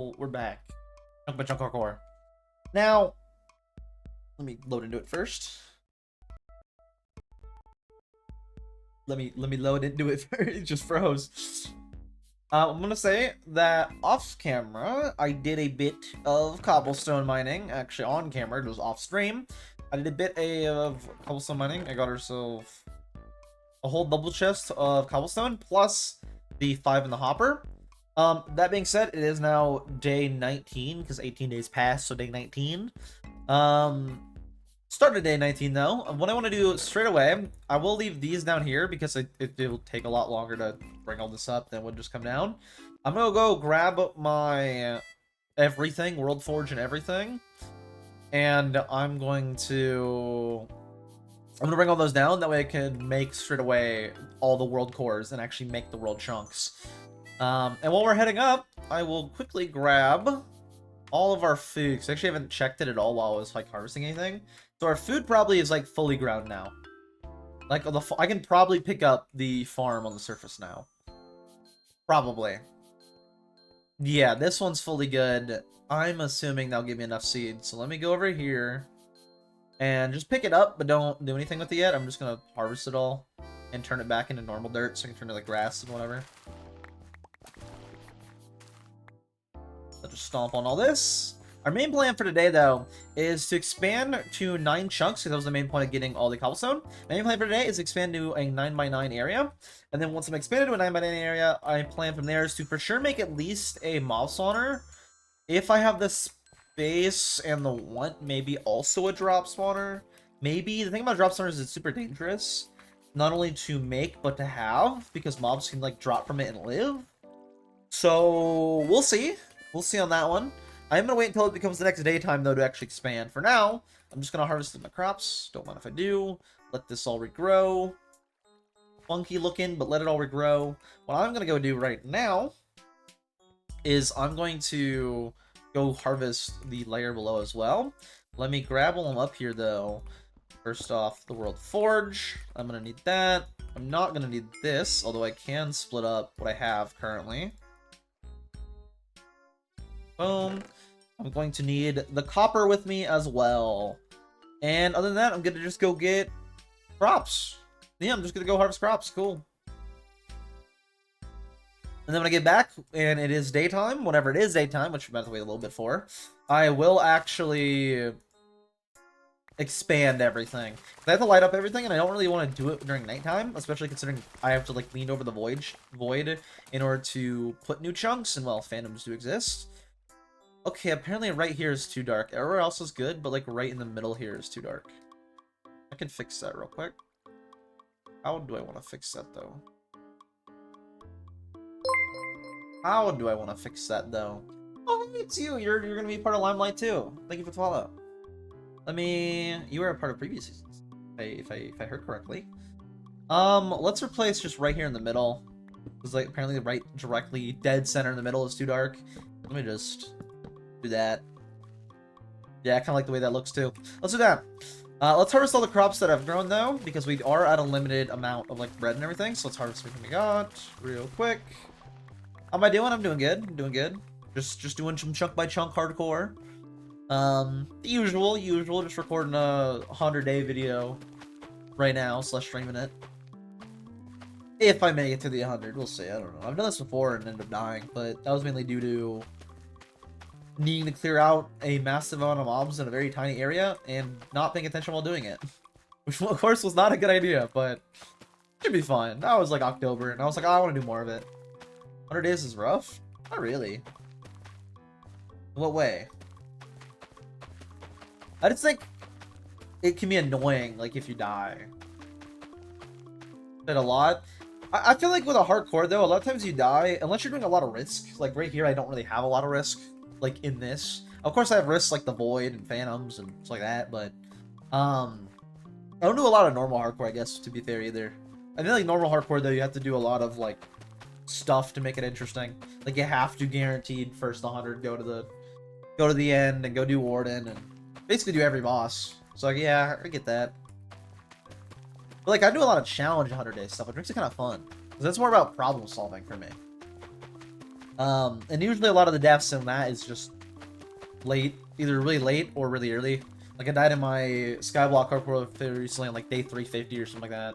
We're back. Chunk by chunk hardcore. Now, let me load into it first. Let me load into it first. It just froze. I'm gonna say that off camera, I did a bit of cobblestone mining. Actually, on camera, it was off stream. I did a bit of cobblestone mining. I got ourselves a whole double chest of cobblestone plus the 5 in the hopper. That being said, it is now day 19 because 18 days passed, so day 19. Started day 19 though. What I want to do straight away, I will leave these down here because it will take a lot longer to bring all this up than would just come down. I'm gonna go grab my everything, World Forge and everything, and I'm gonna bring all those down. That way I can make straight away all the world cores and actually make the world chunks. And while we're heading up, I will quickly grab all of our food, because I actually haven't checked it at all while I was like harvesting anything. So our food probably is like fully ground now. Like I can probably pick up the farm on the surface now. Probably. Yeah, this one's fully good. I'm assuming that'll give me enough seeds. So let me go over here and just pick it up, but don't do anything with it yet. I'm just gonna harvest it all and turn it back into normal dirt so I can turn it to the grass and whatever. I'll just stomp on all this. Our main plan for today, though, is to expand to 9 chunks, because that was the main point of getting all the cobblestone. My main plan for today is to expand to a 9x9 area. And then once I'm expanded to a 9x9 area, I plan from there is to for sure make at least a mob spawner. If I have the space and the want, maybe also a drop spawner. Maybe. The thing about drop spawners is it's super dangerous. Not only to make, but to have, because mobs can, like, drop from it and live. So, we'll see. We'll see on that one. I'm going to wait until it becomes the next daytime, though, to actually expand. For now, I'm just going to harvest my crops. Don't mind if I do. Let this all regrow. Funky looking, but let it all regrow. What I'm going to go do right now is I'm going to go harvest the layer below as well. Let me grab all of them up here, though. First off, the World Forge. I'm going to need that. I'm not going to need this, although I can split up what I have currently. Boom. I'm going to need the copper with me as well. And other than that, I'm going to just go get crops. Yeah, I'm just going to go harvest crops. Cool. And then when I get back, and it is daytime, whenever it is daytime, which we're about to wait a little bit for, I will actually expand everything. I have to light up everything, and I don't really want to do it during nighttime, especially considering I have to like lean over the void in order to put new chunks, and well, phantoms do exist. Okay, apparently right here is too dark. Everywhere else is good, but like right in the middle here is too dark. I can fix that real quick. How do I want to fix that though? How do I want to fix that though? Oh, it's you. You're gonna be part of Limelight too. Thank you for the follow. You were a part of previous seasons, if I heard correctly. Let's replace just right here in the middle. Because like apparently the right directly dead center in the middle is too dark. Let me just do that. Yeah, I kind of like the way that looks too. Let's do that. Let's harvest all the crops that I've grown though, because we are at a limited amount of like bread and everything. So let's harvest everything we got real quick. How am I doing? I'm doing good. I'm doing good. Just doing some chunk by chunk hardcore. The usual. Just recording a 100-day video right now, / streaming it. If I make it to the 100, we'll see. I don't know. I've done this before and ended up dying, but that was mainly due to needing to clear out a massive amount of mobs in a very tiny area and not paying attention while doing it. Which, of course, was not a good idea, but it should be fine. That was like October, and I was like, oh, I want to do more of it. 100 days is rough? Not really. In what way? I just think it can be annoying, like, if you die. Did a lot. I feel like with a hardcore, though, a lot of times you die, unless you're doing a lot of risk. Like, right here, I don't really have a lot of risk. Like in this, of course I have risks like the void and phantoms and stuff like that, but I don't do a lot of normal hardcore, I guess, to be fair either. I feel like normal hardcore though, you have to do a lot of like stuff to make it interesting. Like you have to guaranteed first 100 go to the end and go do warden and basically do every boss. So like, yeah, I get that. But like I do a lot of challenge 100-day stuff, which makes it kind of fun because that's more about problem solving for me. And usually a lot of the deaths in that is just late, either really late or really early. Like I died in my Skyblock hardcore recently on like day 350 or something like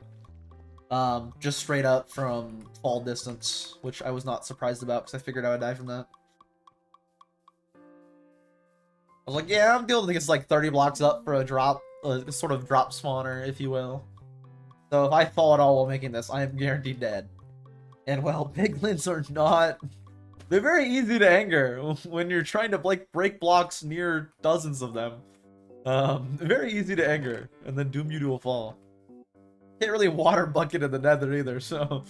that. Just straight up from fall distance, which I was not surprised about because I figured I would die from that. I was like, yeah, I'm dealing with it's like 30 blocks up for a drop, a sort of drop spawner, if you will. So if I fall at all while making this, I am guaranteed dead. And well, piglins are not... They're very easy to anger when you're trying to break blocks near dozens of them. Very easy to anger, and then doom you to a fall. Can't really water bucket in the nether either, so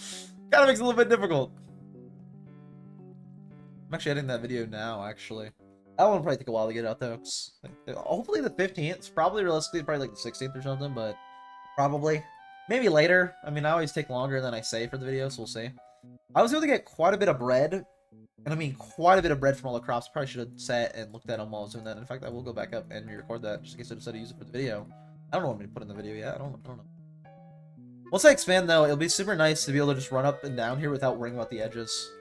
kind of makes it a little bit difficult. I'm actually editing that video now, actually. That one will probably take a while to get out, though. Hopefully the 15th. Probably, realistically, probably like the 16th or something, but probably. Maybe later. I mean, I always take longer than I say for the video, so we'll see. I was able to get quite a bit of bread. And I mean, quite a bit of bread from all the crops. Probably should have sat and looked at them while I was doing that. In fact, I will go back up and re-record that just in case I decide to use it for the video. I don't know what I'm going to put in the video yet. I don't know. Once I expand, though, it'll be super nice to be able to just run up and down here without worrying about the edges.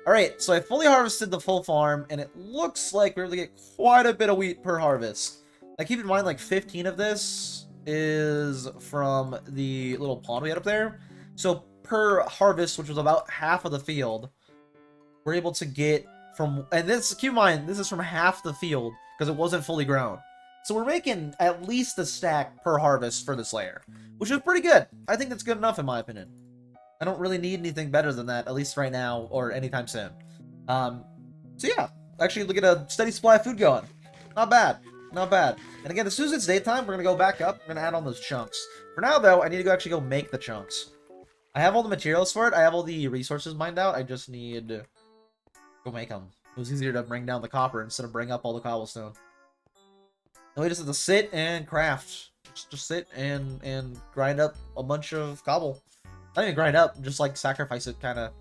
Alright, so I fully harvested the full farm, and it looks like we're able to get quite a bit of wheat per harvest. Now, keep in mind, like, 15 of this is from the little pond we had up there. So, per harvest, which was about half of the field, we're able to get from... And this, keep in mind, this is from half the field, because it wasn't fully grown. So we're making at least a stack per harvest for this layer, which is pretty good. I think that's good enough, in my opinion. I don't really need anything better than that, at least right now, or anytime soon. So yeah, actually look at a steady supply of food going. Not bad, not bad. And again, as soon as it's daytime, we're gonna go back up, we're gonna add on those chunks. For now, though, I need to actually go make the chunks. I have all the materials for it, I have all the resources mined out, I just need to go make them. It was easier to bring down the copper instead of bring up all the cobblestone. And we just have to sit and craft. Just sit and grind up a bunch of cobble. Not even grind up, just like sacrifice it, kind of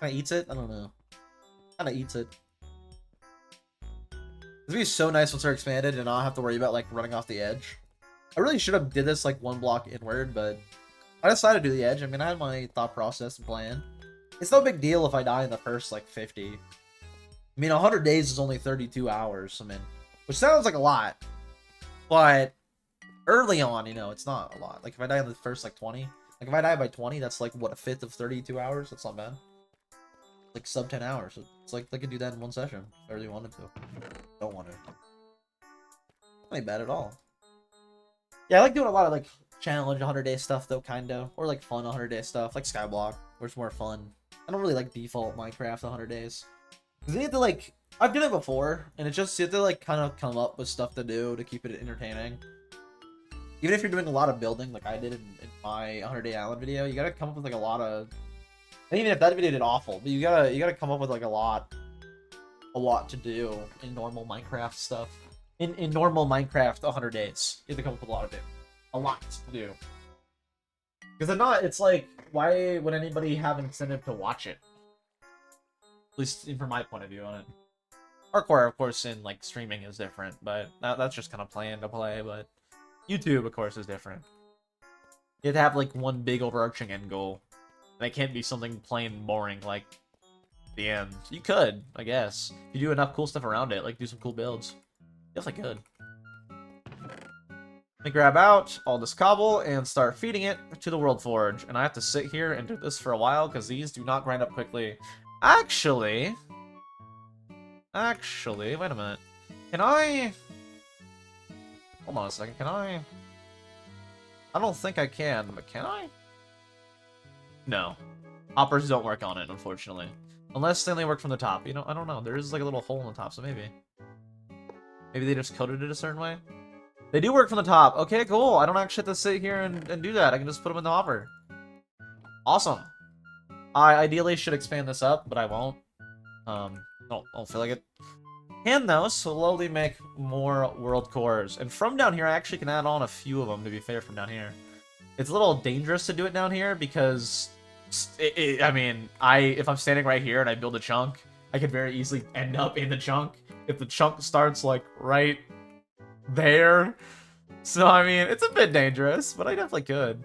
eats it. I don't know. Kind of eats it. This would be so nice once they're expanded and not have to worry about like running off the edge. I really should have did this like one block inward, but I decided to do the edge. I mean, I had my thought process and plan. It's no big deal if I die in the first like 50. I mean, 100 days is only 32 hours. I mean, which sounds like a lot, but early on, you know, it's not a lot. Like if I die in the first like 20. Like, if I die by 20, that's, like, what, a fifth of 32 hours? That's not bad. Like, sub 10 hours. It's like, they could do that in one session, if I really wanted to. Don't want to. Not bad at all. Yeah, I like doing a lot of, like, challenge 100-day stuff, though, kinda. Or, like, fun 100-day stuff, like Skyblock, where it's more fun. I don't really like default Minecraft 100 days. Because you have to, like, I've done it before, and it's just, you have to, like, kind of come up with stuff to do to keep it entertaining. Even if you're doing a lot of building, like I did in my 100-day island video, you gotta come up with like a lot of. And even if that video did awful, but you gotta come up with like a lot to do in normal Minecraft stuff. In normal Minecraft 100 days, you have to come up with a lot to do. Because if not, it's like, why would anybody have incentive to watch it? At least from my point of view on it. Hardcore, of course, in like streaming is different, but that's just kind of playing to play. But YouTube, of course, is different. You have to have, like, one big overarching end goal. And it can't be something plain boring, like, the end. You could, I guess. If you do enough cool stuff around it, like, do some cool builds. Definitely could. Let me grab out all this cobble and start feeding it to the World Forge. And I have to sit here and do this for a while, because these do not grind up quickly. Actually, wait a minute. Can I... Hold on a second, can I don't think I can, but can I? No. Hoppers don't work on it, unfortunately. Unless they only work from the top. You know, I don't know. There is like a little hole in the top, so maybe. Maybe they just coded it a certain way. They do work from the top. Okay, cool. I don't actually have to sit here and do that. I can just put them in the hopper. Awesome. I ideally should expand this up, but I won't. Don't feel like it. Can though slowly make more world cores, and from down here I actually can add on a few of them, to be fair. From down here it's a little dangerous to do it down here because I mean, if I'm standing right here and I build a chunk, I could very easily end up in the chunk if the chunk starts like right there. So I mean, it's a bit dangerous, but I definitely could.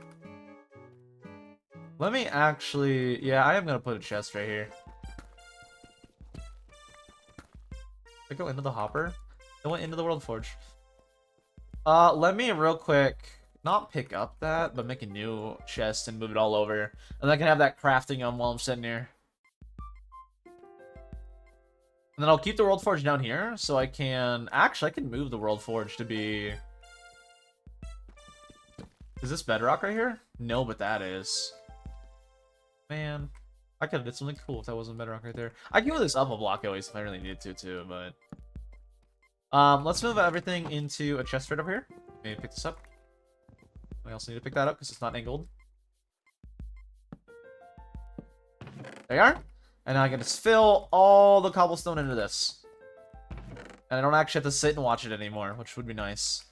Let me actually, yeah, I am gonna put a chest right here. I go into the hopper? I went into the World Forge. Let me real quick not pick up that, but make a new chest and move it all over. And I can have that crafting on while I'm sitting here. And then I'll keep the World Forge down here, so I can... Actually, I can move the World Forge to be... Is this bedrock right here? No, but that is. Man, I could have did something cool if that wasn't bedrock right there. I can move this up a block always if I really needed to, too, but... let's move everything into a chest right over here. Maybe pick this up. I also need to pick that up because it's not angled. There you are. And now I can just fill all the cobblestone into this. And I don't actually have to sit and watch it anymore, which would be nice.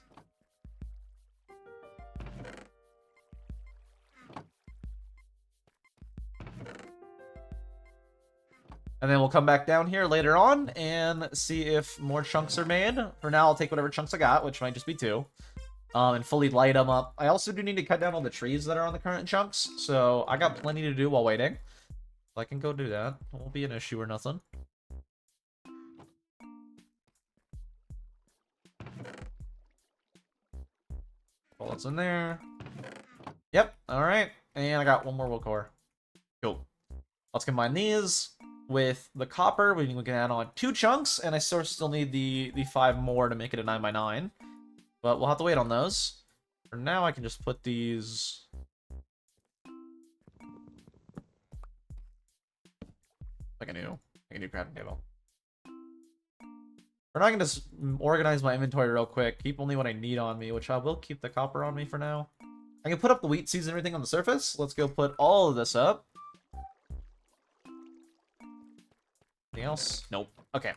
And then we'll come back down here later on and see if more chunks are made. For now, I'll take whatever chunks I got, which might just be 2. And fully light them up. I also do need to cut down all the trees that are on the current chunks. So I got plenty to do while waiting. I can go do that. It won't be an issue or nothing. All that's in there. Yep, alright. And I got one more wood core. Cool. Let's combine these with the copper. We can add on 2 chunks, and I still need the 5 more to make it a 9x9. But we'll have to wait on those. For now, I can just put these... Like a new crafting table. For now, I can just organize my inventory real quick. Keep only what I need on me, which I will keep the copper on me for now. I can put up the wheat seeds and everything on the surface. Let's go put all of this up. Anything else? Nope. Okay.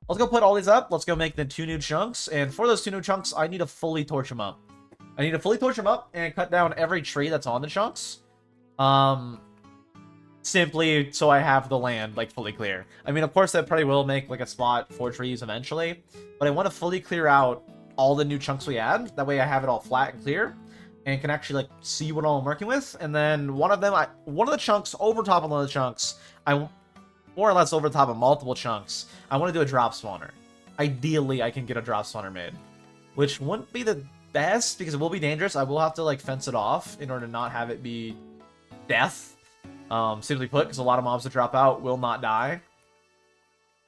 Let's go put all these up. Let's go make the 2 new chunks. And for those 2 new chunks, I need to fully torch them up. I need to fully torch them up and cut down every tree that's on the chunks. Simply so I have the land, like, fully clear. I mean, of course, that probably will make, like, a spot for trees eventually. But I want to fully clear out all the new chunks we add. That way I have it all flat and clear. And can actually, like, see what all I'm working with. And then one of the chunks over top of one of the chunks, more or less over top of multiple chunks, I want to do a drop spawner. Ideally, I can get a drop spawner made. Which wouldn't be the best, because it will be dangerous. I will have to, like, fence it off in order to not have it be death. Simply put, because a lot of mobs that drop out will not die.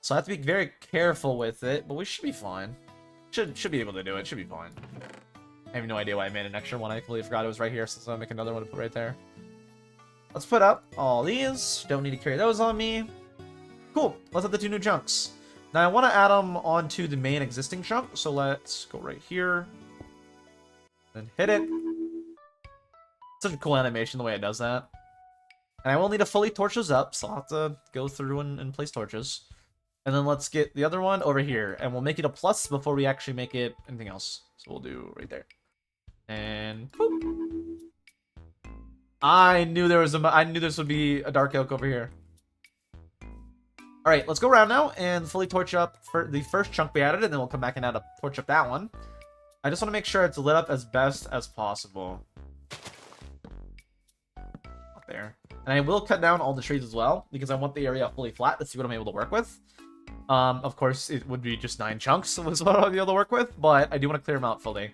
So I have to be very careful with it, but we should be fine. Should be able to do it. Should be fine. I have no idea why I made an extra one. I completely forgot it was right here, so I'll make another one to put right there. Let's put up all these. Don't need to carry those on me. Cool. Let's have the 2 new chunks. Now I want to add them onto the main existing chunk, so let's go right here. And hit it. Such a cool animation the way it does that. And I will need to fully torch those up, so I'll have to go through and place torches. And then let's get the other one over here, and we'll make it a plus before we actually make it anything else. So we'll do right there. And boop. I knew this would be a dark oak over here. All right, let's go around now and fully torch up for the first chunk we added, and then we'll come back and torch up that one. I just want to make sure it's lit up as best as possible. Up there. And I will cut down all the trees as well, because I want the area fully flat to see what I'm able to work with. Of course, it would be just 9 chunks was what I'll be able to work with, but I do want to clear them out fully.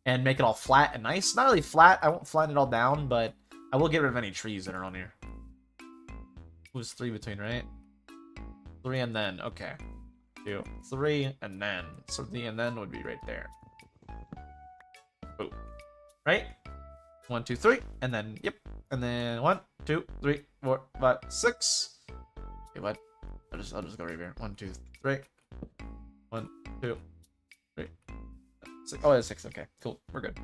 And make it all flat and nice. Not really flat, I won't flatten it all down, but I will get rid of any trees that are on here. It was 3 between, right? 3 and then, okay. 2, 3, and then. So the and then would be right there. Boom. Right? 1, 2, 3, and then, yep. And then 1, 2, 3, 4, 5, 6. Okay, what? I'll just go right here. 1, 2, 3. 1, 2, 3. 6. Oh, it's 6. Okay, cool. We're good.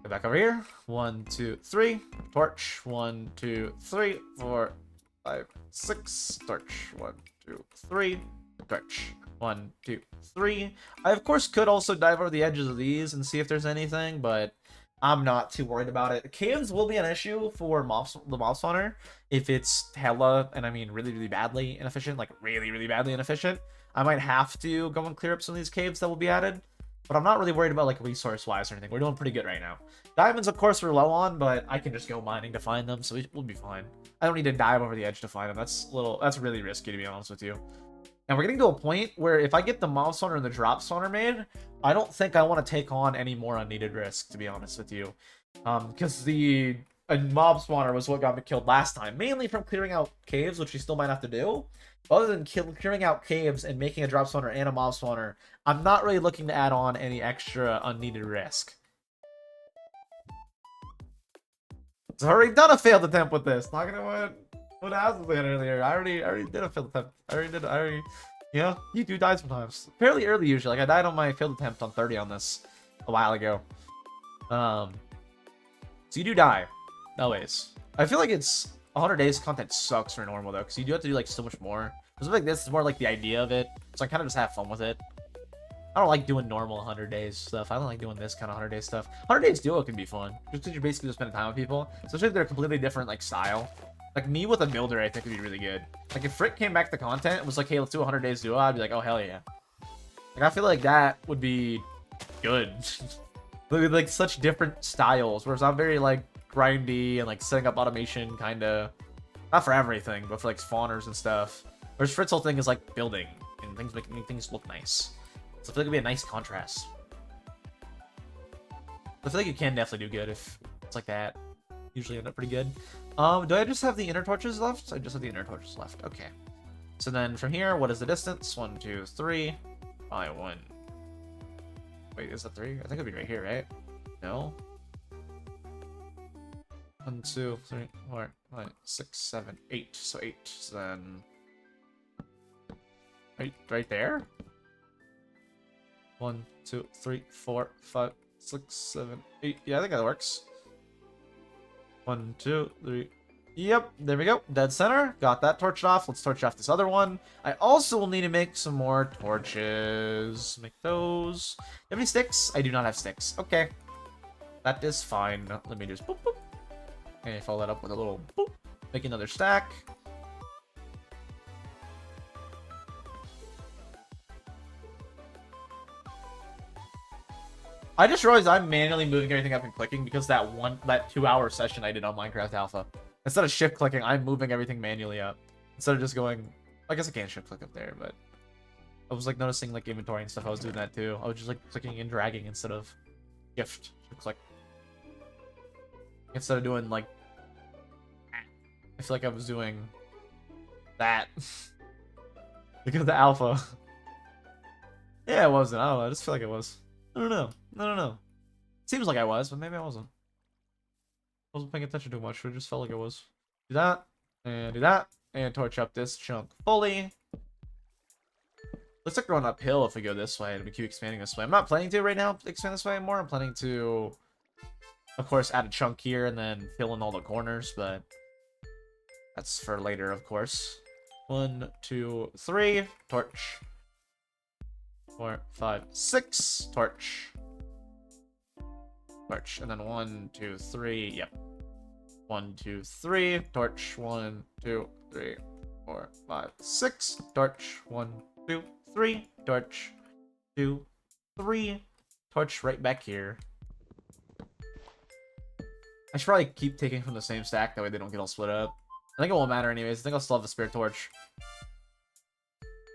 Go back over here. 1, 2, 3. Torch. 1, 2, 3, 4, 5, 6. Torch. 1, 2, 3. Torch. 1, 2, 3. I of course could also dive over the edges of these and see if there's anything, but I'm not too worried about it. Caves will be an issue for the mob spawner if it's hella, and I mean really badly inefficient, like really badly inefficient. I might have to go and clear up some of these caves that will be added, but I'm not really worried about like resource-wise or anything. We're doing pretty good right now. Diamonds, of course, we're low on, but I can just go mining to find them, so we'll be fine. I don't need to dive over the edge to find them. That's really risky, to be honest with you. And we're getting to a point where if I get the mob spawner and the drop spawner made, I don't think I want to take on any more unneeded risk, to be honest with you. Because the mob spawner was what got me killed last time, mainly from clearing out caves, which you still might have to do. Other than clearing out caves and making a drop spawner and a mob spawner, I'm not really looking to add on any extra unneeded risk. I've already done a failed attempt with this. Not gonna what I was saying earlier. I already did a failed attempt. You know, you do die sometimes. Fairly early usually. Like I died on my failed attempt on 30 on this a while ago. So you do die. Always. I feel like it's 100 days content sucks for normal though, because you do have to do like so much more. Something like this is more like the idea of it. So I kind of just have fun with it. I don't like doing normal 100 days stuff. I don't like doing this kind of 100 days stuff. 100 days duo can be fun. Just because you're basically just spending time with people. Especially if they're completely different like style. Like me with a builder, I think would be really good. Like if Frick came back to content and was like, hey, let's do 100 days duo, I'd be like, oh hell yeah. Like I feel like that would be good. Like such different styles. Whereas I'm very like grindy and like setting up automation kind of. Not for everything, but for like spawners and stuff. Whereas Fritz's whole thing is like building and things making things look nice. So I feel like it'd be a nice contrast. I feel like you can definitely do good if it's like that. Usually end up pretty good. Do I just have the inner torches left? I just have the inner torches left. Okay. So then from here, what is the distance? 1, 2, 3. I 1. Wait, is that 3? I think it'd be right here, right? No. 1, 2, 3, 4, 5, 6, 7, 8. So 8. So then right there? 1, 2, 3, 4, 5, 6, 7, 8. Yeah, I think that works. 1, 2, 3. Yep, there we go. Dead center. Got that torched off. Let's torch off this other one. I also will need to make some more torches. Make those. You have any sticks? I do not have sticks. Okay. That is fine. Let me just boop, boop. And follow that up with a little boop. Make another stack. I just realized I'm manually moving everything up and clicking because that 2-hour session I did on Minecraft Alpha. Instead of shift clicking, I'm moving everything manually up. Instead of just going, I guess I can't shift click up there, but I was like noticing like inventory and stuff. I was doing that too. I was just like clicking and dragging instead of shift click. Instead of doing like, I feel like I was doing that because of the alpha. Yeah, it wasn't. I don't know. I just feel like it was. I don't know. I don't know. Seems like I was, but maybe I wasn't. I wasn't paying attention too much, but it just felt like it was. Do that, and torch up this chunk fully. Looks like we're going uphill if we go this way, and we keep expanding this way. I'm not planning to right now expand this way anymore. I'm planning to, of course, add a chunk here and then fill in all the corners, but that's for later, of course. 1, 2, 3, torch. 4, 5, 6, torch. Torch. And then 1, 2, 3, yep. 1, 2, 3, torch. 1, 2, 3, 4, 5, 6, torch. 1, 2, 3, torch. 2, 3, torch right back here. I should probably keep taking from the same stack, that way they don't get all split up. I think it won't matter anyways. I think I'll still have a spare torch.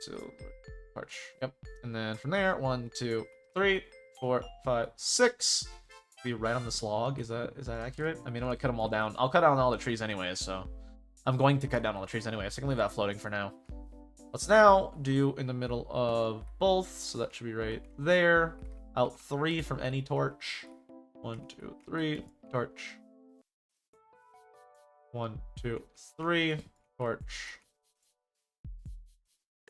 So, torch. Yep. And then from there, 1, 2, 3, 4, 5, 6. Be right on this log. Is that accurate? I mean, I'm gonna cut them all down. I'll cut down all the trees anyways, so I'm going to cut down all the trees anyway, so I can leave that floating for now. Let's now do in the middle of both, so that should be right there. Out 3 from any torch. 1, 2, 3, torch. 1, 2, 3, torch.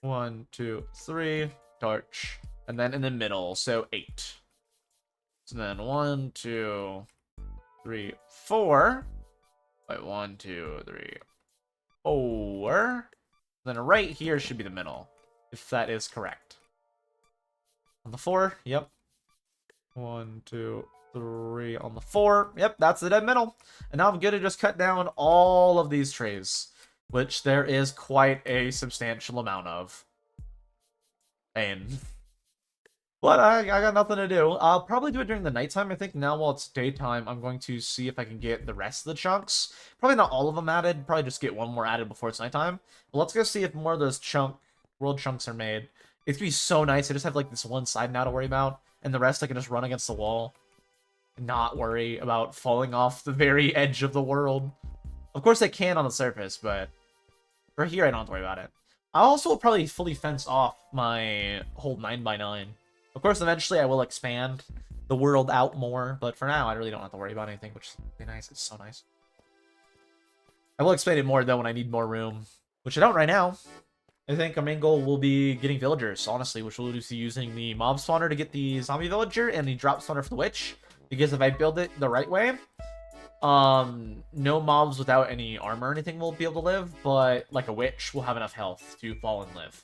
1, 2, 3, torch. And then in the middle, so 8. So then 1, 2, 3, 4. Wait, 1, 2, 3, 4. Then right here should be the middle, if that is correct. On the 4, yep. 1, 2, 3 on the 4. Yep, that's the dead middle. And now I'm gonna just cut down all of these trees, which there is quite a substantial amount of. And but I got nothing to do. I'll probably do it during the nighttime. I think now while it's daytime, I'm going to see if I can get the rest of the chunks. Probably not all of them added. Probably just get one more added before it's nighttime. But let's go see if more of those chunk World chunks are made. It's gonna be so nice. I just have like this one side now to worry about, and the rest I can just run against the wall and not worry about falling off the very edge of the world. Of course I can on the surface, but for here I don't have to worry about it. I also will probably fully fence off my whole 9x9. Of course, eventually I will expand the world out more, but for now I really don't have to worry about anything, which is really nice. It's so nice. I will expand it more though when I need more room, which I don't right now. I think our main goal will be getting villagers, honestly, which we'll be using the mob spawner to get the zombie villager and the drop spawner for the witch. Because if I build it the right way, no mobs without any armor or anything will be able to live, but like a witch will have enough health to fall and live.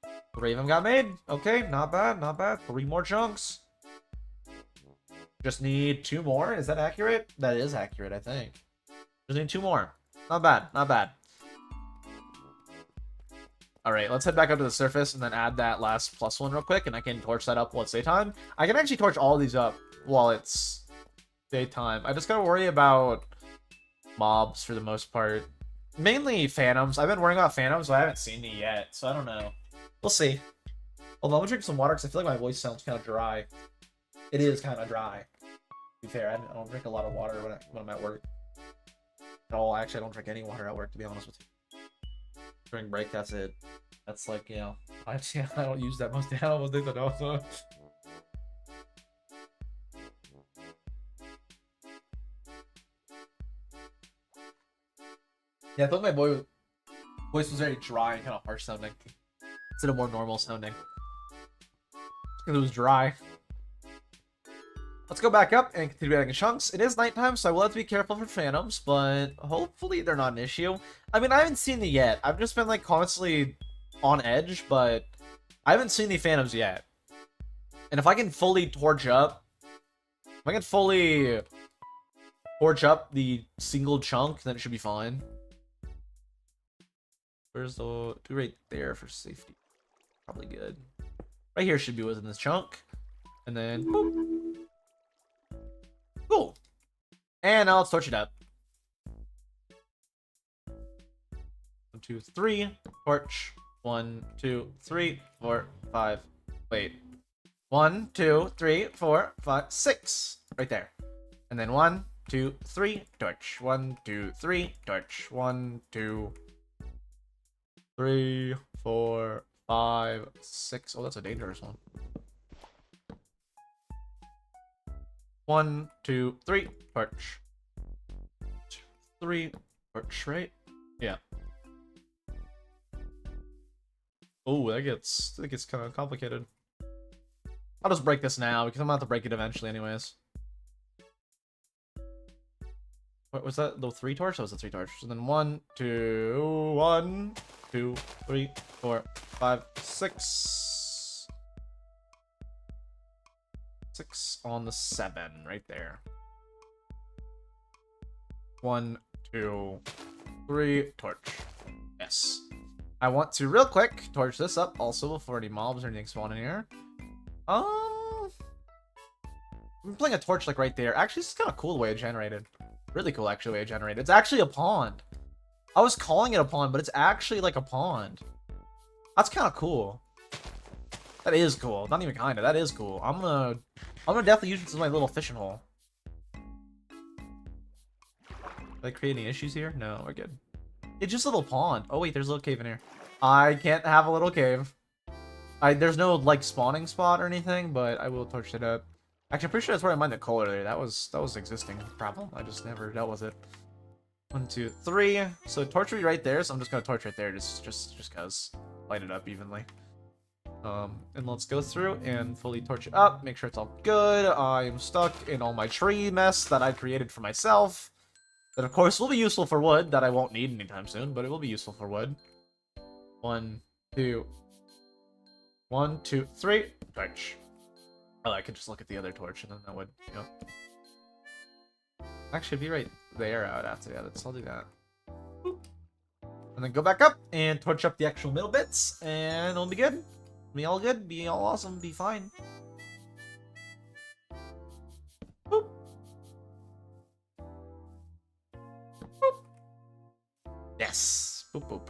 The Raven got made. Okay, not bad, not bad. 3 more chunks. Just need 2 more. Is that accurate? That is accurate, I think. Just need 2 more. Not bad, not bad. Alright, let's head back up to the surface and then add that last +1 real quick, and I can torch that up while it's daytime. I can actually torch all these up while it's daytime. I just gotta worry about mobs for the most part. Mainly phantoms. I've been worrying about phantoms, but I haven't seen any yet, so I don't know. We'll see. Hold on, I'm gonna drink some water because I feel like my voice sounds kind of dry. It is kind of dry. To be fair, I don't drink a lot of water when I'm at work. At all, actually, I don't drink any water at work, to be honest with you. During break, that's it. That's like, you know, I don't use that most days. I almost did that also. Yeah, I thought my voice was very dry and kind of harsh sounding instead of more normal sounding. Because it was dry. Let's go back up and continue adding chunks. It is nighttime, so I will have to be careful for phantoms, but hopefully they're not an issue. I mean, I haven't seen it yet. I've just been like constantly on edge, but I haven't seen the phantoms yet. And if I can fully torch up, the single chunk, then it should be fine. Where's the... do right there for safety. Probably good. Right here should be within this chunk. And then... boop. Cool. And now let's torch it up. 1, 2, 3. Torch. 1, 2, 3, 4, 5. Wait. 1, 2, 3, 4, 5, 6. Right there. And then 1, 2, 3. Torch. 1, 2, 3. Torch. 1, 2, 3, 4, 5, 6. Oh, that's a dangerous one. 1, 2, 3. Torch. 3. Torch, right? Yeah. Oh, that gets kind of complicated. I'll just break this now because I'm gonna have to break it eventually, anyways. What was that? The 3 torch? That was the 3 torch. And then 1, 2, 1, 2, 3, 4, 5, 6. 6 on the 7, right there. 1, 2, 3, torch. Yes. I want to real quick torch this up also before any mobs or anything spawn in here. I'm playing a torch like right there. Actually, this is kind of cool the way it generated. Really cool, actually, the way it generated. It's actually a pond. I was calling it a pond, but it's actually like a pond. That's kind of cool. That is cool. Not even kinda. That is cool. I'm gonna definitely use this as my little fishing hole. Did I create any issues here? No, we're good. It's just a little pond. Oh wait, there's a little cave in here. I can't have a little cave. There's no like spawning spot or anything, but I will torch it up. Actually, I'm pretty sure that's where I mined the coal earlier. That was existing problem. I just never dealt with it. 1, 2, 3. So torch will be right there. So I'm just gonna torch right there, just cause light it up evenly. And let's go through and fully torch it up. Make sure it's all good. I am stuck in all my tree mess that I created for myself. That of course will be useful for wood that I won't need anytime soon, but it will be useful for wood. 1, 2. 1, 2, 3. Torch. Oh, I could just look at the other torch and then that would, you know. Actually, be right there. I would have to. Yeah, I'll do that. Boop. And then go back up and torch up the actual middle bits, and it'll be good. Be all good. Be all awesome. Be fine. Boop. Boop. Yes. Boop boop.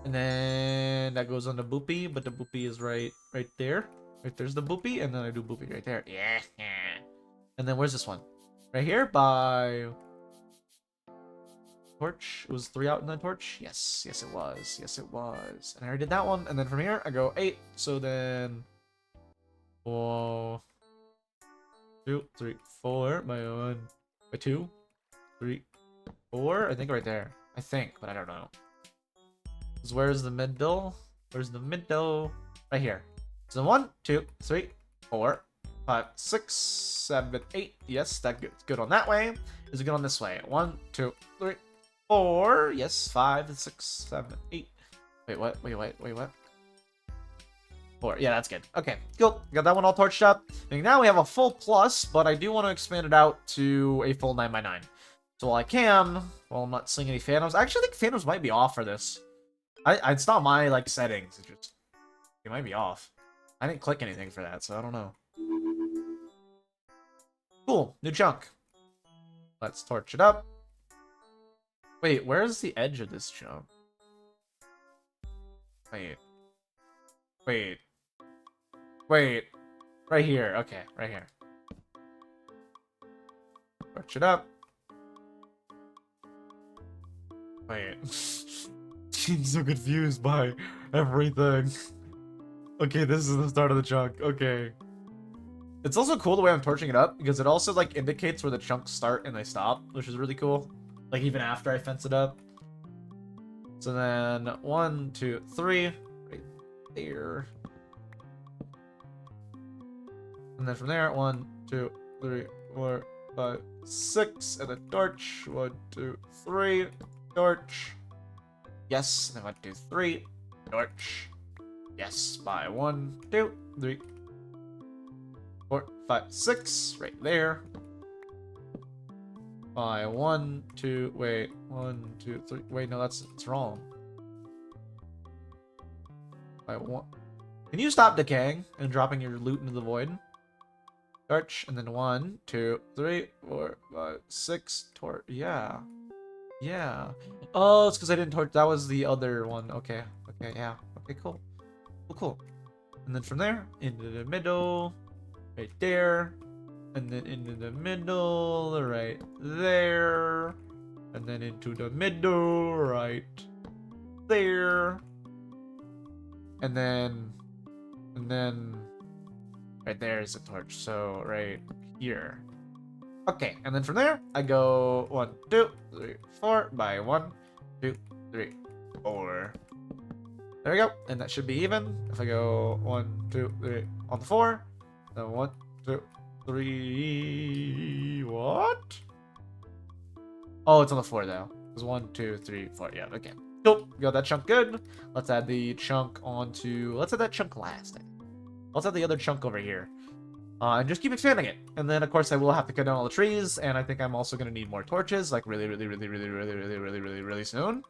And And then that goes on the boopy, but the boopy is right there. Right there's the boopy, and then I do boopy right there. Yeah. And then where's this one? Right here by torch. It was 3 out in the torch. Yes, yes it was. Yes it was. And I already did that one. And then from here I go 8. So then, whoa, 2, 3, 4 by 1 by 2, 3, 4. I think right there. I think, but I don't know. Where's the middle? Where's the middle? Right here. So 1, 2, 3, 4, 5, 6, 7, 8. Yes, that's good on that way. Is it good on this way? 1, 2, 3, 4. Yes, 5, 6, 7, 8. Wait, what? Wait, what? 4. Yeah, that's good. Okay, cool. Got that one all torched up. And now we have a full plus, but I do want to expand it out to a full 9x9. So while I can, while I'm not seeing any phantoms, I actually think phantoms might be off for this. It's not my, like, settings. It might be off. I didn't click anything for that, so I don't know. Cool. New chunk. Let's torch it up. Wait, where's the edge of this chunk? Wait. Right here. Okay, right here. Torch it up. Wait. I'm so confused by everything. Okay, this is the start of the chunk. Okay. It's also cool the way I'm torching it up, because it also, like, indicates where the chunks start and they stop, which is really cool. Like, even after I fence it up. So then, 1, 2, 3. Right there. And then from there, 1, 2, 3, 4, 5, 6. And then torch. 1, 2, 3. Torch. Yes. And then 1, 2, 3. Torch. Yes. By 1, 2, 3, 4, 5, 6. Right there. By 1, 2. Wait. 1, 2, 3. Wait, no, it's wrong. By 1. Can you stop decaying and dropping your loot into the void? Torch. And then 1, 2, 3, 4, 5, 6. Torch. Yeah. Yeah. Oh, it's because I didn't torch. That was the other one. Okay. Okay, yeah. Okay, cool. Cool. And then from there, into the middle. Right there. And then into the middle. Right there. And then into the middle. Right there. And then right there is a torch. So right here. Okay, and then from there, I go 1, 2, 3, 4 by 1, 2, 3, 4. There we go, and that should be even. If I go 1, 2, 3 on the 4, then 1, 2, 3. What? Oh, it's on the 4 though. It's 1, 2, 3, 4. Yeah, okay. Cool. Got that chunk good. Let's add the chunk onto. Let's add that chunk last. Let's add the other chunk over here. And just keep expanding it. And then, of course, I will have to cut down all the trees, and I think I'm also going to need more torches, like really soon.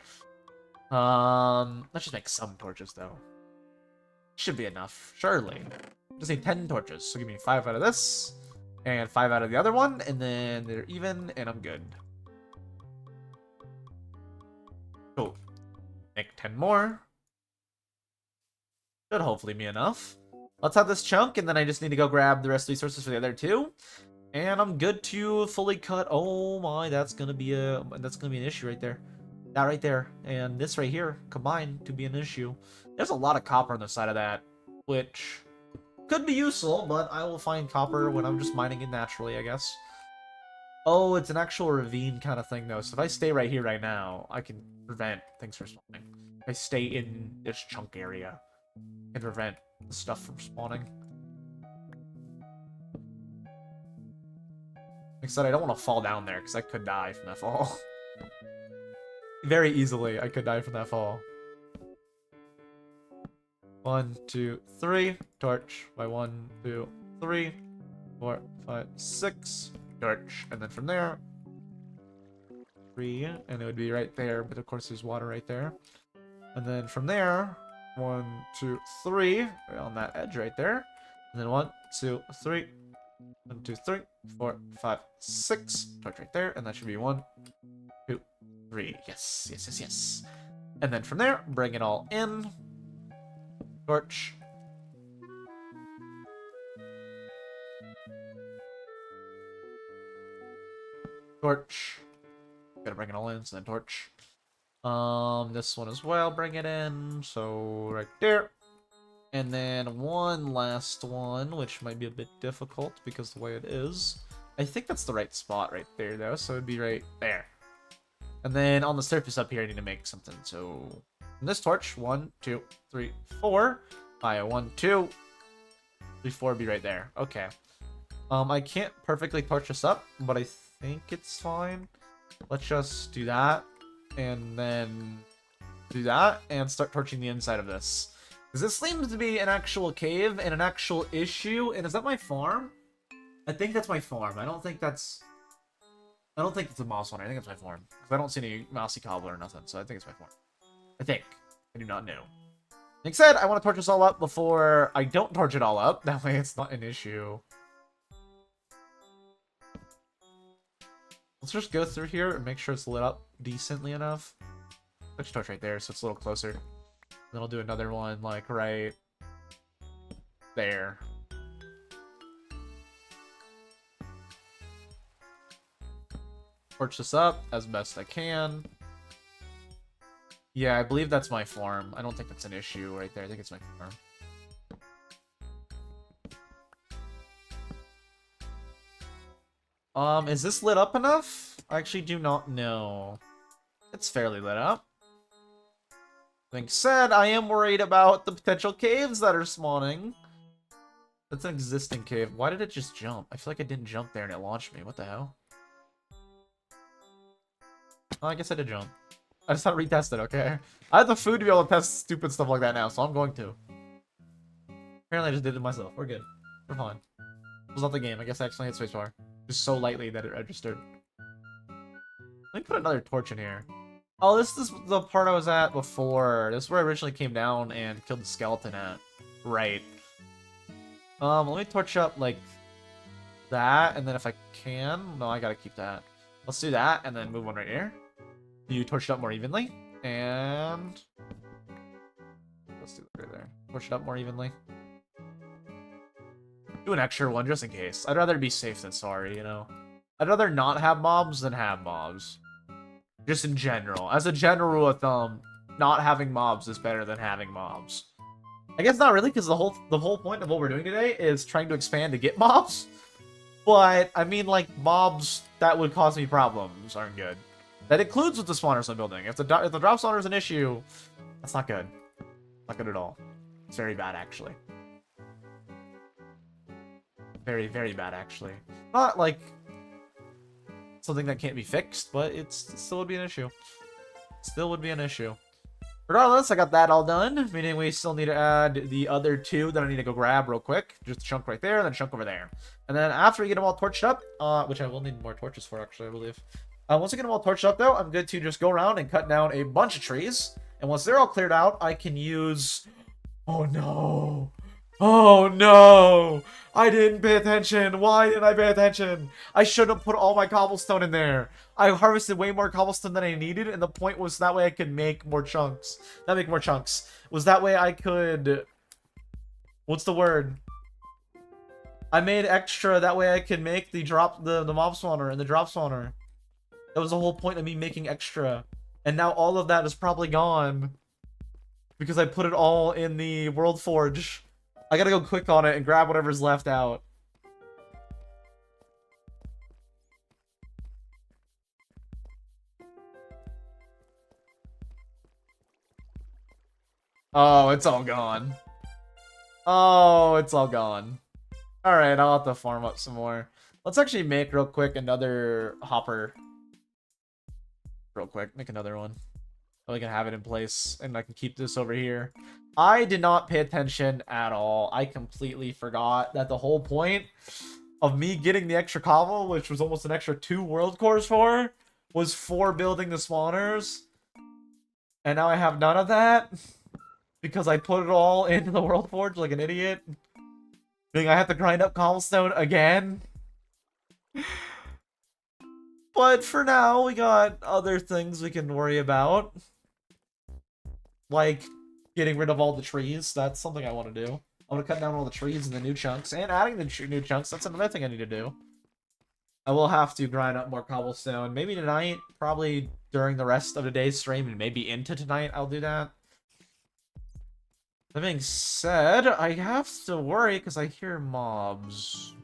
Let's just make some torches, though. Should be enough, surely. Just need 10 torches, so give me 5 out of this, and 5 out of the other one, and then they're even, and I'm good. Cool. Make 10 more. Should hopefully be enough. Let's have this chunk, and then I just need to go grab the rest of the resources for the other 2. And I'm good to fully cut. Oh my, that's gonna be an issue right there. That right there, and this right here combined to be an issue. There's a lot of copper on the side of that, which could be useful, but I will find copper when I'm just mining it naturally, I guess. Oh, it's an actual ravine kind of thing, though. So if I stay right here right now, I can prevent things from spawning. If I stay in this chunk area, I can prevent the stuff from spawning. Like I said, I don't want to fall down there, because I could die from that fall. Very easily, I could die from that fall. 1, 2, 3. Torch by 1, 2, 3, 4, 5, 6. Torch. And then from there, 3. And it would be right there, but of course there's water right there. And then from there, 1, 2, 3. Right on that edge right there. And then 1, 2, 3. 1, 2, 3, 4, 5, 6. Torch right there. And that should be 1, 2, 3. Yes. And then from there, bring it all in. Torch. Torch. Gotta bring it all in, so then torch. This one as well, bring it in. So right there. And then one last one, which might be a bit difficult because the way it is. I think that's the right spot right there, though, so it'd be right there. And then on the surface up here, I need to make something. So this torch, 1, 2, 3, 4. 1, 2, 3, 4 be right there. Okay. I can't perfectly torch this up, but I think it's fine. Let's just do that, and then do that, and start torching the inside of this. Because this seems to be an actual cave and an actual issue. And is that my farm? I think that's my farm. I don't think it's a mouse one. I think it's my farm. Because I don't see any mousy cobble or nothing. So I think it's my farm. I think. I do not know. Like said, I want to torch this all up before I don't torch it all up. That way it's not an issue. Let's just go through here and make sure it's lit up decently enough. Let's torch right there so it's a little closer. Then I'll do another one, like, right there. Torch this up as best I can. Yeah, I believe that's my farm. I don't think that's an issue right there. I think it's my farm. Is this lit up enough? I actually do not know. It's fairly lit up. Like said, I am worried about the potential caves that are spawning. That's an existing cave. Why did it just jump? I feel like it didn't jump there and it launched me. What the hell? Oh, I guess I did jump. I just had to retest it, okay? I have the food to be able to test stupid stuff like that now, so I'm going to. Apparently I just did it myself. We're good. We're fine. It was not the game. I guess I accidentally hit spacebar. Just so lightly that it registered. Let me put another torch in here. Oh, this is the part I was at before. This is where I originally came down and killed the skeleton at. Right. Let me torch up, like, that, and then if I can... No, I gotta keep that. Let's do that, and then move one right here. You torch it up more evenly, and... Let's do that right there. Torch it up more evenly. Do an extra one, just in case. I'd rather be safe than sorry, you know? I'd rather not have mobs than have mobs. Just in general. As a general rule of thumb, not having mobs is better than having mobs. I guess not really, because the whole point of what we're doing today is trying to expand to get mobs. But, I mean, like, mobs that would cause me problems aren't good. That includes with the spawners I'm building. If the drop spawner is an issue, that's not good. Not good at all. It's very bad, actually. Very, very bad, actually. Not, like... something that can't be fixed, but it still would be an issue. Still would be an issue. Regardless, I got that all done, meaning we still need to add the other two that I need to go grab real quick. Just a chunk right there, and then a chunk over there. And then after we get them all torched up, which I will need more torches for, actually, I believe. Once I get them all torched up, though, I'm good to just go around and cut down a bunch of trees. And once they're all cleared out, I can use... Oh, no! Oh no! I didn't pay attention! Why didn't I pay attention? I should have put all my cobblestone in there. I harvested way more cobblestone than I needed, and the point was that way I could make more chunks. Not make more chunks. Was that way I could... What's the word? I made extra, that way I could make the mob spawner and the drop spawner. That was the whole point of me making extra. And now all of that is probably gone. Because I put it all in the World Forge. I gotta go quick on it and grab whatever's left out. Oh, it's all gone. Oh, it's all gone. Alright, I'll have to farm up some more. Let's actually make real quick another hopper. Real quick, make another one. So I can have it in place, and I can keep this over here. I did not pay attention at all. I completely forgot that the whole point of me getting the extra cobble, which was almost an extra 2 world cores for, was for building the spawners. And now I have none of that, because I put it all into the World Forge like an idiot. Meaning I have to grind up cobblestone again. But for now, we got other things we can worry about. like getting rid of all the trees. That's something I want to do. I want to cut down all the trees in the new chunks and adding the new chunks. That's another thing I need to do. I will have to grind up more cobblestone. Maybe tonight, probably during the rest of the day's stream, and maybe into tonight I'll do that. That being said, I have to worry because I hear mobs.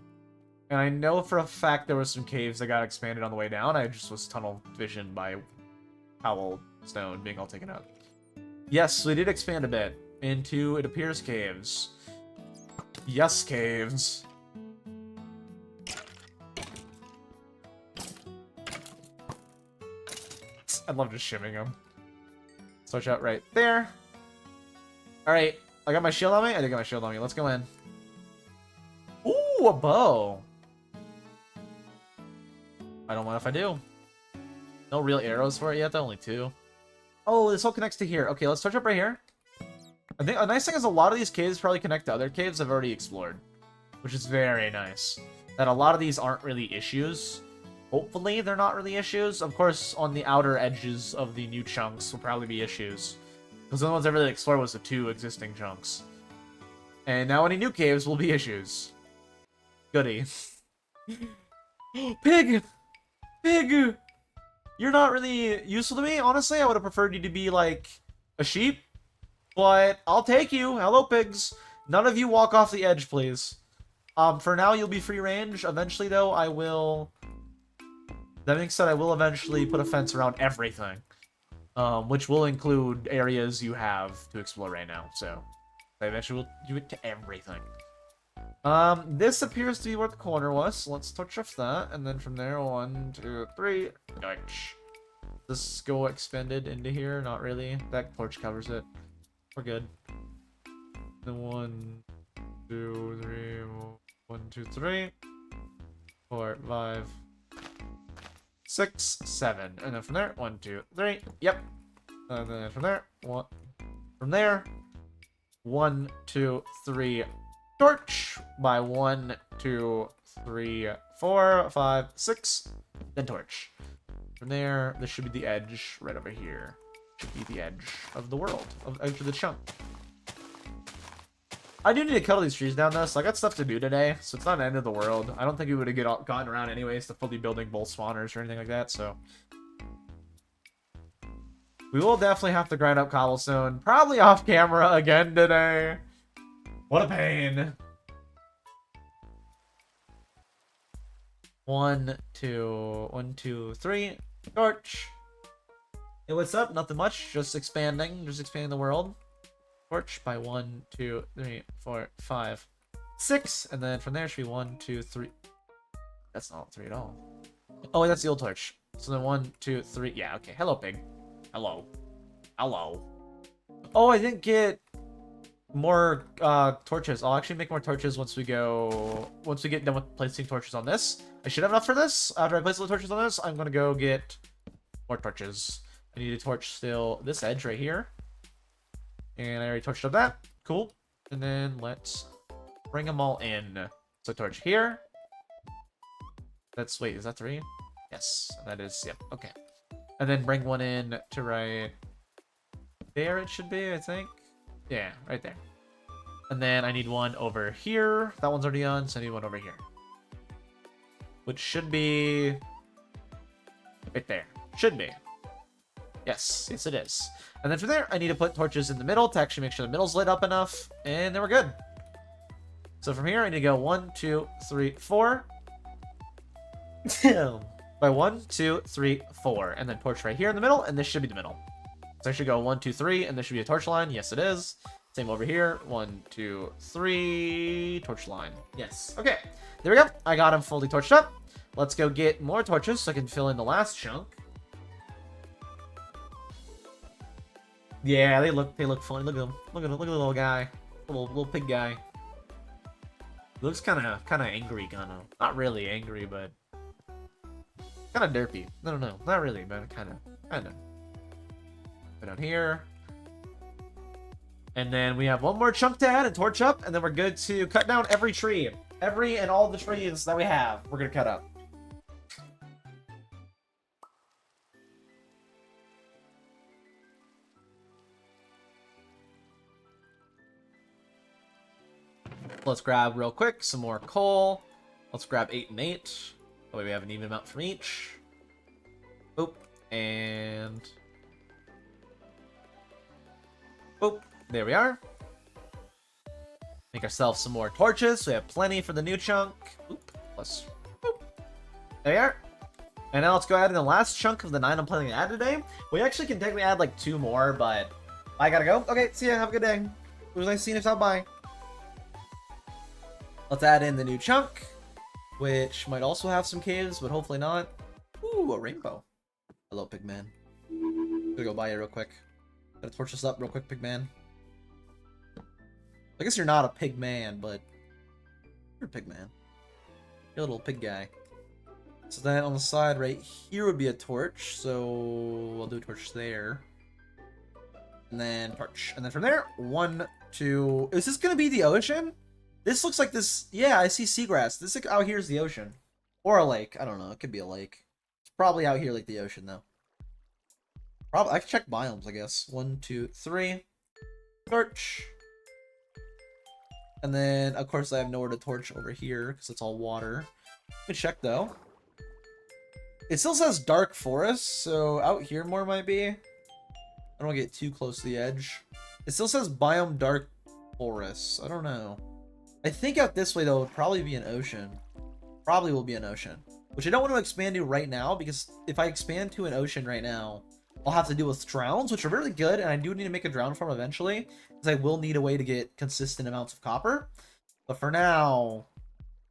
And I know for a fact there was some caves that got expanded on the way down. I just was tunnel visioned by cobblestone being all taken out. Yes, we did expand a bit into, it appears, caves. Yes, caves. I love just shimming them. Switch out right there. Alright, I got my shield on me? I did get my shield on me. Let's go in. Ooh, a bow. I don't mind if I do. No real arrows for it yet, though. Only 2. Oh, this all connects to here. Okay, let's touch up right here. I think a nice thing is a lot of these caves probably connect to other caves I've already explored, which is very nice. That a lot of these aren't really issues. Hopefully, they're not really issues. Of course, on the outer edges of the new chunks will probably be issues. Because the ones I really explored was the 2 existing chunks. And now any new caves will be issues. Goody. Pig! Pig! You're not really useful to me. Honestly, I would have preferred you to be, like, a sheep. But I'll take you. Hello, pigs. None of you walk off the edge, please. For now, you'll be free range. Eventually, though, I will... That being said, I will eventually put a fence around everything. Which will include areas you have to explore right now. So, I eventually will do it to everything. This appears to be where the corner was. So let's touch off that. And then from there, 1, 2, 3. Touch. This go expanded into here? Not really. That torch covers it. We're good. Then 1, 2, 3. 1, 2, 3. 4, 5. 6, 7, and then from there, 1, 2, 3. Yep. And then from there, 1. From there, 1, 2, 3. Torch by 1, 2, 3, 4, 5, 6. Then torch. From there, this should be the edge right over here. Should be the edge of the world, edge of the chunk. I do need to cut all these trees down, though, so I got stuff to do today, so it's not the end of the world. I don't think we would have gotten around anyways to fully building both spawners or anything like that, so... We will definitely have to grind up cobblestone, probably off camera again today. What a pain. 1, 2, 3. Torch. Hey, what's up? Nothing much, just expanding the world. Torch by 1, 2, 3, 4, 5, 6, and then from there should be 1, 2, 3. That's not 3 at all. Oh, that's the old torch. So then 1, 2, 3. Yeah, okay. Hello, pig. Hello. Hello. Oh, I didn't get more torches. I'll actually make more torches once we get done with placing torches on this. I should have enough for this. After I place the torches on this, I'm gonna go get more torches. I need to torch still this edge right here. And I already torched up that. Cool. And then let's bring them all in. So torch here. That's, wait, is that 3? Yes, that is, yep, okay. And then bring one in to right there it should be, I think. Yeah, right there. And then I need one over here. That one's already on, so I need one over here. Which should be right there. Should be. Yes, yes it is. And then from there, I need to put torches in the middle to actually make sure the middle's lit up enough. And then we're good. So from here, I need to go 1, 2, 3, 4. By 1, 2, 3, 4. And then torch right here in the middle, and this should be the middle. So I should go 1, 2, 3, and there should be a torch line. Yes, it is. Same over here. 1, 2, 3. Torch line. Yes. Okay. There we go. I got him fully torched up. Let's go get more torches so I can fill in the last chunk. Yeah, they look funny. Look at him. Look at the little guy. Little pig guy. Looks kind of angry, kind of. Not really angry, but kind of derpy. I don't know. Not really, but kind of. Put down here. And then we have one more chunk to add and torch up, and then we're good to cut down every tree. Every and all the trees that we have, we're gonna cut up. Let's grab real quick some more coal. Let's grab 8 and 8. That way we have an even amount from each. Boop. And... boop. There we are. Make ourselves some more torches, so we have plenty for the new chunk. Oop. Plus... boop. There we are. And now let's go ahead in the last chunk of the 9 I'm planning to add today. We actually can technically add like 2 more, but I gotta go. Okay, see ya. Have a good day. It was nice seeing you. Stop by. Let's add in the new chunk, which might also have some caves, but hopefully not. Ooh, a rainbow. Hello, Pigman. Gonna go buy it real quick. Gotta torch this up real quick, Pigman. I guess you're not a pig man, but you're a pig man. You're a little pig guy. So then on the side right here would be a torch, so I'll do a torch there. And then torch. And then from there, 1, 2... Is this gonna be the ocean? This looks like this... Yeah, I see seagrass. This out here is the ocean. Or a lake. I don't know. It could be a lake. It's probably out here like the ocean, though. Probably. I can check biomes, I guess. 1, 2, 3. Torch. And then, of course, I have nowhere to torch over here because it's all water. Let me check, though. It still says dark forest, so out here more might be. I don't want to get too close to the edge. It still says biome dark forest. I don't know. I think out this way, though, would probably be an ocean. Probably will be an ocean. Which I don't want to expand to right now, because if I expand to an ocean right now, I'll have to deal with drowns, which are really good, and I do need to make a drown farm eventually, because I will need a way to get consistent amounts of copper. But for now,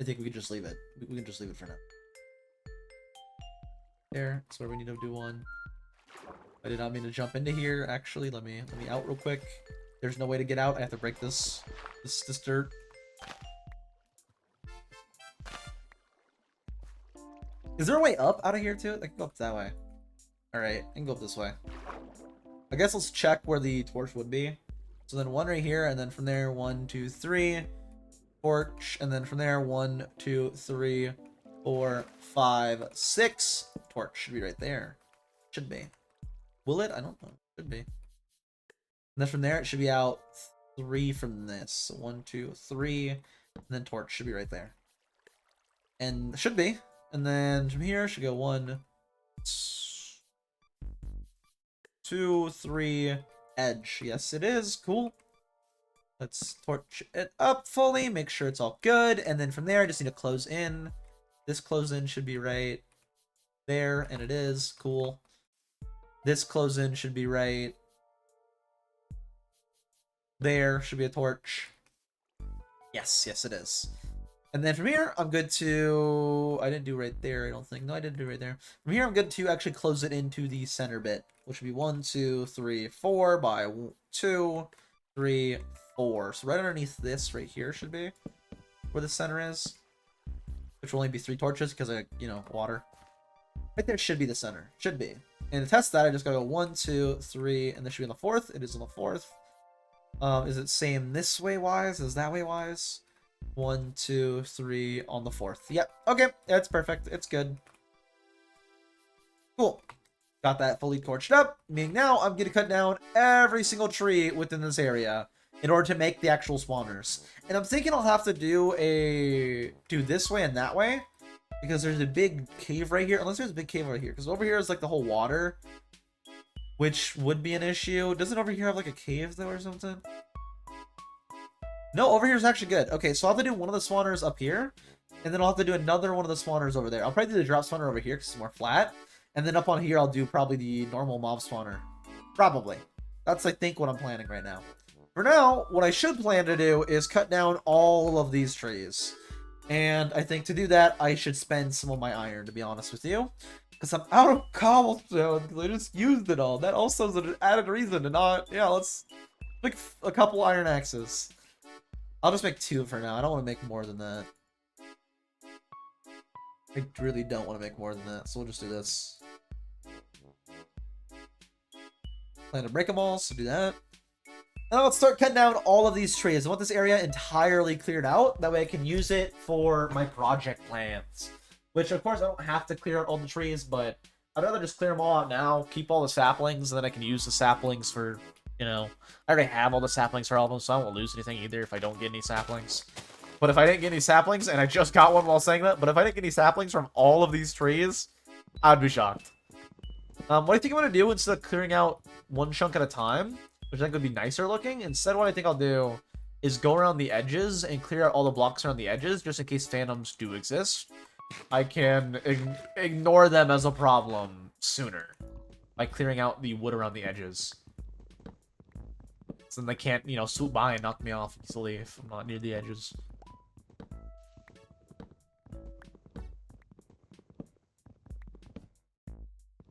I think we can just leave it. We can just leave it for now. There, that's where we need to do one. I did not mean to jump into here. Actually, let me out real quick. There's no way to get out. I have to break this dirt. Is there a way up out of here too? I can go up that way. Alright, I can go up this way. I guess let's check where the torch would be. So then 1 right here, and then from there 1, 2, 3. Torch, and then from there 1, 2, 3, 4, 5, 6. Torch should be right there. Should be. Will it? I don't know. Should be. And then from there it should be out 3 from this. So 1, 2, 3, and then torch should be right there. And should be. And then from here should go 1, 2, 3, edge. Yes, it is. Cool. Let's torch it up fully, make sure it's all good, and then from there I just need to close in. This close in should be right there, and it is. Cool. This close in should be right there. Should be a torch. Yes, yes it is. And then from here, I'm good to... I didn't do right there, I don't think. No, I didn't do right there. From here, I'm good to actually close it into the center bit, which would be 1, 2, 3, 4 by 2, 3, 4. So right underneath this right here should be where the center is, which will only be 3 torches because I, you know, water. Right there should be the center. Should be. And to test that, I just gotta go 1, 2, 3, and this should be on the 4th. It is on the 4th. Is it same this way wise? Is that way wise? 1, 2, 3 on the 4th. Yep. Okay. That's perfect. It's good. Cool. Got that fully torched up. Meaning now I'm going to cut down every single tree within this area in order to make the actual spawners. And I'm thinking I'll have to do this way and that way, because there's a big cave right here. Unless there's a big cave over here, because over here is like the whole water, which would be an issue. Doesn't over here have like a cave though or something? No, over here is actually good. Okay, so I'll have to do one of the spawners up here, and then I'll have to do another one of the spawners over there. I'll probably do the drop spawner over here because it's more flat, and then up on here I'll do probably the normal mob spawner. Probably. That's, I think, what I'm planning right now. For now, what I should plan to do is cut down all of these trees. And I think to do that, I should spend some of my iron, to be honest with you. Because I'm out of cobblestone, because I just used it all. That also is an added reason to not... Yeah, let's make a couple iron axes. I'll just make 2 for now. I don't want to make more than that. I really don't want to make more than that, so we'll just do this. Plan to break them all, so do that. Now let's start cutting down all of these trees. I want this area entirely cleared out. That way I can use it for my project plans. Which, of course, I don't have to clear out all the trees, but I'd rather just clear them all out now, keep all the saplings, and then I can use the saplings for... You know, I already have all the saplings for all of them, so I won't lose anything either if I don't get any saplings. But if I didn't get any saplings, and I just got one while saying that, but if I didn't get any saplings from all of these trees, I'd be shocked. What I think I'm going to do, instead of clearing out one chunk at a time, which I think would be nicer looking, instead what I think I'll do is go around the edges and clear out all the blocks around the edges, just in case phantoms do exist. I can ignore them as a problem sooner by clearing out the wood around the edges. So then they can't, you know, swoop by and knock me off easily if I'm not near the edges.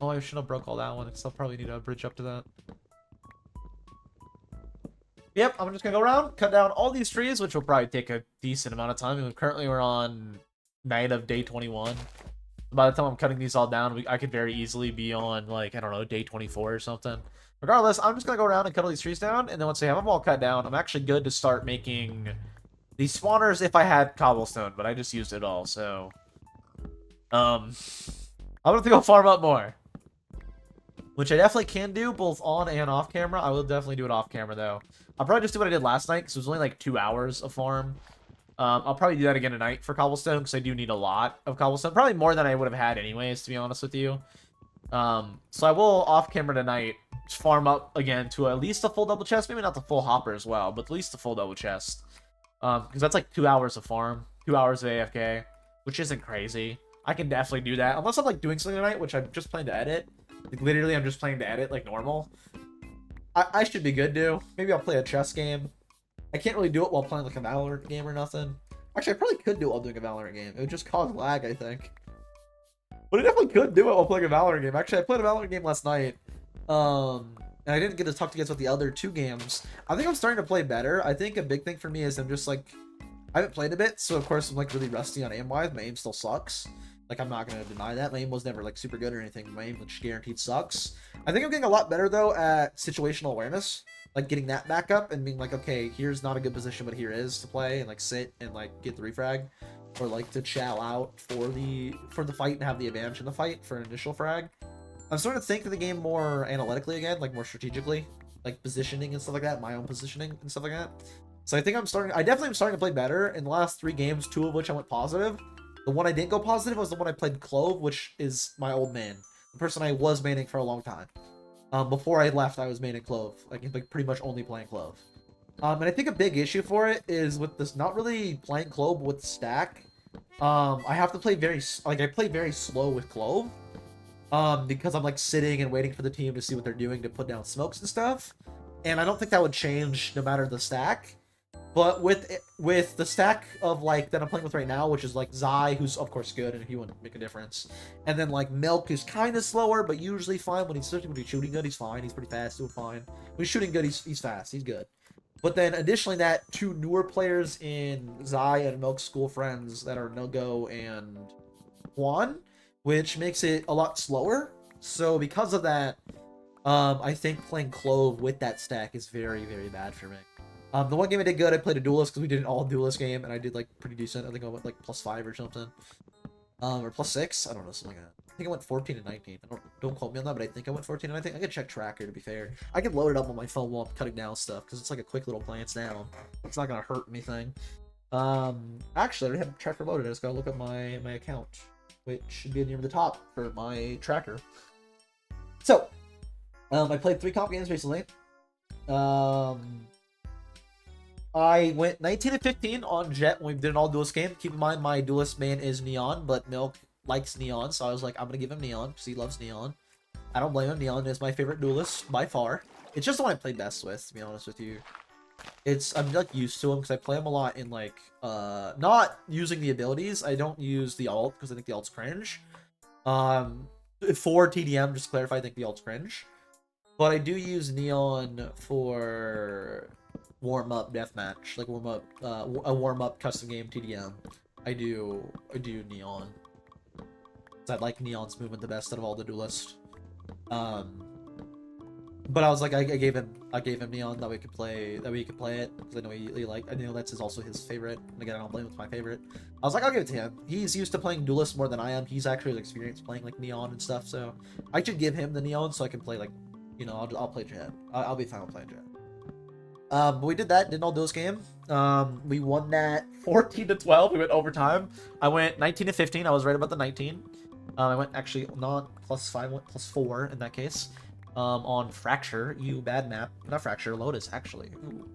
Oh, I should have broke all that one, because I'll probably need a bridge up to that. Yep, I'm just gonna go around, cut down all these trees, which will probably take a decent amount of time. And currently we're on night of day 21. By the time I'm cutting these all down, I could very easily be on, like, I don't know, day 24 or something. Regardless, I'm just gonna go around and cut all these trees down, and then once I have them all cut down, I'm actually good to start making these spawners if I had cobblestone, but I just used it all, so... I'm gonna have to go farm up more. Which I definitely can do, both on and off camera. I will definitely do it off camera, though. I'll probably just do what I did last night, because it was only like 2 hours of farm. I'll probably do that again tonight for cobblestone, because I do need a lot of cobblestone. Probably more than I would have had anyways, to be honest with you. So I will, off camera tonight, farm up again to at least a full double chest. Maybe not the full hopper as well, but at least the full double chest. Because that's like 2 hours of farm. 2 hours of AFK, which isn't crazy. I can definitely do that. Unless I'm like doing something tonight, which I'm just planning to edit. Like, literally, I'm just planning to edit like normal. I should be good, dude. Maybe I'll play a chess game. I can't really do it while playing like a Valorant game or nothing. Actually, I probably could do it while doing a Valorant game. It would just cause lag, I think. But I definitely could do it while playing a Valorant game. Actually, I played a Valorant game last night. And I didn't get to talk to you guys about the other 2 games. I think I'm starting to play better. I think a big thing for me is I'm just like... I haven't played a bit, so of course I'm like really rusty on aim-wise. My aim still sucks. Like, I'm not going to deny that. My aim was never, like, super good or anything. My aim, which guaranteed sucks. I think I'm getting a lot better, though, at situational awareness. Like, getting that back up and being like, okay, here's not a good position, but here is to play. And, like, sit and, like, get the refrag. Or, like, to chow out for the fight and have the advantage in the fight for an initial frag. I'm starting to think of the game more analytically again, like, more strategically. Like, positioning and stuff like that. My own positioning and stuff like that. So I think I definitely am starting to play better. In the last 3 games, 2 of which I went positive. The one I didn't go positive was the one I played Clove, which is my old man. The person I was maining for a long time. Before I left, I was maining Clove. Like pretty much only playing Clove. And I think a big issue for it is with this not really playing Clove with stack. I have to play I play very slow with Clove. Because I'm like sitting and waiting for the team to see what they're doing to put down smokes and stuff. And I don't think that would change no matter the stack. But with the stack of, like, that I'm playing with right now, which is, like, Zai, who's, of course, good, and he wouldn't make a difference. And then, like, Milk is kind of slower, but usually fine. When he's shooting good, he's fine. He's pretty fast, doing fine. When he's shooting good, he's fast. He's good. But then, additionally, that 2 newer players in Zai and Milk's school friends that are Nogo and Juan, which makes it a lot slower. So, because of that, I think playing Clove with that stack is very, very bad for me. The one game I did good, I played a duelist because we did an all duelist game, and I did like pretty decent. I think I went like +5 or something, or +6. I don't know, something like that. I think I went 14 and 19. Don't quote me on that, but I think I went 14 and 19. I could check tracker to be fair. I could load it up on my phone while I'm cutting down stuff because it's like a quick little glance down. It's not gonna hurt anything. Actually, I already have tracker loaded. I just gotta look up my account, which should be near the top for my tracker. So, I played 3 comp games recently. I went 19 and 15 on Jet when we did an all duelist game. Keep in mind, my duelist main is Neon, but Milk likes Neon, so I was like, I'm gonna give him Neon because he loves Neon. I don't blame him. Neon is my favorite duelist by far. It's just the one I played best with, to be honest with you. I'm like used to him because I play him a lot in like not using the abilities. I don't use the ult because I think the ult's cringe. For TDM, just to clarify, I think the ult's cringe. But I do use Neon for warm-up deathmatch, like a warm-up custom game TDM. I do Neon. I like Neon's movement the best out of all the duelists. But I was like, I gave him Neon that we could play it because I know I know that's also his favorite. And again, I don't blame him, it's my favorite. I was like, I'll give it to him. He's used to playing duelists more than I am. He's actually experienced playing like Neon and stuff, so I should give him the Neon so I can play like, you know, I'll play Jet. I'll be fine with playing Jet. But we did that, did an all duelist game. We won that 14-12. We went overtime. I went 19-15. I was right about the 19. I went actually not +5, I went +4 in that case. On Fracture, you bad map. Not Fracture, Lotus, actually. Ooh.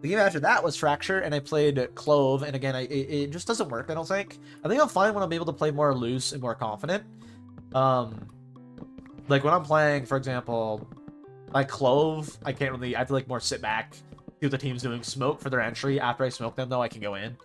The game after that was Fracture, and I played Clove, and again, it just doesn't work, I don't think. I think I'm fine when I'm able to play more loose and more confident. Like when I'm playing, for example, like Clove, I can't really, I have to like more sit back, see what the team's doing. Smoke for their entry. After I smoke them, though, I can go in.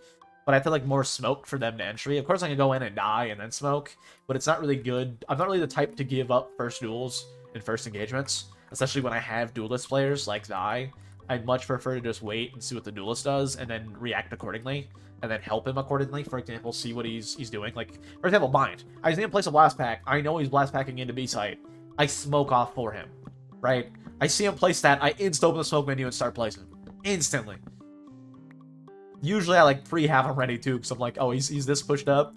But I feel like more smoke for them to entry. Of course, I can go in and die and then smoke, but it's not really good. I'm not really the type to give up first duels in first engagements, especially when I have duelist players like Zai. I'd much prefer to just wait and see what the duelist does and then react accordingly and then help him accordingly. For example, see what he's doing. Like, for example, Bind. I see him place a blast pack. I know he's blast packing into B site. I smoke off for him, right? I see him place that. I open the smoke menu and start placing instantly. Usually I like pre-have him ready too, because I'm like, oh, he's this pushed up.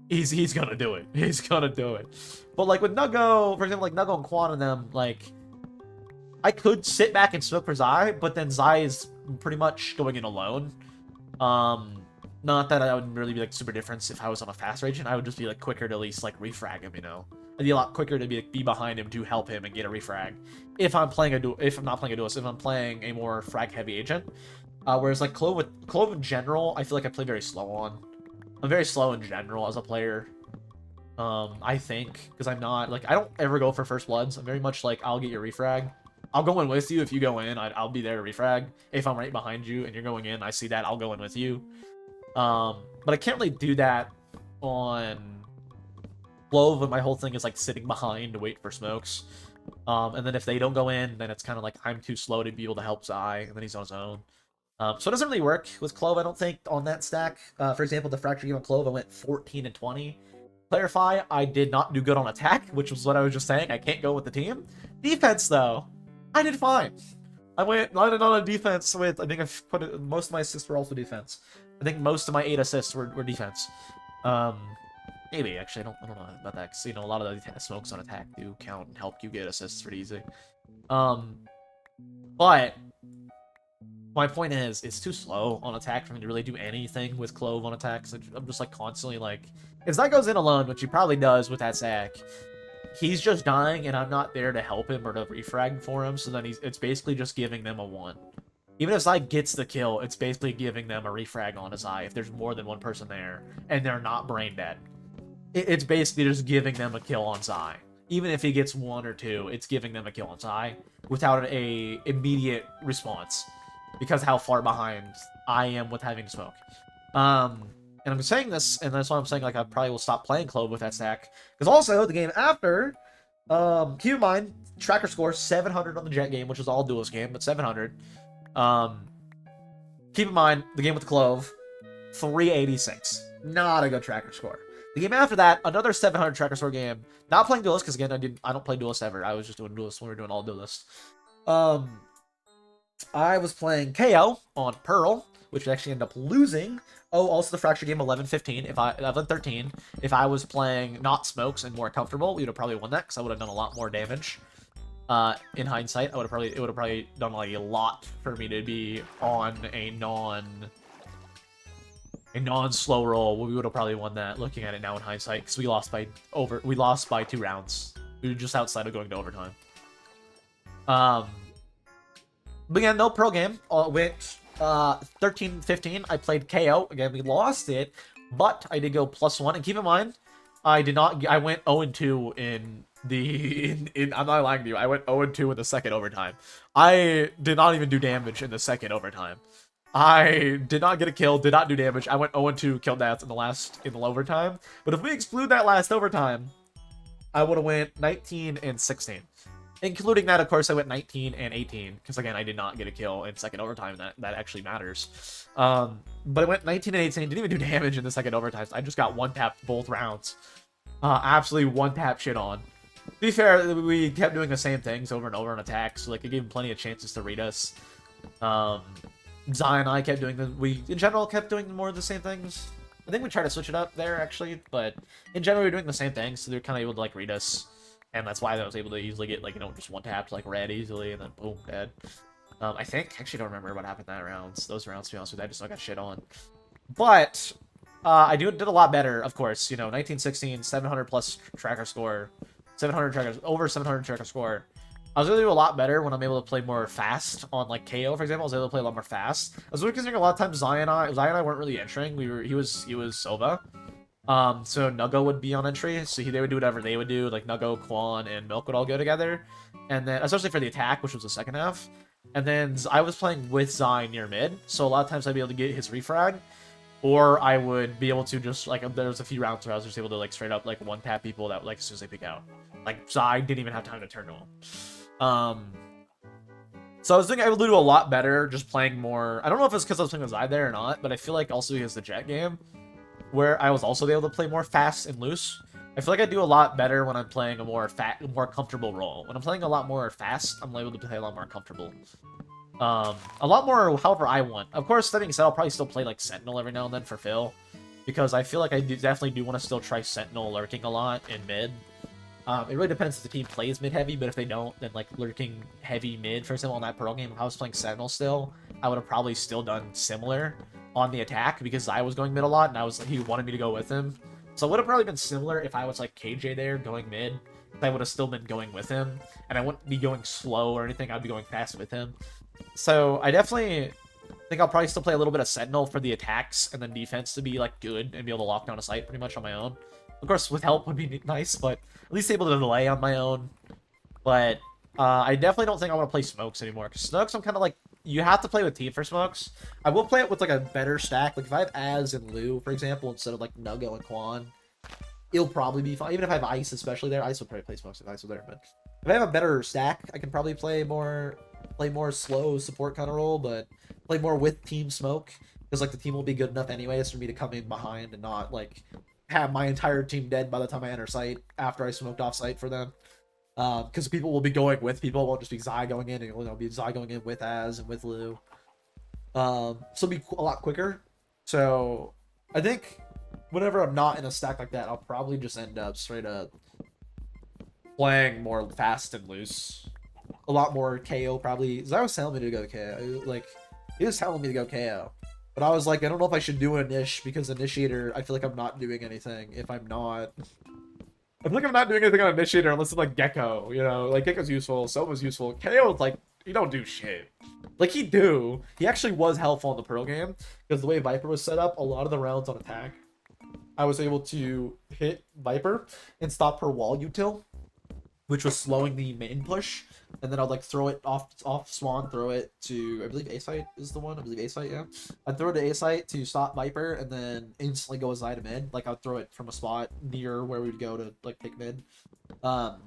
He's gonna do it. He's gonna do it. But like with Nuggo, for example, like Nuggo and Quan and them, like I could sit back and smoke for Zai, but then Zai is pretty much going in alone. Not that I would really be like super different if I was on a fast region. I would just be like quicker to at least like refrag him, you know. I'd be a lot quicker to be behind him to help him and get a refrag. If I'm playing if I'm not playing a duelist, if I'm playing a more frag heavy agent. Whereas like Clove in general, I feel like I play very slow on. I'm very slow in general as a player. I think because I'm not like I don't ever go for first bloods. I'm very much like I'll get your refrag. I'll go in with you if you go in. I'll be there to refrag. If I'm right behind you and you're going in, I see that, I'll go in with you. But I can't really do that on Clove, and my whole thing is like sitting behind to wait for smokes. And then if they don't go in, then it's kind of like I'm too slow to be able to help Zai, and then he's on his own. So it doesn't really work with Clove, I don't think, on that stack. For example, the Fracture game on Clove, I went 14-20. Clarify, I did not do good on attack, which was what I was just saying. I can't go with the team. Defense, though, I did fine. I went 9-0 on defense with, I think I've put it, most of my assists were also defense. I think most of my 8 assists were defense. Maybe, actually, I don't know about that, because, you know, a lot of the smokes on attack do count and help you get assists pretty easy. But my point is, it's too slow on attack for me to really do anything with Clove on attacks. I'm just, like, constantly, like... If Zai goes in alone, which he probably does with that sack, he's just dying, and I'm not there to help him or to refrag for him, so then it's basically just giving them a 1. Even if Zai gets the kill, it's basically giving them a refrag on a Zai if there's more than one person there, and they're not brain dead. It's basically just giving them a kill on Zai. Even if he gets 1 or 2, it's giving them a kill on Zai without a immediate response, because how far behind I am with having smoke. And I'm saying this, and that's why I'm saying like I probably will stop playing Clove with that stack. Because also the game after, keep in mind, tracker score 700 on the Jet game, which is all duelist game, but 700. Keep in mind the game with Clove, 386. Not a good tracker score. The game after that, another 700 tracker score game. Not playing duelist because again I don't play duelist ever. I was just doing duelist when we were doing all duelist. I was playing KO on Pearl, which actually ended up losing. Oh, also the Fracture game 11-15. 11-13. If I was playing not smokes and more comfortable, we would have probably won that because I would have done a lot more damage. In hindsight, it would have probably done like a lot for me to be on a non-slow roll. We would have probably won that. Looking at it now in hindsight, because we lost by 2 rounds. We were just outside of going to overtime. But again, no Pearl game. Went 13-15. I played KO. Again, we lost it, but I did go +1. And keep in mind, I went 0-2 in I'm not lying to you. I went 0-2 in the second overtime. I did not even do damage in the second overtime. I did not get a kill, did not do damage. I went 0-2 kill deaths in the overtime. But if we exclude that last overtime, I would have went 19-16. Including that, of course, I went 19-18, because again, I did not get a kill in second overtime. That actually matters. But I went 19-18, didn't even do damage in the second overtime. I just got one-tapped both rounds. Absolutely one-tap shit on. To be fair, we kept doing the same things over and over in attacks, so like it gave him plenty of chances to read us. Zai and I kept doing we in general kept doing more of the same things. I think we tried to switch it up there actually, but in general we were doing the same things, so they're kind of able to like read us. And that's why I was able to easily get, like, you know, just one tap to, like, red easily, and then boom, dead. I think, actually don't remember what happened that rounds. Those rounds, to be honest with you, I just got shit on. But I did a lot better, of course. You know, 1916, 700 plus tracker score, 700 trackers, over 700 tracker score. I was able to do a lot better when I'm able to play more fast on like KO, for example. I was able to play a lot more fast. I was really considering a lot of times Zion and I weren't really entering. He was Sova. So Nuggo would be on entry, so they would do whatever they would do. Like Nuggo, Quan, and Milk would all go together, and then especially for the attack, which was the second half. And then I was playing with Zion near mid, so a lot of times I'd be able to get his refrag, or I would be able to just like there was a few rounds where I was just able to like straight up like one tap people that like as soon as they pick out. Like Zion didn't even have time to turn to him. So I was thinking I would do a lot better just playing more. I don't know if it's because I was playing with Zai there or not, but I feel like also because the Jet game, where I was also able to play more fast and loose. I feel like I do a lot better when I'm playing a more comfortable role. When I'm playing a lot more fast, I'm able to play a lot more comfortable. A lot more however I want. Of course, that being said, I'll probably still play like Sentinel every now and then for Phil, because I feel like I definitely do want to still try Sentinel lurking a lot in mid. It really depends if the team plays mid-heavy, but if they don't, then like lurking heavy mid, for example, in that Pearl game, if I was playing Sentinel still, I would have probably still done similar on the attack because I was going mid a lot and he wanted me to go with him. So it would have probably been similar if I was like KJ there going mid. I would have still been going with him, and I wouldn't be going slow or anything. I'd be going fast with him. So I definitely think I'll probably still play a little bit of Sentinel for the attacks and then defense to be like good and be able to lock down a site pretty much on my own. Of course, with help would be nice, but at least able to delay on my own. But I definitely don't think I want to play Smokes anymore. Because Smokes, I'm kind of like, you have to play with team for Smokes. I will play it with like a better stack. Like if I have Az and Lu, for example, instead of like Nuggo and Quan, it'll probably be fine. Even if I have Ice, especially there, Ice would probably play Smokes if Ice was there. But if I have a better stack, I can probably play more slow support kind of role, but play more with team Smoke. Because like the team will be good enough anyways for me to come in behind and not like have my entire team dead by the time I enter site after I smoked off site for them. Because people will be going with people. It won't just be Zai going in. It'll be Zai going in with Az and with Lu. So it'll be a lot quicker. So I think whenever I'm not in a stack like that, I'll probably just end up straight up playing more fast and loose. A lot more KO probably. Zai was telling me to go KO. Like, he was telling me to go KO. But I was like, I don't know if I should do an Ish because Initiator, I feel like I'm not doing anything if I'm not. I feel like I'm not doing anything on Initiator unless it's like Gecko, you know? Like, Gecko's useful, Sova's useful. KO is like, you don't do shit. Like, he do. He actually was helpful in the Pearl game because the way Viper was set up, a lot of the rounds on attack, I was able to hit Viper and stop her wall util, which was slowing the main push. And then I'd like throw it off Swan, throw it to, I believe A-Site is the one. I believe A-Site, yeah. I'd throw it to A-Site to stop Viper and then instantly go Zai to mid. Like I'd throw it from a spot near where we'd go to like pick mid. So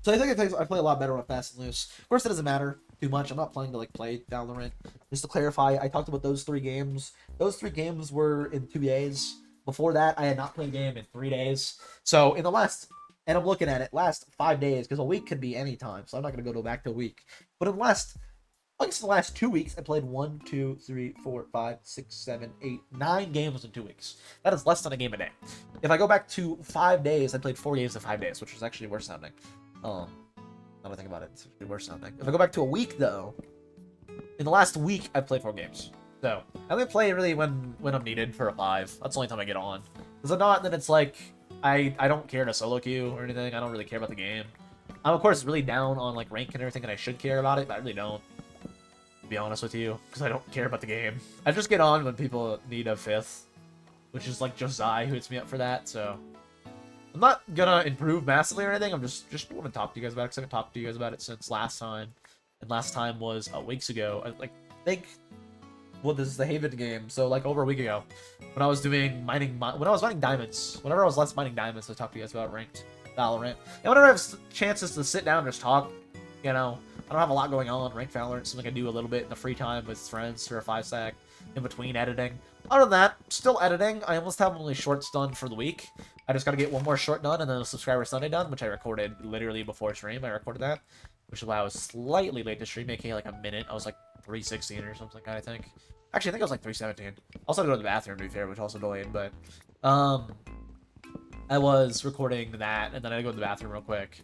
I think I play a lot better when I'm fast and loose. Of course, it doesn't matter too much. I'm not playing to like play Valorant. Just to clarify, I talked about those 3 games. Those 3 games were in 2 days. Before that, I had not played a game in 3 days. So in the last, and I'm looking at it, last 5 days, because a week could be any time, so I'm not going to go back to a week. But in the last, I guess the last 2 weeks, I played 1, 2, 3, 4, 5, 6, 7, 8, 9 games in 2 weeks. That is less than a game a day. If I go back to 5 days, I played 4 games in 5 days, which is actually worse sounding. Now that I think about it, it's actually worse sounding. If I go back to a week, though, in the last week, I've played 4 games. So, I only play really when I'm needed for a 5. That's the only time I get on. Because if not, then it's like, I don't care to solo queue or anything. I don't really care about the game. I'm, of course, really down on like rank and everything, and I should care about it, but I really don't, to be honest with you, because I don't care about the game. I just get on when people need a 5th, which is like Josiah who hits me up for that, so I'm not gonna improve massively or anything. I'm just want to talk to you guys about it, because I haven't talked to you guys about it since last time, and last time was weeks ago. I think, well, this is the Haven game, so like over a week ago, when I was doing mining diamonds, whenever I was less mining diamonds, I talked to you guys about ranked Valorant. And whenever I have chances to sit down and just talk, you know, I don't have a lot going on. Ranked Valorant, something I do a little bit in the free time with friends for a 5-stack in between editing. Other than that, still editing. I almost have only shorts done for the week. I just gotta get one more short done and then a Subscriber Sunday done, which I recorded literally before stream. I recorded that, which is why I was slightly late to stream, making like a minute. I was like 3:16 or something, I think. Actually, I think I was like 3:17. Also had to go to the bathroom, to be fair, which also delayed, but I was recording that, and then I had to go to the bathroom real quick.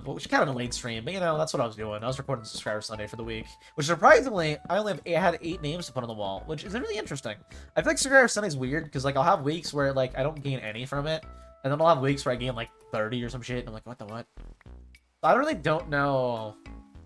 Which is kind of a late stream, but you know, that's what I was doing. I was recording Subscriber Sunday for the week, which surprisingly, I only had 8 names to put on the wall, which is really interesting. I feel like Subscriber Sunday's weird, because like I'll have weeks where like I don't gain any from it, and then I'll have weeks where I gain like 30 or some shit, and I'm like, what the what? I really don't know.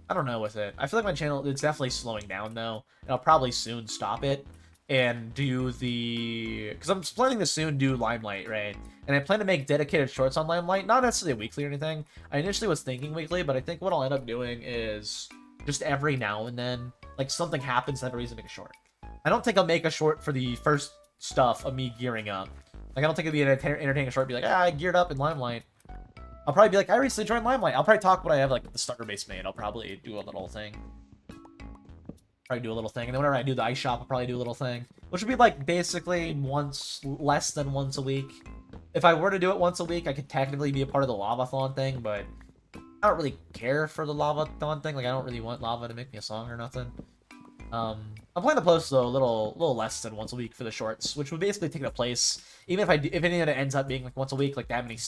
I don't know with it. I feel like my channel, it's definitely slowing down though, and I'll probably soon stop it and do the, because I'm planning to soon do Limelight, right? And I plan to make dedicated shorts on Limelight, not necessarily weekly or anything. I initially was thinking weekly, but I think what I'll end up doing is just every now and then, like something happens, I have a reason to make a short. I don't think I'll make a short for the first stuff of me gearing up. Like I don't think it'd be an entertaining short, be like, ah, I geared up in Limelight. I'll probably be like, I recently joined Limelight. I'll probably talk what I have like the starter base made. I'll probably do a little thing. And then whenever I do the ice shop, I'll probably do a little thing, which would be like basically less than once a week. If I were to do it once a week, I could technically be a part of the Lavathon thing, but I don't really care for the Lavathon thing. Like I don't really want Lava to make me a song or nothing. I'm planning to post though a little less than once a week for the shorts, which would basically take the place. Even if any of it ends up being like once a week, like that much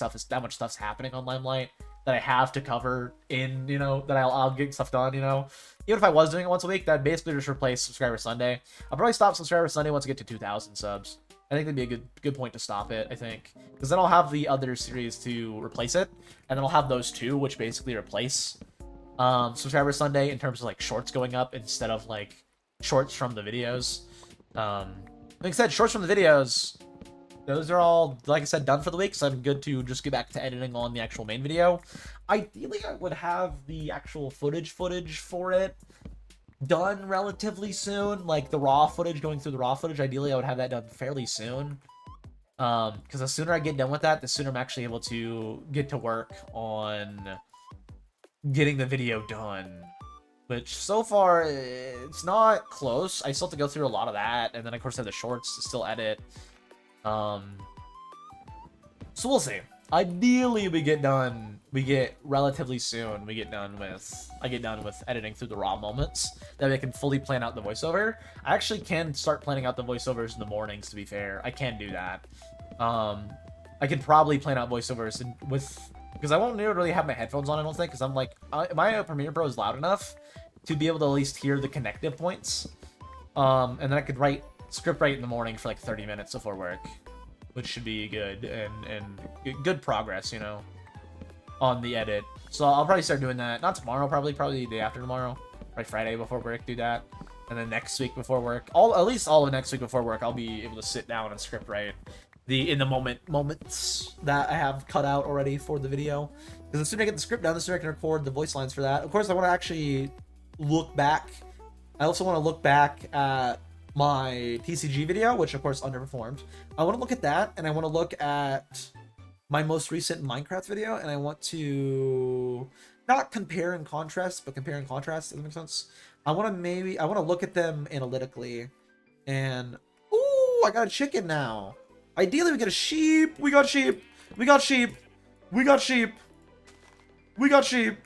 stuff's happening on Limelight that I have to cover in, you know, that I'll get stuff done, you know. Even if I was doing it once a week, that'd basically just replace Subscriber Sunday. I'll probably stop Subscriber Sunday once I get to 2,000 subs. I think that'd be a good point to stop it, I think. Because then I'll have the other series to replace it. And then I'll have those two, which basically replace Subscriber Sunday in terms of like shorts going up instead of like shorts from the videos. Like I said, shorts from the videos, those are all, like I said, done for the week, so I'm good to just get back to editing on the actual main video. Ideally, I would have the actual footage for it done relatively soon, like the raw footage, going through the raw footage. Ideally, I would have that done fairly soon. Because the sooner I get done with that, the sooner I'm actually able to get to work on getting the video done. Which, so far, it's not close. I still have to go through a lot of that, and then, of course, I have the shorts to still edit. So we'll see. Ideally, we get relatively soon, I get done with editing through the raw moments, that way I can fully plan out the voiceover. I actually can start planning out the voiceovers in the mornings, to be fair. I can do that. I can probably plan out voiceovers because I won't really have my headphones on, I don't think, because I'm like, my Premiere Pro is loud enough to be able to at least hear the connective points. And then I could script write in the morning for like 30 minutes before work, which should be good and good progress, you know, on the edit. So I'll probably start doing that, not tomorrow, probably the day after tomorrow, right? Friday before work, do that. And then next week before work, at least all of next week before work, I'll be able to sit down and script write in the moments that I have cut out already for the video. Because the sooner I get the script down, the sooner I can record the voice lines for that. Of course, I want to actually look back. I also want to look back at my TCG video, which of course underperformed. I want to look at that, and I want to look at my most recent Minecraft video, and I want to not compare and contrast, but compare and contrast. Does that make sense? I want to look at them analytically, and ooh, I got a chicken now. Ideally, we get a sheep. We got sheep. We got sheep. We got sheep. We got sheep.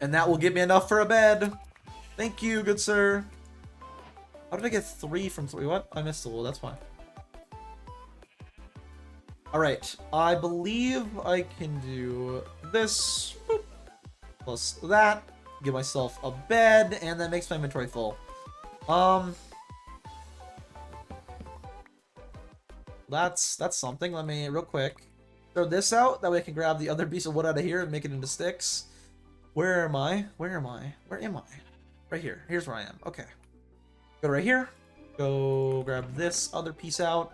And that will give me enough for a bed. Thank you, good sir. How did I get 3 from 3? What? I missed the wool. That's fine. Alright. I believe I can do this. Boop. Plus that. Give myself a bed. And that makes my inventory full. That's something. Let me, real quick, throw this out. That way I can grab the other piece of wood out of here and make it into sticks. Where am I? Where am I? Where am I? Right here. Here's where I am. Okay. Go right here. Go grab this other piece out.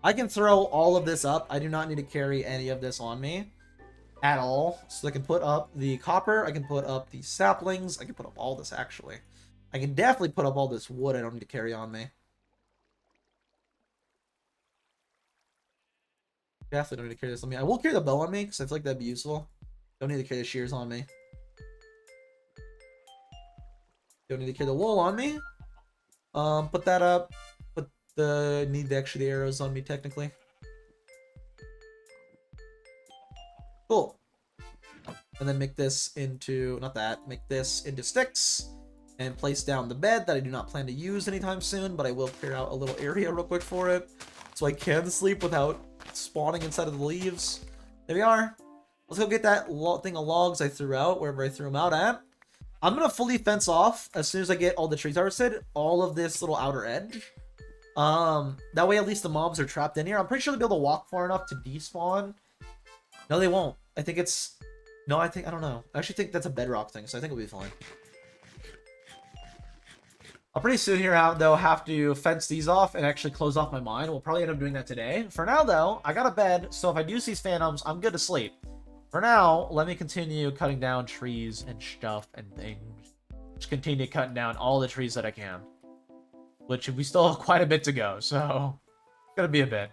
I can throw all of this up. I do not need to carry any of this on me at all. So I can put up the copper. I can put up the saplings. I can put up all this, actually. I can definitely put up all this wood I don't need to carry on me. Definitely don't need to carry this on me. I will carry the bow on me because I feel like that'd be useful. Don't need to carry the shears on me. Don't need to carry the wool on me. Put that up. Need actually the arrows on me technically. Cool. And then make this into, make this into sticks. And place down the bed that I do not plan to use anytime soon, but I will clear out a little area real quick for it. So I can sleep without spawning inside of the leaves. There we are. Let's go get that thing of logs I threw out, wherever I threw them out at. I'm gonna fully fence off as soon as I get all the trees harvested, all of this little outer edge. That way at least the mobs are trapped in here. I'm pretty sure they'll be able to walk far enough to despawn. No, they won't. I think it's... No, I don't know. I actually think that's a bedrock thing, so I think it'll be fine. I'll pretty soon here out, though, have to fence these off and actually close off my mine. We'll probably end up doing that today. For now, though, I got a bed, so if I do see phantoms, I'm good to sleep. For now, let me continue cutting down trees and stuff and things. Just continue cutting down all the trees that I can. Which we still have quite a bit to go, so it's gonna be a bit.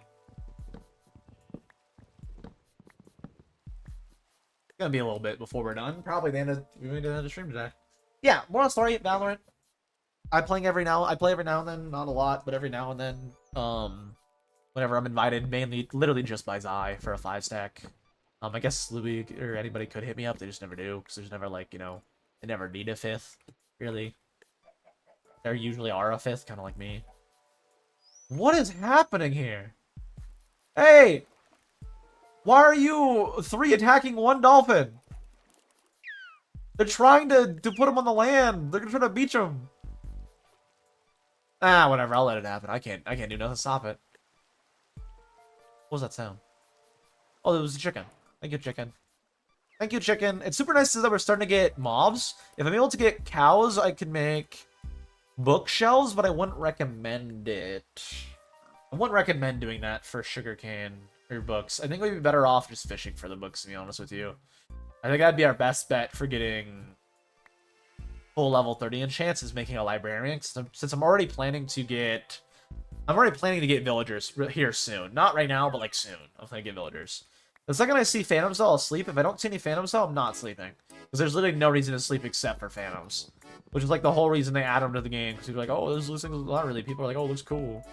It's gonna be a little bit before we're done. Probably the end of the stream today. Yeah, more on story, Valorant. I play every now and then, not a lot, but every now and then. Whenever I'm invited, mainly literally just by Zai for a 5-stack. I guess Louis or anybody could hit me up, they just never do, because there's never like, you know, they never need a 5th, really. There usually are a 5th, kind of like me. What is happening here? Hey! Why are you 3 attacking 1 dolphin? They're trying to put him on the land. They're trying to beach him. Ah, whatever. I'll let it happen. I can't do nothing to stop it. What was that sound? Oh, it was the chicken. Thank you, chicken. Thank you, chicken. It's super nice that we're starting to get mobs. If I'm able to get cows, I can make bookshelves, but I wouldn't recommend it. I wouldn't recommend doing that for sugarcane or books. I think we'd be better off just fishing for the books, to be honest with you. I think that'd be our best bet for getting full level 30 enchants is making a librarian. Since I'm already planning to get... villagers here soon. Not right now, but like soon. I'm planning to get villagers. The second I see phantoms, though, I'll sleep. If I don't see any phantoms, though, I'm not sleeping. Because there's literally no reason to sleep except for phantoms. Which is like the whole reason they add them to the game. Because you're like, oh, this looks like... Not really. People are like, oh, it looks cool.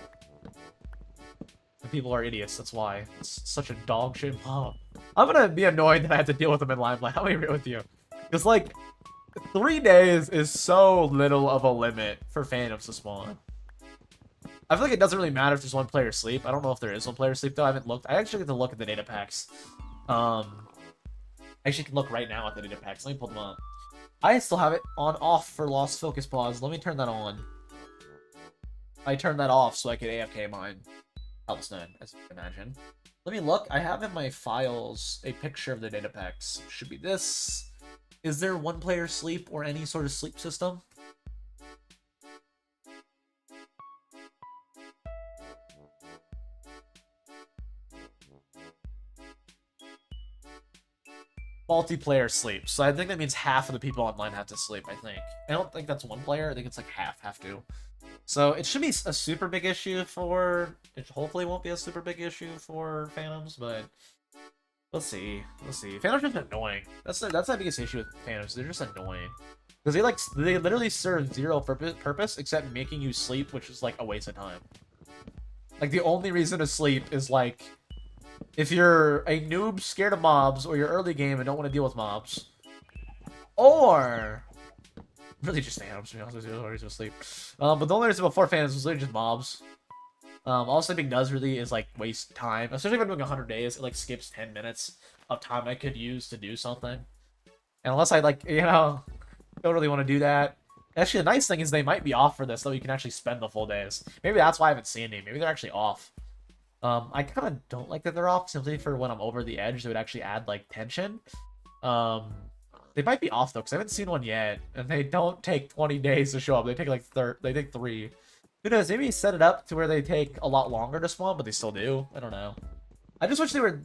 And people are idiots. That's why. It's such a dog shit mob. I'm gonna be annoyed that I have to deal with them in Limelight. I'll be real with you. Because, like, 3 days is so little of a limit for phantoms to spawn. I feel like it doesn't really matter if there's 1 player asleep. I don't know if there is 1 player asleep, though. I haven't looked. I actually get to look at the data packs. I actually can look right now at the data packs. Let me pull them up. I still have it on off for Lost Focus Pause. Let me turn that on. I turned that off so I could AFK mine. Helps none, as you can imagine. Let me look. I have in my files a picture of the data packs. Should be this. Is there 1 player sleep or any sort of sleep system? Multiplayer sleep. So I think that means half of the people online have to sleep, I think. I don't think that's 1 player. I think it's like half have to. So it should be a super big issue for... It hopefully won't be a super big issue for phantoms, but... Let's see. Let's see. Phantoms are just annoying. That's my biggest issue with phantoms. They're just annoying. Because they literally serve zero purpose except making you sleep, which is like a waste of time. Like the only reason to sleep is like... If you're a noob scared of mobs, or you're early game and don't want to deal with mobs. Or... Really just phantoms, to be honest with you. Always asleep. But the only reason before phantoms was literally just mobs. All sleeping does really is like waste time. Especially if I'm doing 100 days, it like skips 10 minutes of time I could use to do something. And unless I like, you know, don't really want to do that. Actually, the nice thing is they might be off for this, so you can actually spend the full days. Maybe that's why I haven't seen any. Maybe they're actually off. I kind of don't like that they're off, simply for when I'm over the edge, they would actually add, like, tension. They might be off, though, because I haven't seen one yet, and they don't take 20 days to show up. They take, like, they take 3. Who knows, maybe set it up to where they take a lot longer to spawn, but they still do. I don't know. I just wish they were,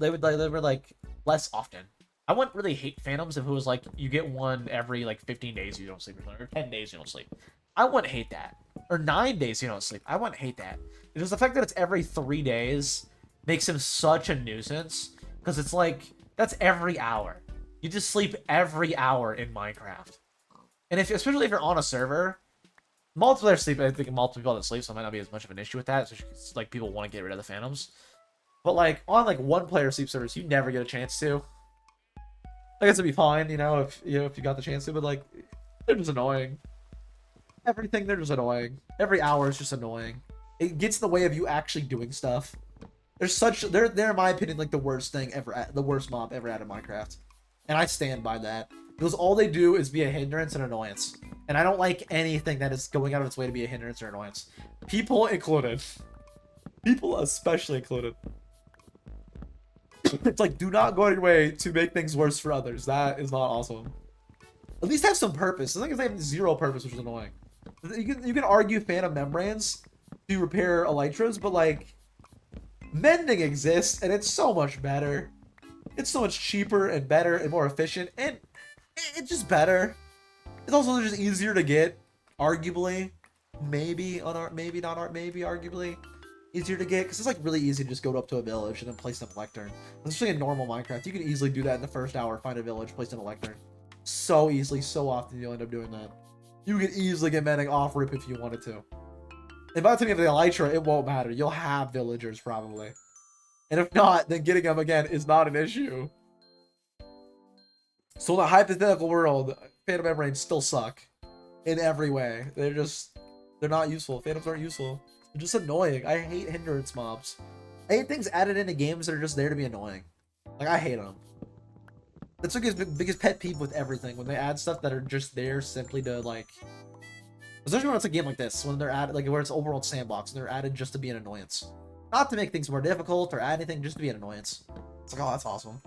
like, less often. I wouldn't really hate phantoms if it was, like, you get one every, like, 15 days you don't sleep, or 10 days you don't sleep. I wouldn't hate that. Or 9 days you don't sleep. I wouldn't hate that. Because the fact that it's every 3 days makes him such a nuisance. Because it's like, that's every hour. You just sleep every hour in Minecraft. And especially if you're on a server, multiplayer sleep, I think multiple people that sleep, so it might not be as much of an issue with that. So it's like people want to get rid of the phantoms. But like, on like 1-player sleep servers, you never get a chance to. I guess it'd be fine, you know, if you got the chance to, but like, they're just annoying. Everything, they're just annoying. Every hour is just annoying. It gets in the way of you actually doing stuff. They're in my opinion like the worst thing ever, the worst mob ever added in Minecraft, and I stand by that because all they do is be a hindrance and annoyance, and I don't like anything that is going out of its way to be a hindrance or annoyance, people included, people especially included. It's like, do not go out of your way to make things worse for others. That is not awesome. At least have some purpose. The thing is, they have zero purpose, which is annoying. You can argue phantom membranes to repair elytras, but like, mending exists, and it's so much better. It's so much cheaper and better and more efficient, and it's just better. It's also just easier to get, arguably. Maybe on art, maybe not art, maybe arguably easier to get, because it's like really easy to just go up to a village and then place them lectern. Especially in normal Minecraft, you can easily do that in the first hour. Find a village, place in a lectern. So easily, so often you'll end up doing that. You can easily get mending off rip if you wanted to. And by the time you have the elytra, it won't matter. You'll have villagers probably. And if not, then getting them again is not an issue. So in a hypothetical world, phantom membranes still suck in every way. They're not useful. Phantoms aren't useful. They're just annoying. I hate hindrance mobs. I hate things added into games that are just there to be annoying. Like, I hate them. That's like his biggest pet peeve with everything. When they add stuff that are just there simply to, like... Especially when it's a game like this. When they're added, like, where it's overworld sandbox. And they're added just to be an annoyance. Not to make things more difficult or add anything, just to be an annoyance. It's like, oh, that's awesome.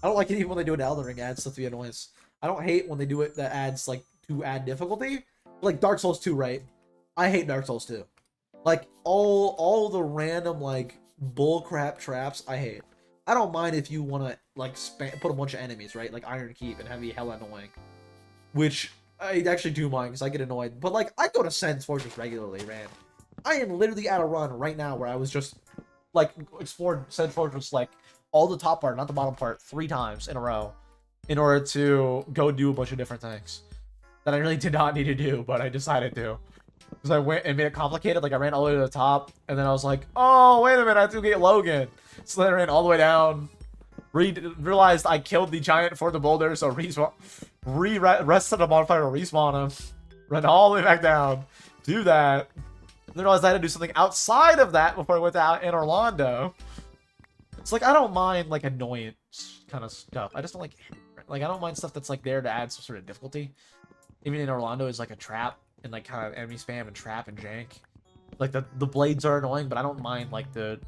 I don't like it even when they do it in Elden Ring, add stuff to be annoyance. I don't hate when they do it that adds, like, to add difficulty. Like, Dark Souls 2, right? I hate Dark Souls 2. Like, all the random, like, bullcrap traps, I hate. I don't mind if you want to, like, put a bunch of enemies, right? Like Iron Keep and have be hella annoying. Which, I actually do mind, because I get annoyed. But, like, I go to Sen's Fortress regularly, man. I am literally at a run right now where I was just, like, explored Sen's Fortress, like, all the top part, not the bottom part, 3 times in a row. In order to go do a bunch of different things. That I really did not need to do, but I decided to. Because I went and made it complicated. Like, I ran all the way to the top, and then I was like, oh, wait a minute, I have to get Logan. So then I ran all the way down, realized I killed the giant for the boulder, so rested a bonfire to respawn him, run all the way back down, do that, and then realized I had to do something outside of that before I went out in Orlando. It's like, I don't mind, like, annoyance kind of stuff. I just don't like, I don't mind stuff that's, like, there to add some sort of difficulty. Even in Orlando is like a trap, and like kind of enemy spam and trap and jank. Like the blades are annoying, but I don't mind like the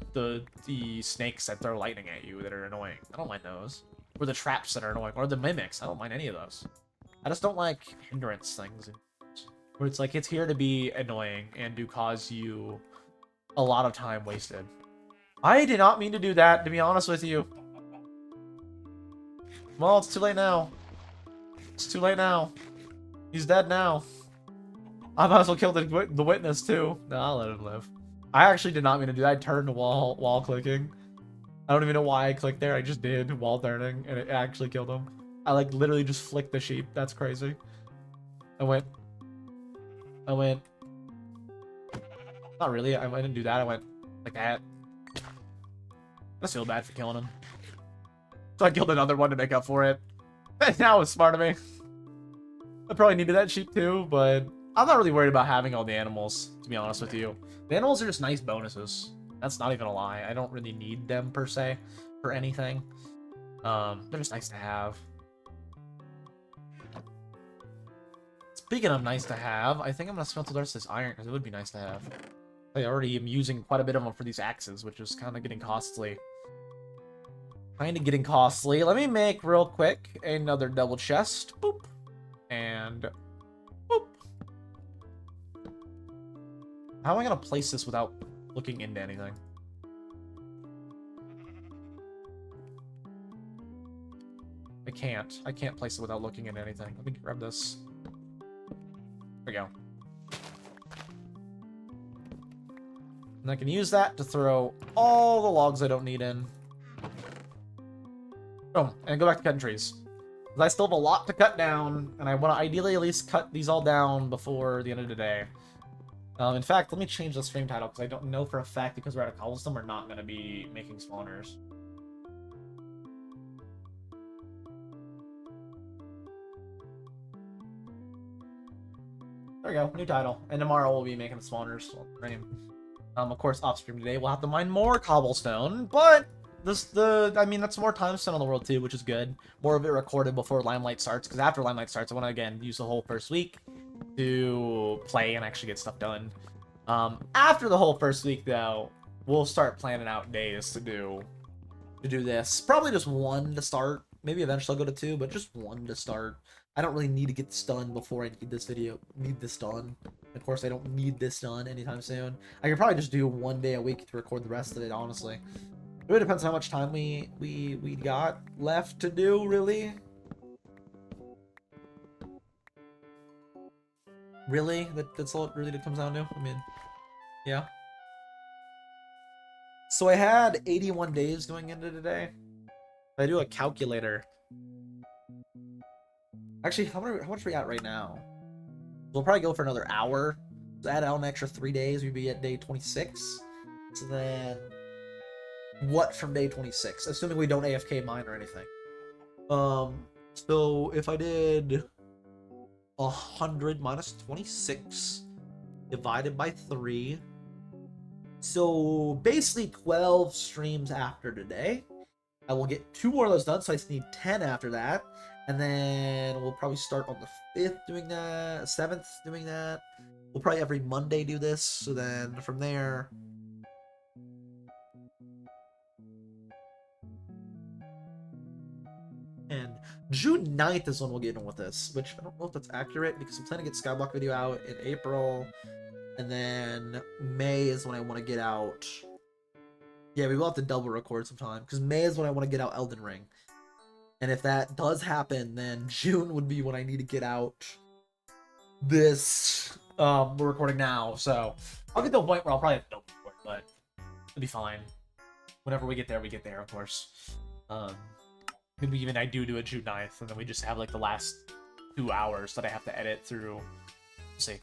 snakes that throw lightning at you that are annoying. I don't mind those. Or the traps that are annoying, or the mimics. I don't mind any of those. I just don't like hindrance things, where it's like it's here to be annoying and to cause you a lot of time wasted. I did not mean to do that, to be honest with you. Well, it's too late now. It's too late now. He's dead now. I might as well kill the witness too. No, I'll let him live. I actually did not mean to do that. I turned while clicking. I don't even know why I clicked there. I just did while turning, and it actually killed him. I like literally just flicked the sheep. That's crazy. I went. Not really. I didn't do that. I went like that. I just feel bad for killing him. So I killed another one to make up for it. Now it's smart of me. I probably needed that sheep too, but I'm not really worried about having all the animals, to be honest with you. The animals are just nice bonuses. That's not even a lie. I don't really need them, per se, for anything. They're just nice to have. Speaking of nice to have, I think I'm going to smelt the rest of this iron, because it would be nice to have. I already am using quite a bit of them for these axes, which is kind of getting costly. Let me make, real quick, another double chest. Boop. And boop. How am I gonna place this without looking into anything? I can't place it without looking into anything. Let me grab this. There we go. And I can use that to throw all the logs I don't need in. Oh, and go back to cutting trees. I still have a lot to cut down, and I want to ideally at least cut these all down before the end of the day. In fact, let me change the stream title, because I don't know for a fact, because we're at a cobblestone, we're not going to be making spawners. There we go, new title. And tomorrow we'll be making spawners. Of course, off stream today, we'll have to mine more cobblestone, but I mean, that's more time spent on the world too, which is good. More of it recorded before Limelight starts, because after Limelight starts, I want to, again, use the whole first week to play and actually get stuff done. After the whole first week, though, we'll start planning out days to do this. Probably just one to start. Maybe eventually I'll go to two, but just one to start. I don't really need to get this done before I need this done. Of course, I don't need this done anytime soon. I could probably just do 1 day a week to record the rest of it, honestly. It really depends on how much time we got left to do, really. Really? That's all it really comes down to? I mean, yeah. So I had 81 days going into today. If I do a calculator. Actually, how much are we at right now? We'll probably go for another hour. So add on an extra 3 days, we'd be at day 26. So then, what from day 26? Assuming we don't AFK mine or anything. So if I did 100 minus 26 divided by 3. So basically 12 streams after today. I will get 2 more of those done, so I just need 10 after that. And then we'll probably start on the 5th doing that, 7th doing that. We'll probably every Monday do this, so then from there... And June 9th is when we'll get in with this, which I don't know if that's accurate, because I'm planning to get Skyblock video out in April. And then May is when I want to get out... Yeah, we will have to double record sometime, because May is when I want to get out Elden Ring. And if that does happen, then June would be when I need to get out this. We're recording now, so I'll get to a point where I'll probably have to double record, but it'll be fine. Whenever we get there, of course. Maybe even I do a June 9th, and then we just have like the last 2 hours that I have to edit through. Let's see.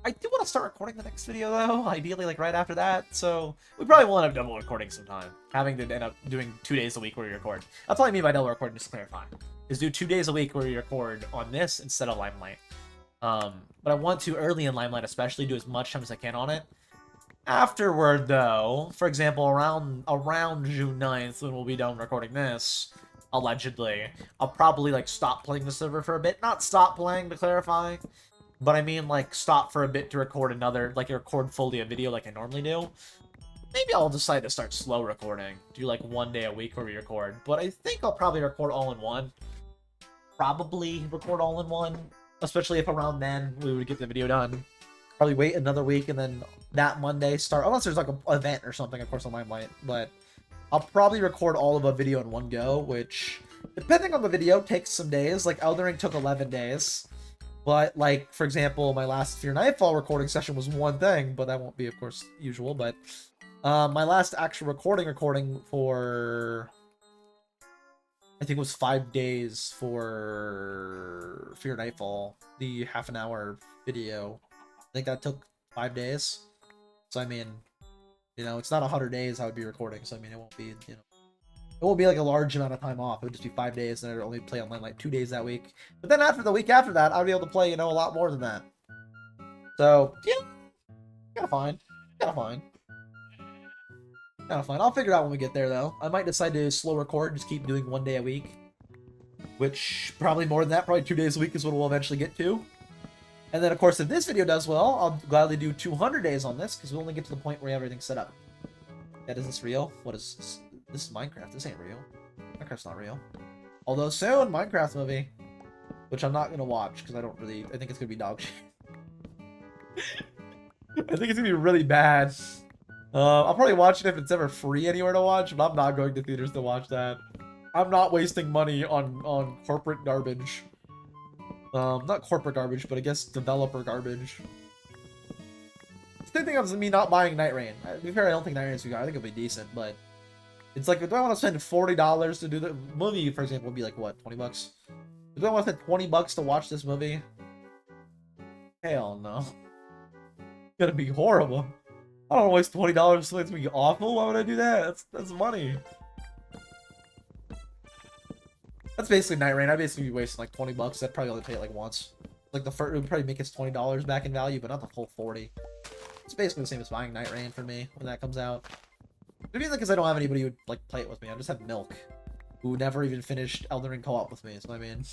I do want to start recording the next video, though, ideally, like, right after that, so we probably will end up double recording sometime, having to end up doing 2 days a week where we record. That's all I mean by double recording, just to clarify, is do 2 days a week where we record on this instead of Limelight. But I want to, early in Limelight especially, do as much time as I can on it. Afterward, though, for example, around June 9th, when we'll be done recording this, allegedly, I'll probably, like, stop playing the server for a bit. Not stop playing, to clarify. But I mean, like, stop for a bit to record another, like, record fully a video like I normally do. Maybe I'll decide to start slow recording. Do, like, 1 day a week where we record. But I think I'll probably record all in one. Probably record all in one. Especially if around then we would get the video done. Probably wait another week and then that Monday start. Unless there's, like, an event or something, of course, on Limelight. But I'll probably record all of a video in one go, which, depending on the video, takes some days. Like, Elden Ring took 11 days. But, like, for example, my last Fear Nightfall recording session was one thing, but that won't be, of course, usual, but my last actual recording for, I think it was 5 days for Fear Nightfall, the half-an-hour video. I think that took 5 days. So, I mean, you know, it's not 100 days I would be recording, so, I mean, it won't be, you know, it won't be like a large amount of time off. It would just be 5 days, and I'd only play online like 2 days that week. But then after the week after that, I'd be able to play, you know, a lot more than that. So, yeah, kind of fine. I'll figure it out when we get there, though. I might decide to slow record, just keep doing 1 day a week. Which, probably more than that, probably 2 days a week is what we'll eventually get to. And then, of course, if this video does well, I'll gladly do 200 days on this, because we'll only get to the point where we have everything set up. Yeah, is this real? What is this? This is Minecraft. This ain't real. Minecraft's not real. Although soon, Minecraft movie. Which I'm not going to watch, because I don't really... I think it's going to be dog shit. I think it's going to be really bad. I'll probably watch it if it's ever free anywhere to watch, but I'm not going to theaters to watch that. I'm not wasting money on corporate garbage. Not corporate garbage, but I guess developer garbage. Same thing as me not buying Night Rain. To be fair, I don't think Night Rain's good. I think it'll be decent, but... It's like, do I want to spend $40 to do the movie, for example, would be like, what, 20 bucks? Do I want to spend 20 bucks to watch this movie? Hell no. It's gonna be horrible. I don't want to waste $20 for something to be awful. Why would I do that? That's money. That's basically Night Rain. I'd basically be wasting like 20 bucks. I'd probably only pay it like once. Like the first, it would probably make us $20 back in value, but not the full 40. It's basically the same as buying Night Rain for me when that comes out. Maybe because I don't have anybody who would like play it with me. I just have Milk, who never even finished Elden Ring co-op with me. So I mean,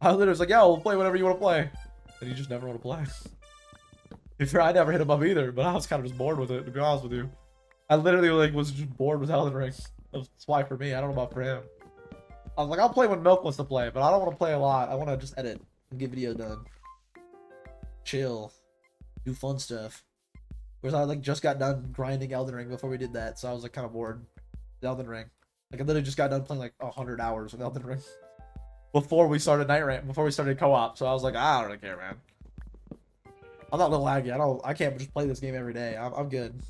I literally was like, yeah, we'll play whatever you want to play, and you just never want to play. If I never hit him up either, but I was kind of just bored with it, to be honest with you. I literally like was just bored with Elden Ring. That's why for me. I don't know about for him. I was like, I'll play when Milk wants to play, but I don't want to play a lot. I want to just edit and get video done. Chill. Do fun stuff. Whereas I like just got done grinding Elden Ring before we did that, so I was like kind of bored with Elden Ring. Like I literally just got done playing like 100 hours with Elden Ring before we started Night Rain, before we started co-op. So I was like, I don't really care, man. I'm not a little laggy. I can't just play this game every day. I'm good.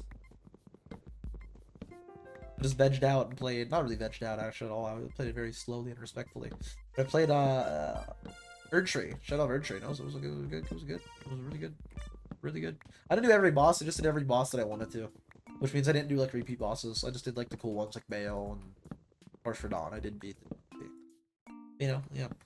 I just vegged out and played, not really vegged out actually at all. I played it very slowly and respectfully. I played Erdtree. Shadow of Erdtree. No, it was good. It was good. It was really good. Really good. I didn't do every boss. I just did every boss that I wanted to, which means I didn't do like repeat bosses. I just did like the cool ones like Bayo and Horse for Dawn. I did beat them. You know,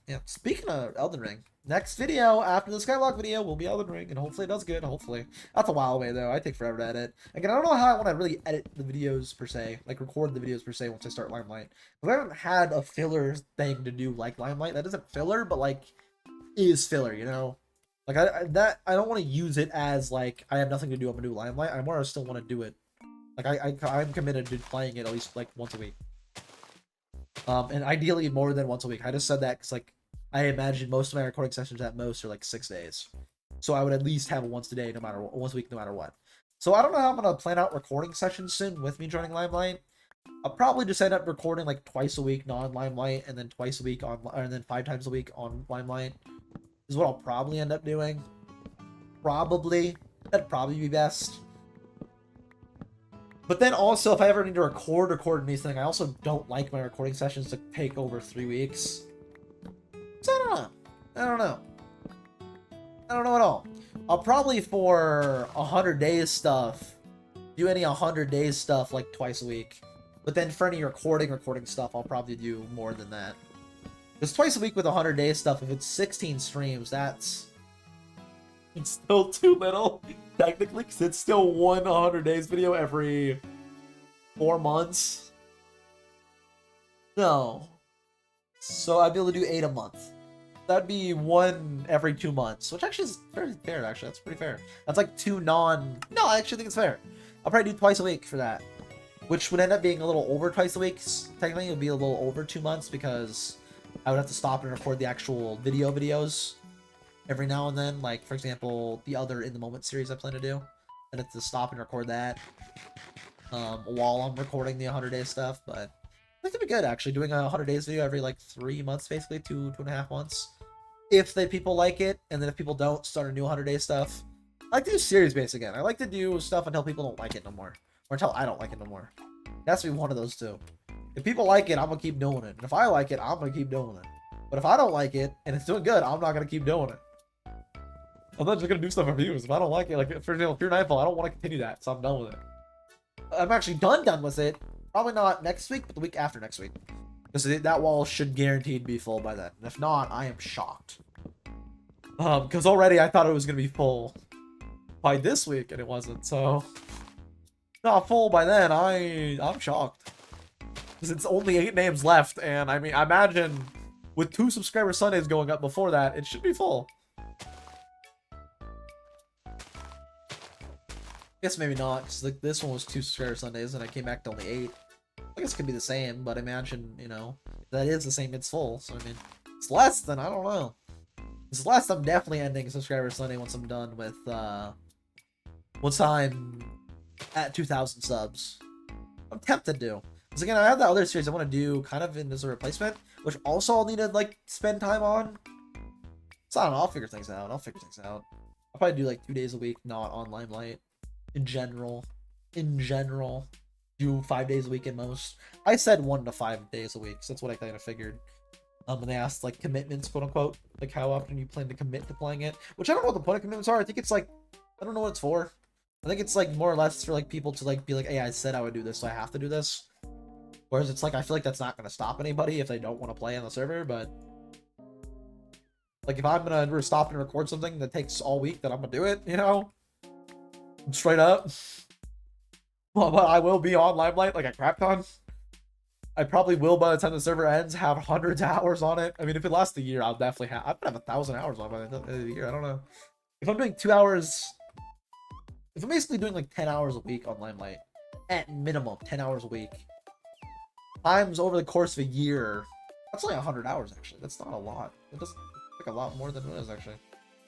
yeah. Speaking of Elden Ring, next video after the Skyblock video will be Elden Ring, and hopefully it does good. Hopefully, that's a while away though. I take forever to edit. Again, I don't know how I want to really edit the videos per se, like record the videos per se once I start Limelight. I haven't had a filler thing to do like Limelight. That isn't filler, but like is filler, you know. Like I don't want to use it as like I have nothing to do. I'm gonna do Limelight. I more still want to do it. Like I'm committed to playing it at least like once a week. And ideally more than once a week. I just said that because like I imagine most of my recording sessions at most are like 6 days, so I would at least have it once a day, no matter once a week, no matter what. So I don't know how I'm gonna plan out recording sessions soon with me joining Limelight. I'll probably just end up recording like twice a week non-Limelight, and then twice a week on, and then 5 times a week on Limelight. Is what I'll probably end up doing. Probably. That'd probably be best. But then also, if I ever need to record anything, I also don't like my recording sessions to take over 3 weeks. So I don't know. I don't know at all. I'll probably, for 100 days stuff, do any 100 days stuff like twice a week. But then for any recording stuff, I'll probably do more than that. Because twice a week with 100 days stuff, if it's 16 streams, it's still too little, technically, because it's still one 100 days video every 4 months. No. So I'd be able to do 8 a month. That'd be 1 every 2 months, which actually is very fair, actually. That's pretty fair. That's like 2 No, I actually think it's fair. I'll probably do twice a week for that, which would end up being a little over twice a week. Technically, it would be a little over 2 months, because I would have to stop and record the actual videos every now and then. Like, for example, the other In the Moment series I plan to do. I'd have to stop and record that while I'm recording the 100 days stuff. But I think it'd be good, actually, doing a 100 days video every, like, 3 months, basically. 2.5 months. If people like it, and then if people don't, start a new 100 days stuff. I like to do series-based again. I like to do stuff until people don't like it no more. Or until I don't like it no more. It has to be one of those two. If people like it, I'm gonna keep doing it. And if I like it, I'm gonna keep doing it. But if I don't like it, and it's doing good, I'm not gonna keep doing it. I'm not just gonna do stuff for views. If I don't like it, like, for example, Pure Nightfall, I don't want to continue that, so I'm done with it. I'm actually done with it. Probably not next week, but the week after next week. Because that wall should guaranteed be full by then. And if not, I am shocked. Because already I thought it was gonna be full by this week, and it wasn't, so... Not full by then, I'm shocked. Because it's only 8 names left, and I mean, I imagine with 2 subscriber Sundays going up before that, it should be full. Guess maybe not, because like this one was 2 subscriber Sundays, and I came back to only 8. I guess it could be the same, but imagine, you know, if that is the same, it's full. So I mean, it's less than, I don't know. It's less. I'm definitely ending subscriber Sunday once I'm done with once I'm at 2,000 subs. I'm tempted to. Because again, I have that other series I want to do kind of in as a replacement, which also I'll need to like spend time on. So I don't know, I'll figure things out. I'll probably do like 2 days a week, not on Limelight. In general. Do 5 days a week at most. I said 1 to 5 days a week, so that's what I kind of figured. When they asked like commitments, quote unquote, like how often you plan to commit to playing it, which I don't know what the point of commitments are. I think it's like, I don't know what it's for. I think it's like more or less for like people to like be like, hey, I said I would do this, so I have to do this. Whereas it's like, I feel like that's not going to stop anybody if they don't want to play on the server, but like if I'm going to stop and record something that takes all week, then I'm going to do it, you know? Straight up. Well, but I will be on Limelight like a crap ton. I probably will by the time the server ends have hundreds of hours on it. I mean, if it lasts a year, I'll definitely have. I'm gonna have 1,000 hours on it by the end of the year. I don't know. If I'm doing 2 hours, if I'm basically doing like 10 hours a week on Limelight, at minimum 10 hours a week, times over the course of a year, that's only 100 hours actually. That's not a lot. It doesn't take a lot more than it is actually.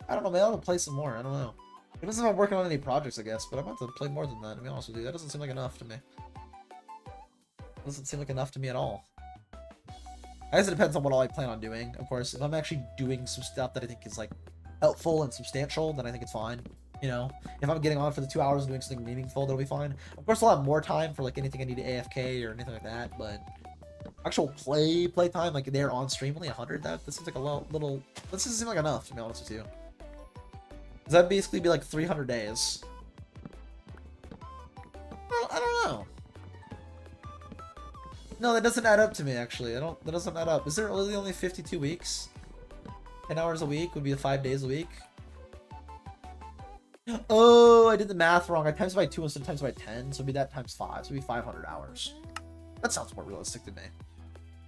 I don't know, man. I'll play some more. I don't know. It doesn't if I'm working on any projects, I guess, but I'm about to play more than that, to be honest with you. That doesn't seem like enough to me. Doesn't seem like enough to me at all. I guess it depends on what all I plan on doing. Of course, if I'm actually doing some stuff that I think is like helpful and substantial, then I think it's fine. You know, if I'm getting on for the 2 hours and doing something meaningful, that'll be fine. Of course, I'll have more time for like anything I need to AFK or anything like that. But actual play time, like they're on stream, only 100. That seems like a little. That doesn't seem like enough, to be honest with you. Does that basically be like 300 days? Well, I don't know. No, that doesn't add up to me, actually. That doesn't add up. Is there really only 52 weeks? 10 hours a week would be 5 days a week. Oh, I did the math wrong. I times it by 2 instead of times it by 10, so it'd be that times 5. So it'd be 500 hours. That sounds more realistic to me.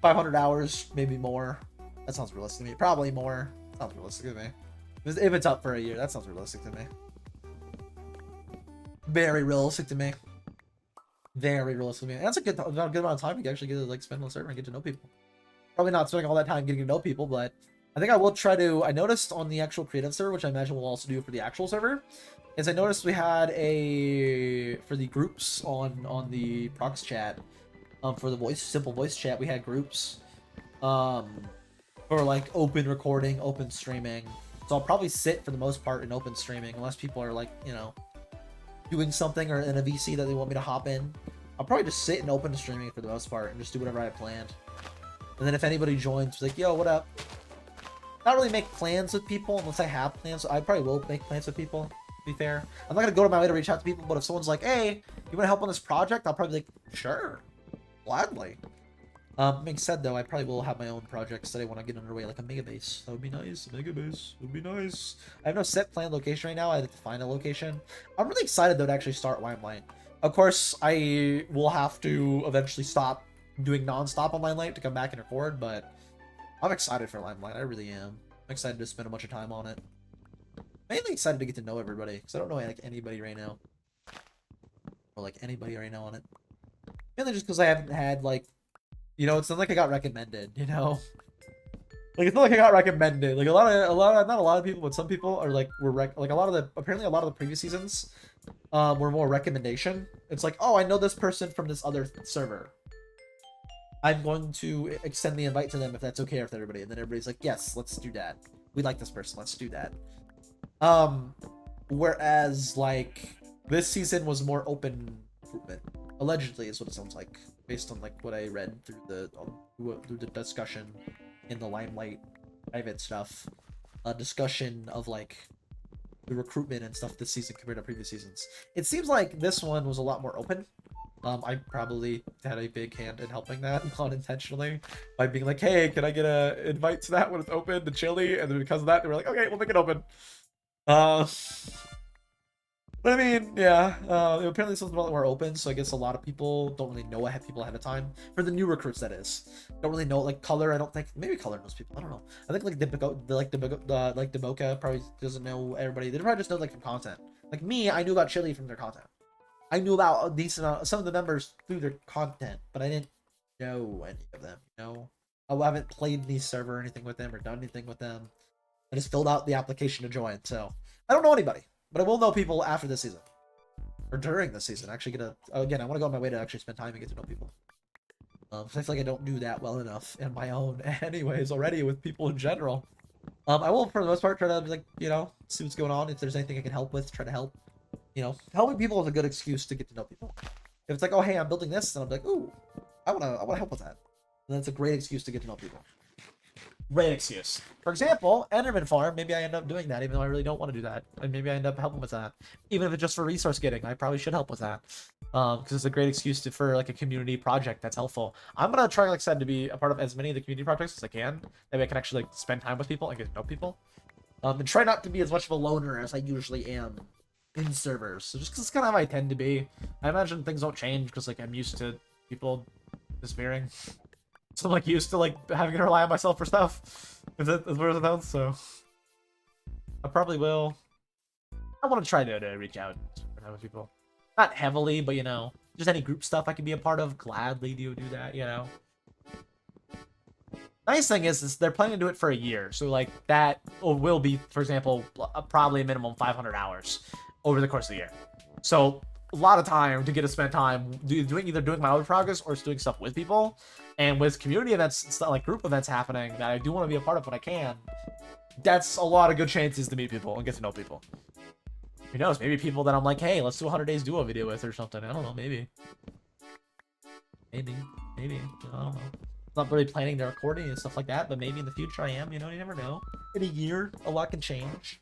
500 hours, maybe more. That sounds realistic to me. Probably more. Sounds realistic to me. If it's up for a year, that sounds realistic to me. Very realistic to me. Very realistic to me. And that's a good amount of time to actually get to like spend on the server and get to know people. Probably not spending all that time getting to know people, but I think I will try to. I noticed on the actual creative server, which I imagine we'll also do for the actual server, is I noticed we had a for the groups on the prox chat, for the simple voice chat, we had groups, for like open recording, open streaming. So I'll probably sit for the most part in open streaming unless people are like, you know, doing something or in a VC that they want me to hop in. I'll probably just sit in open streaming for the most part and just do whatever I have planned. And then if anybody joins, like, yo, what up? Not really make plans with people unless I have plans. I probably will make plans with people, to be fair. I'm not gonna go to my way to reach out to people, but if someone's like, hey, you wanna help on this project? I'll probably be like, sure, gladly. Being said though, I probably will have my own projects that I want to get underway, like a mega base. That would be nice. A mega base would be nice. I have no set planned location right now. I have to find a location. I'm really excited though to actually start Limelight. Of course, I will have to eventually stop doing non-stop on Limelight to come back and record, but I'm excited for Limelight. I really am. I'm excited to spend a bunch of time on it. Mainly excited to get to know everybody, because I don't know like anybody right now. Or like anybody right now on it. Mainly just because I haven't had like, you know, it's not like I got recommended, you know? Like, it's not like I got recommended. Like, not a lot of people, but some people are like, apparently a lot of the previous seasons, were more recommendation. It's like, oh, I know this person from this other server. I'm going to extend the invite to them if that's okay with everybody. And then everybody's like, yes, let's do that. We like this person, let's do that. Whereas, like, this season was more open recruitment. Allegedly is what it sounds like, based on like what I read through the discussion in the Limelight private stuff. A discussion of like the recruitment and stuff this season compared to previous seasons. It seems like this one was a lot more open. I probably had a big hand in helping that unintentionally by being like, hey, can I get a invite to that when it's open to Chili? And then because of that, they were like, okay, we'll make it open. But I mean, yeah, apparently it's a lot more open, so I guess a lot of people don't really know people ahead of time. For the new recruits, that is. Don't really know, like, Color, I don't think, maybe Color knows people, I don't know. I think, like, Demoka probably doesn't know everybody. They probably just know, like, from content. Like me, I knew about Chili from their content. I knew about a decent amount, some of the members through their content, but I didn't know any of them, you know? I haven't played any server or anything with them or done anything with them. I just filled out the application to join, so I don't know anybody. But I will know people after this season. Or during this season. Actually again, I want to go on my way to actually spend time and get to know people. I feel like I don't do that well enough in my own anyways already with people in general. I will, for the most part, try to, like, you know, see what's going on. If there's anything I can help with, try to help. You know, helping people is a good excuse to get to know people. If it's like, oh, hey, I'm building this, then I'm like, ooh, I wanna help with that. And that's a great excuse to get to know people. Great excuse. For example, Enderman Farm, maybe I end up doing that, even though I really don't want to do that. And maybe I end up helping with that. Even if it's just for resource getting, I probably should help with that. Because it's a great excuse for like a community project that's helpful. I'm going to try, like I said, to be a part of as many of the community projects as I can. That way I can actually like spend time with people and get to know people. And try not to be as much of a loner as I usually am. in servers. So just because it's kind of how I tend to be. I imagine things don't change because like I'm used to people disappearing. So I'm like used to like having to rely on myself for stuff. If that is where it sounds, so I probably will. I want to try to reach out with people. Not heavily, but you know, just any group stuff I can be a part of, gladly do that, you know. Nice thing is they're planning to do it for a year, so like that will be, for example, probably a minimum 500 hours over the course of the year. So a lot of time to get to spend time either doing my own progress or just doing stuff with people. And with community events, like group events happening that I do want to be a part of when I can, that's a lot of good chances to meet people and get to know people. Who knows? Maybe people that I'm like, hey, let's do 100 Days Duo video with or something. I don't know. Maybe. I don't know. Not really planning the recording and stuff like that, but maybe in the future I am. You know, you never know. In a year, a lot can change.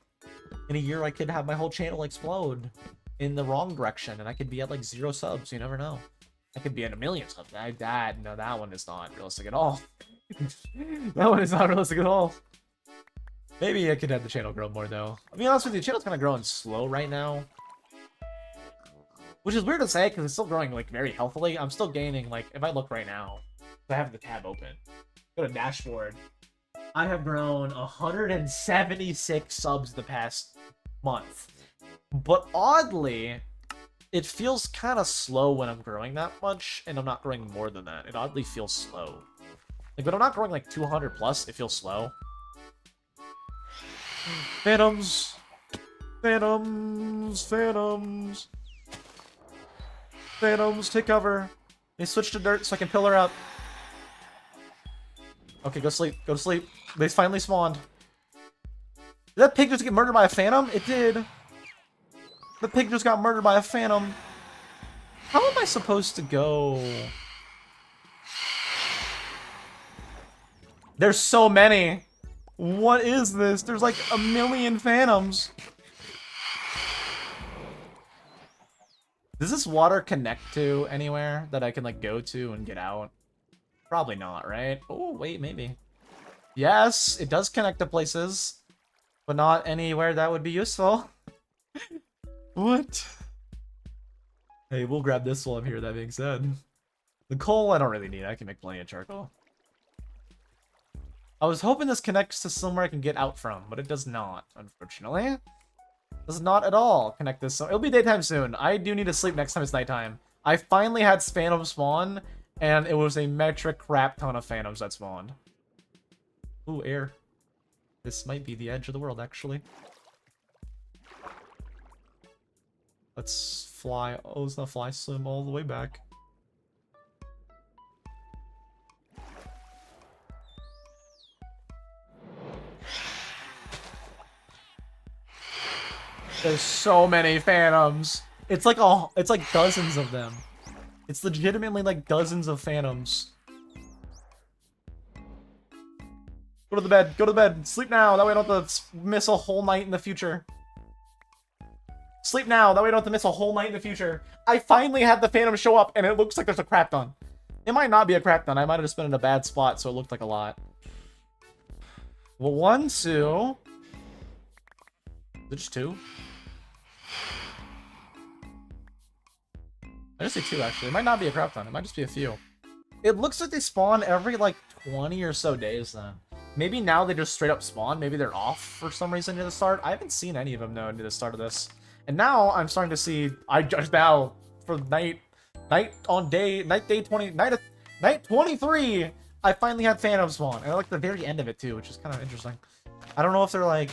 In a year, I could have my whole channel explode in the wrong direction, and I could be at like 0 subs. You never know. I could be at 1 million subs. No, that one is not realistic at all. That one is not realistic at all. Maybe I could have the channel grow more though. I'll be honest with you, the channel's kind of growing slow right now. Which is weird to say because it's still growing like very healthily. I'm still gaining, like, if I look right now, I have the tab open. Go to dashboard. I have grown 176 subs the past month. But oddly, it feels kind of slow when I'm growing that much, and I'm not growing more than that. It oddly feels slow. Like, when I'm not growing like 200 plus, it feels slow. Phantoms. Phantoms. Phantoms. Phantoms, take cover. They switched to dirt so I can pillar up. Okay, go sleep. Go to sleep. They finally spawned. Did that pig just get murdered by a phantom? It did. The pig just got murdered by a phantom. How am I supposed to go? There's so many. What is this? There's like 1 million phantoms. Does this water connect to anywhere that I can like go to and get out? Probably not, right? Oh, wait, maybe. Yes, it does connect to places, but not anywhere that would be useful. What? Hey, we'll grab this while I'm here, that being said. The coal I don't really need. I can make plenty of charcoal. I was hoping this connects to somewhere I can get out from, but it does not, unfortunately. Does not at all connect this. So it'll be daytime soon. I do need to sleep next time it's nighttime. I finally had phantom spawn, and it was a metric crap ton of phantoms that spawned. Ooh, air. This might be the edge of the world, actually. Let's fly. Oh, let's not fly swim all the way back. There's so many phantoms. It's like dozens of them. It's legitimately like dozens of phantoms. Go to the bed. Go to the bed. Sleep now. That way I don't have to miss a whole night in the future. Sleep now. That way I don't have to miss a whole night in the future. I finally had the phantom show up, and it looks like there's a crap ton. It might not be a crap ton. I might have just been in a bad spot, so it looked like a lot. Well, 1, 2. Is it just 2? I just say 2, actually. It might not be a crap ton. It might just be a few. It looks like they spawn every, like, 20 or so days, then. Maybe now they just straight up spawn. Maybe they're off for some reason near the start. I haven't seen any of them, though, near the start of this. And now I'm starting to see... I just now, for night 23, I finally had phantom spawn. And I like the very end of it, too, which is kind of interesting. I don't know if they're, like...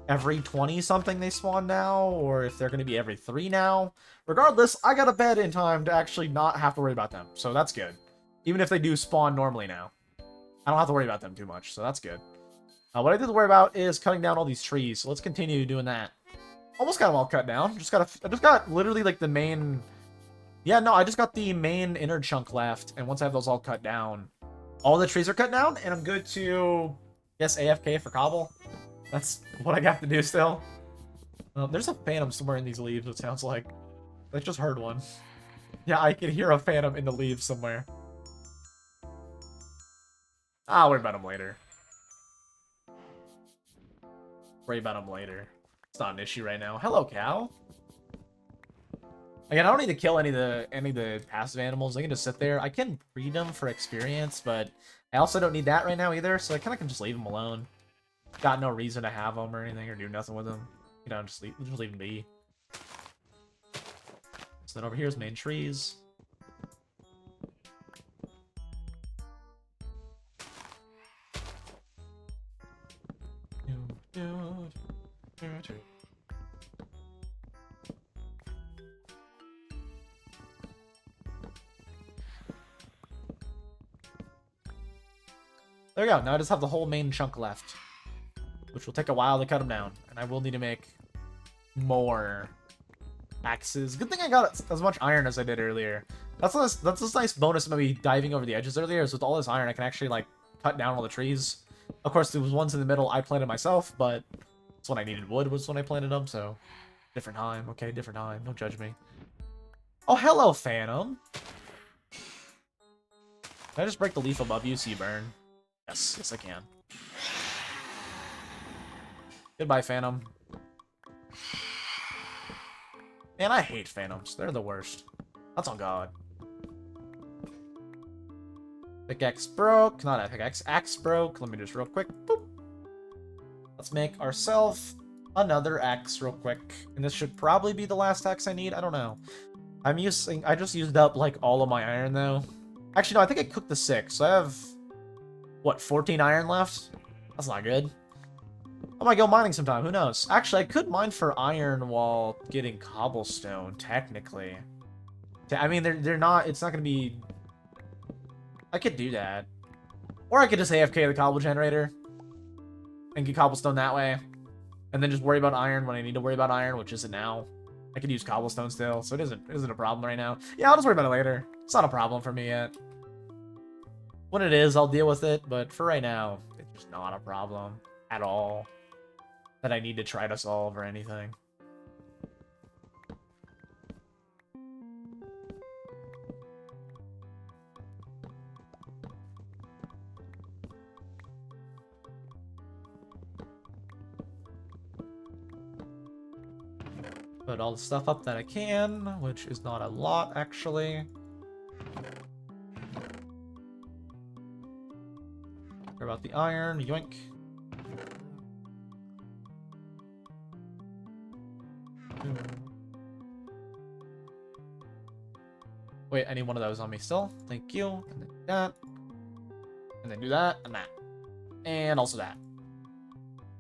every 20 something they spawn now, or if they're going to be every 3 now. Regardless, I got a bed in time to actually not have to worry about them, so that's good. Even if they do spawn normally now, I don't have to worry about them too much, so that's good. What I did worry about is cutting down all these trees, so let's continue doing that. Almost got them all cut down. I just got literally like the main... Yeah, no, I just got the main inner chunk left, and once I have those all cut down, all the trees are cut down, and I'm good to, yes, AFK for cobble. That's what I got to do still. There's a phantom somewhere in these leaves, it sounds like. I just heard one. Yeah, I can hear a phantom in the leaves somewhere. I'll worry about him later. Worry about him later. It's not an issue right now. Hello, cow. Again, I don't need to kill any of the passive animals. They can just sit there. I can breed them for experience, but I also don't need that right now either, so I kind of can just leave them alone. Got no reason to have them or anything or do nothing with them. You know, just leave them be. So then over here is main trees. There we go. Now I just have the whole main chunk left, which will take a while to cut them down, and I will need to make more axes. Good thing I got as much iron as I did earlier. That's a nice bonus of maybe diving over the edges earlier, is with all this iron I can actually like cut down all the trees. Of course, there was ones in the middle I planted myself, but that's when I needed wood, was when I planted them, so different time. Okay, different time. Don't judge me. Oh, hello, Phantom. Can I just break the leaf above you so you burn? Yes, yes I can. Goodbye, Phantom. Man, I hate Phantoms. They're the worst. That's on God. Pickaxe broke. Not a pickaxe. Axe broke. Let me just real quick. Boop. Let's make ourselves another axe real quick. And this should probably be the last axe I need. I don't know. I just used up like all of my iron though. Actually, no, I think I cooked the 6. So I have, what, 14 iron left? That's not good. I might go mining sometime. Who knows? Actually, I could mine for iron while getting cobblestone, technically. I mean, they're not... It's not going to be... I could do that. Or I could just AFK the cobble generator and get cobblestone that way. And then just worry about iron when I need to worry about iron, which isn't now. I could use cobblestone still, so it isn't a problem right now. Yeah, I'll just worry about it later. It's not a problem for me yet. When it is, I'll deal with it, but for right now, it's just not a problem at all that I need to try to solve or anything. Put all the stuff up that I can, which is not a lot, actually. Care about the iron, yoink. Wait, I need one of those on me still. Thank you. And then do that. And then do that, and that. And also that.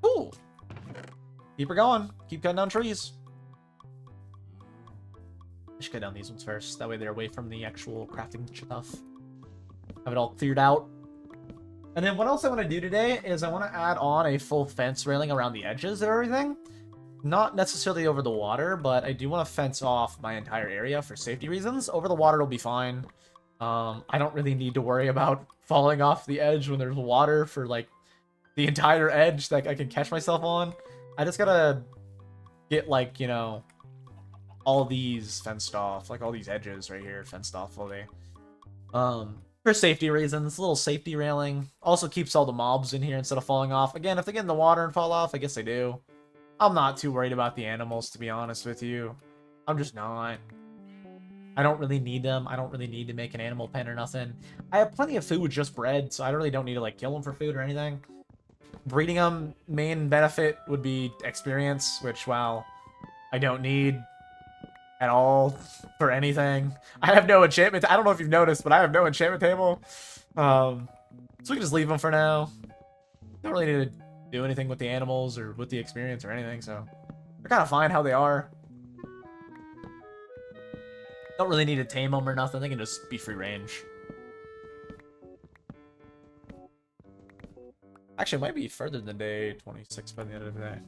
Ooh! Keep her going. Keep cutting down trees. I should cut down these ones first. That way they're away from the actual crafting stuff. Have it all cleared out. And then what else I want to do today is I want to add on a full fence railing around the edges of everything. Not necessarily over the water, but I do want to fence off my entire area for safety reasons. Over the water will be fine. I don't really need to worry about falling off the edge when there's water for, like, the entire edge that I can catch myself on. I just gotta get, like, you know, all these fenced off. Like, all these edges right here fenced off fully. For safety reasons, a little safety railing. Also keeps all the mobs in here instead of falling off. Again, if they get in the water and fall off, I guess they do. I'm not too worried about the animals, to be honest with you. I'm just not. I don't really need them. I don't really need to make an animal pen or nothing. I have plenty of food with just bread, so I really don't need to, like, kill them for food or anything. Breeding them, main benefit would be experience, which, well, I don't need at all for anything. I have no enchantment. I don't know if you've noticed, but I have no enchantment table. So we can just leave them for now. Don't really need to do anything with the animals or with the experience or anything, so they're kind of fine how they are. Don't really need to tame them or nothing. They can just be free range. Actually, it might be further than day 26 by the end of the day.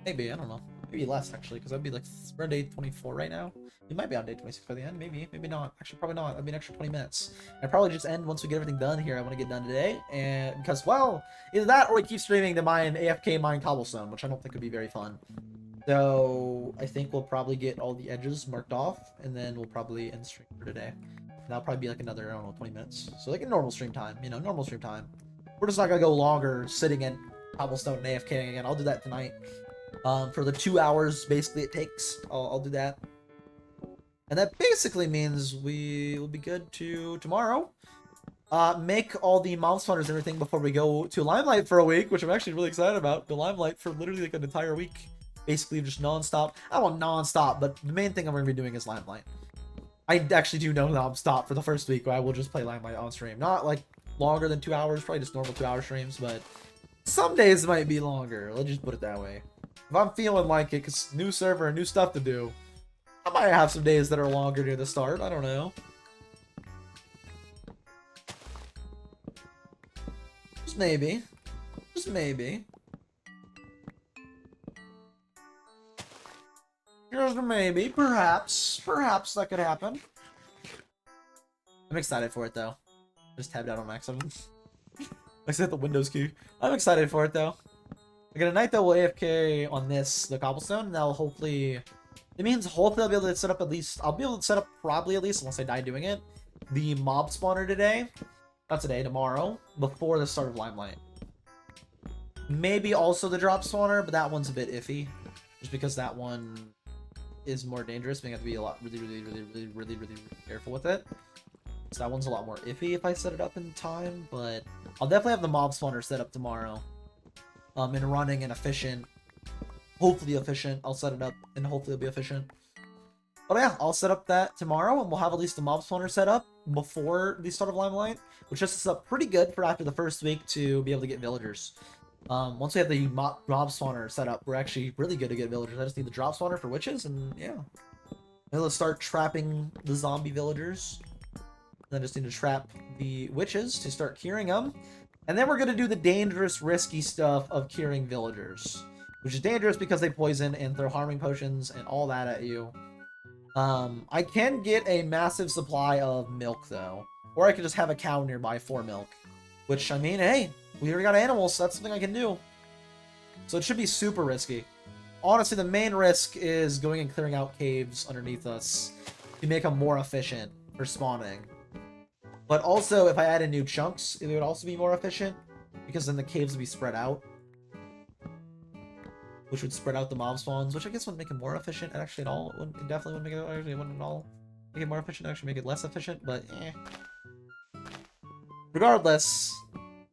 Maybe, I don't know. Maybe less, actually, because I'd be like, we're on day 24 right now. It might be on day 26 by the end. Maybe, maybe not. Actually, probably not. That'd be an extra 20 minutes. I'd probably just end once we get everything done here. I want to get done today. And because, well, either that or we keep streaming to mine AFK mine cobblestone, which I don't think would be very fun. So I think we'll probably get all the edges marked off, and then we'll probably end the stream for today. And that'll probably be like another, I don't know, 20 minutes. So like a normal stream time, you know, normal stream time. We're just not going to go longer sitting in cobblestone and AFKing again. I'll do that tonight. For the 2 hours basically it takes. I'll do that. And that basically means we will be good to tomorrow. Make all the mob spawners and everything before we go to Limelight for a week, which I'm actually really excited about. The Limelight for literally like an entire week. Basically just non-stop. I don't want non-stop, but the main thing I'm going to be doing is Limelight. I actually do know non-stop for the first week where I will just play Limelight on stream. Not like longer than 2 hours, probably just normal 2 hour streams, but some days might be longer. Let's just put it that way. If I'm feeling like it, because new server and new stuff to do, I might have some days that are longer near the start. I don't know. Just maybe. Just maybe. Just maybe. Perhaps. Perhaps that could happen. I'm excited for it, though. Just tabbed out on Max 7. I set the Windows key. I'm excited for it, though. I got a night that will AFK on this, the cobblestone, and that'll hopefully... It means hopefully I'll be able to set up at least... I'll be able to set up probably at least, unless I die doing it, the mob spawner today. Not today, tomorrow, before the start of Limelight. Maybe also the drop spawner, but that one's a bit iffy. Just because that one is more dangerous, but you have to be a lot really careful with it. So that one's a lot more iffy if I set it up in time, but I'll definitely have the mob spawner set up tomorrow. And running and efficient. Hopefully efficient. I'll set it up and hopefully it'll be efficient. But yeah, I'll set up that tomorrow and we'll have at least the mob spawner set up before the start of Limelight, which sets us up pretty good for after the first week to be able to get villagers. Once we have the mob spawner set up, we're actually really good to get villagers. I just need the drop spawner for witches and yeah. Then let's start trapping the zombie villagers. Then I just need to trap the witches to start curing them. And then we're going to do the dangerous, risky stuff of curing villagers. Which is dangerous because they poison and throw harming potions and all that at you. I can get a massive supply of milk, though. Or I could just have a cow nearby for milk. Which, I mean, hey, we already got animals, so that's something I can do. So it should be super risky. Honestly, the main risk is going and clearing out caves underneath us to make them more efficient for spawning. But also, if I add in new chunks, it would also be more efficient, because then the caves would be spread out. Which would spread out the mob spawns, which I guess would make it more efficient, and actually it definitely wouldn't make it, actually, it wouldn't at all make it more efficient, actually make it less efficient, but eh. Regardless,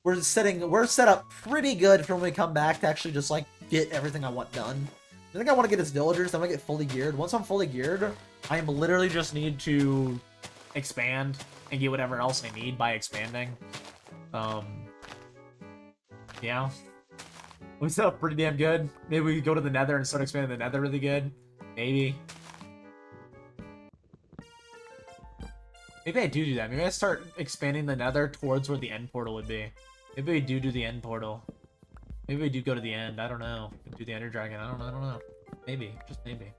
we're set up pretty good for when we come back to actually just, like, get everything I want done. I think I want to get his villagers, then I get fully geared. Once I'm fully geared, I literally just need to expand and get whatever else I need by expanding. Yeah. We set up pretty damn good. Maybe we go to the nether and start expanding the nether really good. Maybe. Maybe I do that. Maybe I start expanding the nether towards where the end portal would be. Maybe we do the end portal. Maybe we do go to the end. I don't know. Do the Ender Dragon. I don't know. Maybe. Just maybe.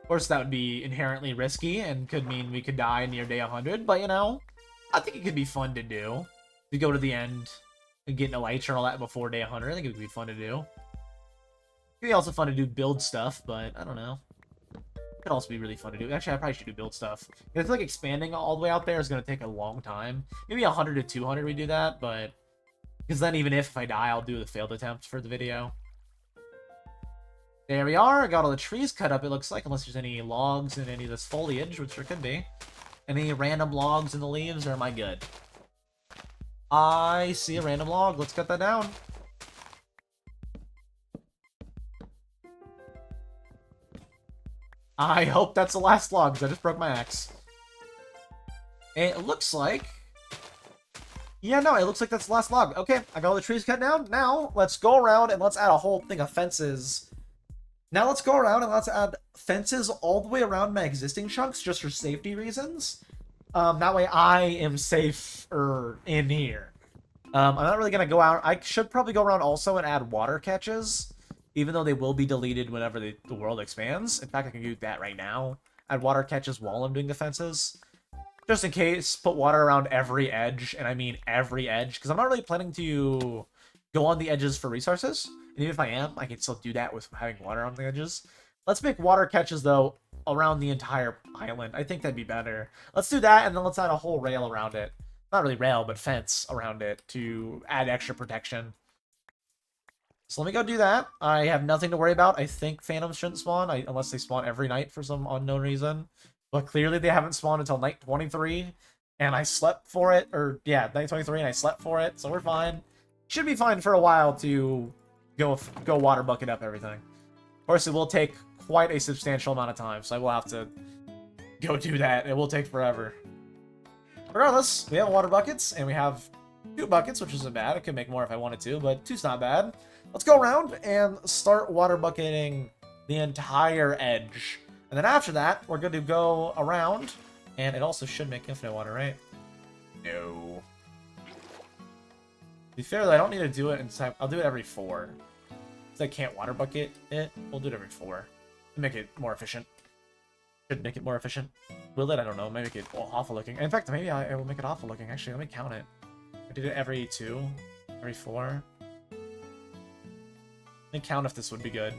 Of course, that would be inherently risky and could mean we could die near day 100, but you know, I think it could be fun to do. To go to the end and get an elytra and all that before day 100, I think it would be fun to do. It could be also fun to do build stuff, but I don't know. It could also be really fun to do. Actually, I probably should do build stuff. I feel like expanding all the way out there is going to take a long time. Maybe 100 to 200 we do that, but... Because then even if I die, I'll do the failed attempt for the video. There we are. I got all the trees cut up, it looks like, unless there's any logs in any of this foliage, which there could be. Any random logs in the leaves, or am I good? I see a random log. Let's cut that down. I hope that's the last log, because I just broke my axe. It looks like... Yeah, no, it looks like that's the last log. Okay, I got all the trees cut down. Now, let's go around and let's add a whole thing of fences. Now let's go around and let's add fences all the way around my existing chunks, just for safety reasons. That way I am safer in here. I'm not really going to go out. I should probably go around also and add water catches, even though they will be deleted whenever the world expands. In fact, I can do that right now. Add water catches while I'm doing the fences. Just in case, put water around every edge, and I mean every edge, because I'm not really planning to go on the edges for resources. And even if I am, I can still do that with having water on the edges. Let's make water catches, though, around the entire island. I think that'd be better. Let's do that, and then let's add a whole rail around it. not really rail, but fence around it to add extra protection. So let me go do that. I have nothing to worry about. I think phantoms shouldn't spawn, unless they spawn every night for some unknown reason. But clearly they haven't spawned until night 23, and I slept for it, or yeah, night 23, and I slept for it, so we're fine. Should be fine for a while to go water bucket up everything. Of course, it will take quite a substantial amount of time, so I will have to go do that. It will take forever. Regardless, we have water buckets, and we have 2 buckets, which isn't bad. I could make more if I wanted to, but 2's not bad. Let's go around and start water bucketing the entire edge. And then after that, we're going to go around, and it also should make infinite water, right? No. To be fair, though, I don't need to do it in time. I'll do it every 4. Because I can't water bucket it. We'll do it every 4. To make it more efficient. Should make it more efficient. Will it? I don't know. Maybe make it awful looking. In fact, maybe I will make it awful looking. Actually, let me count it. I did it every 2, every 4. Let me count if this would be good.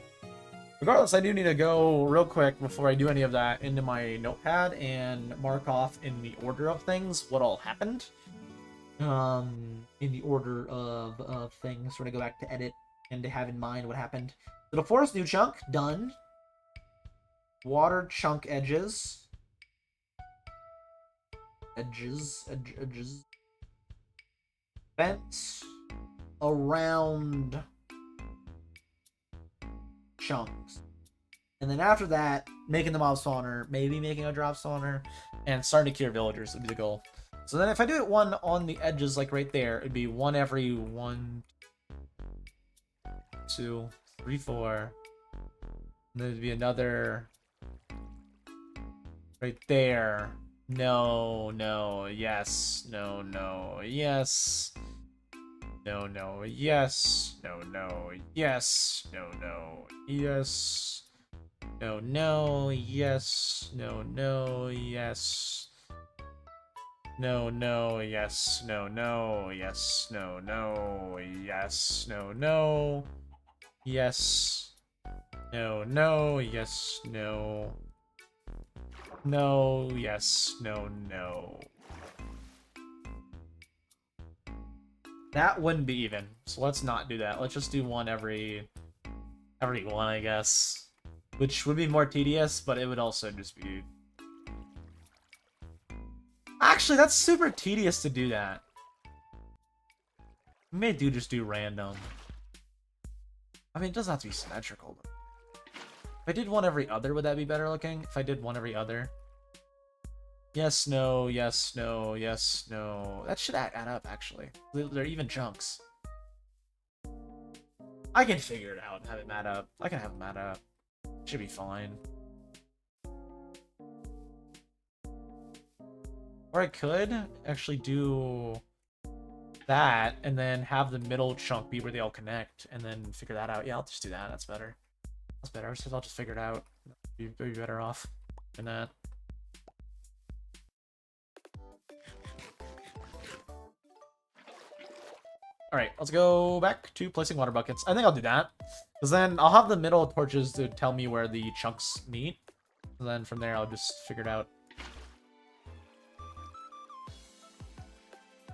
Regardless, I do need to go real quick before I do any of that into my notepad and mark off in the order of things what all happened. In the order of things. We're gonna go back to edit and to have in mind what happened. So the forest new chunk, done. Water chunk edges. Edges. Fence around chunks. And then after that, making the mob spawner, maybe making a drop spawner, and starting to clear villagers would be the goal. So then if I do it 1 on the edges, like right there, it'd be 1 every 1, 2, 3, 4. And there'd be another right there. No, yes, no, yes. No, yes. No, yes. No, yes. No, yes. No, yes. No, yes. No, yes. No, yes. No, yes. No, yes. No, yes. No. That wouldn't be even, so let's not do that. Let's just do 1 every 1, I guess. Which would be more tedious, but it would also just be... Actually, that's super tedious to do that. We may just do random. I mean, it doesn't have to be symmetrical. But... If I did 1 every other, would that be better looking? If I did 1 every other? Yes, no, yes, no, yes, no. That should add up, actually. They're even chunks. I can figure it out and have it add up. I can have them add up. Should be fine. Or I could actually do that and then have the middle chunk be where they all connect and then figure that out. Yeah, I'll just do that. That's better. That's better. I'll just figure it out. Be better off than that. Alright, let's go back to placing water buckets. I think I'll do that. Because then I'll have the middle torches to tell me where the chunks meet. And then from there, I'll just figure it out.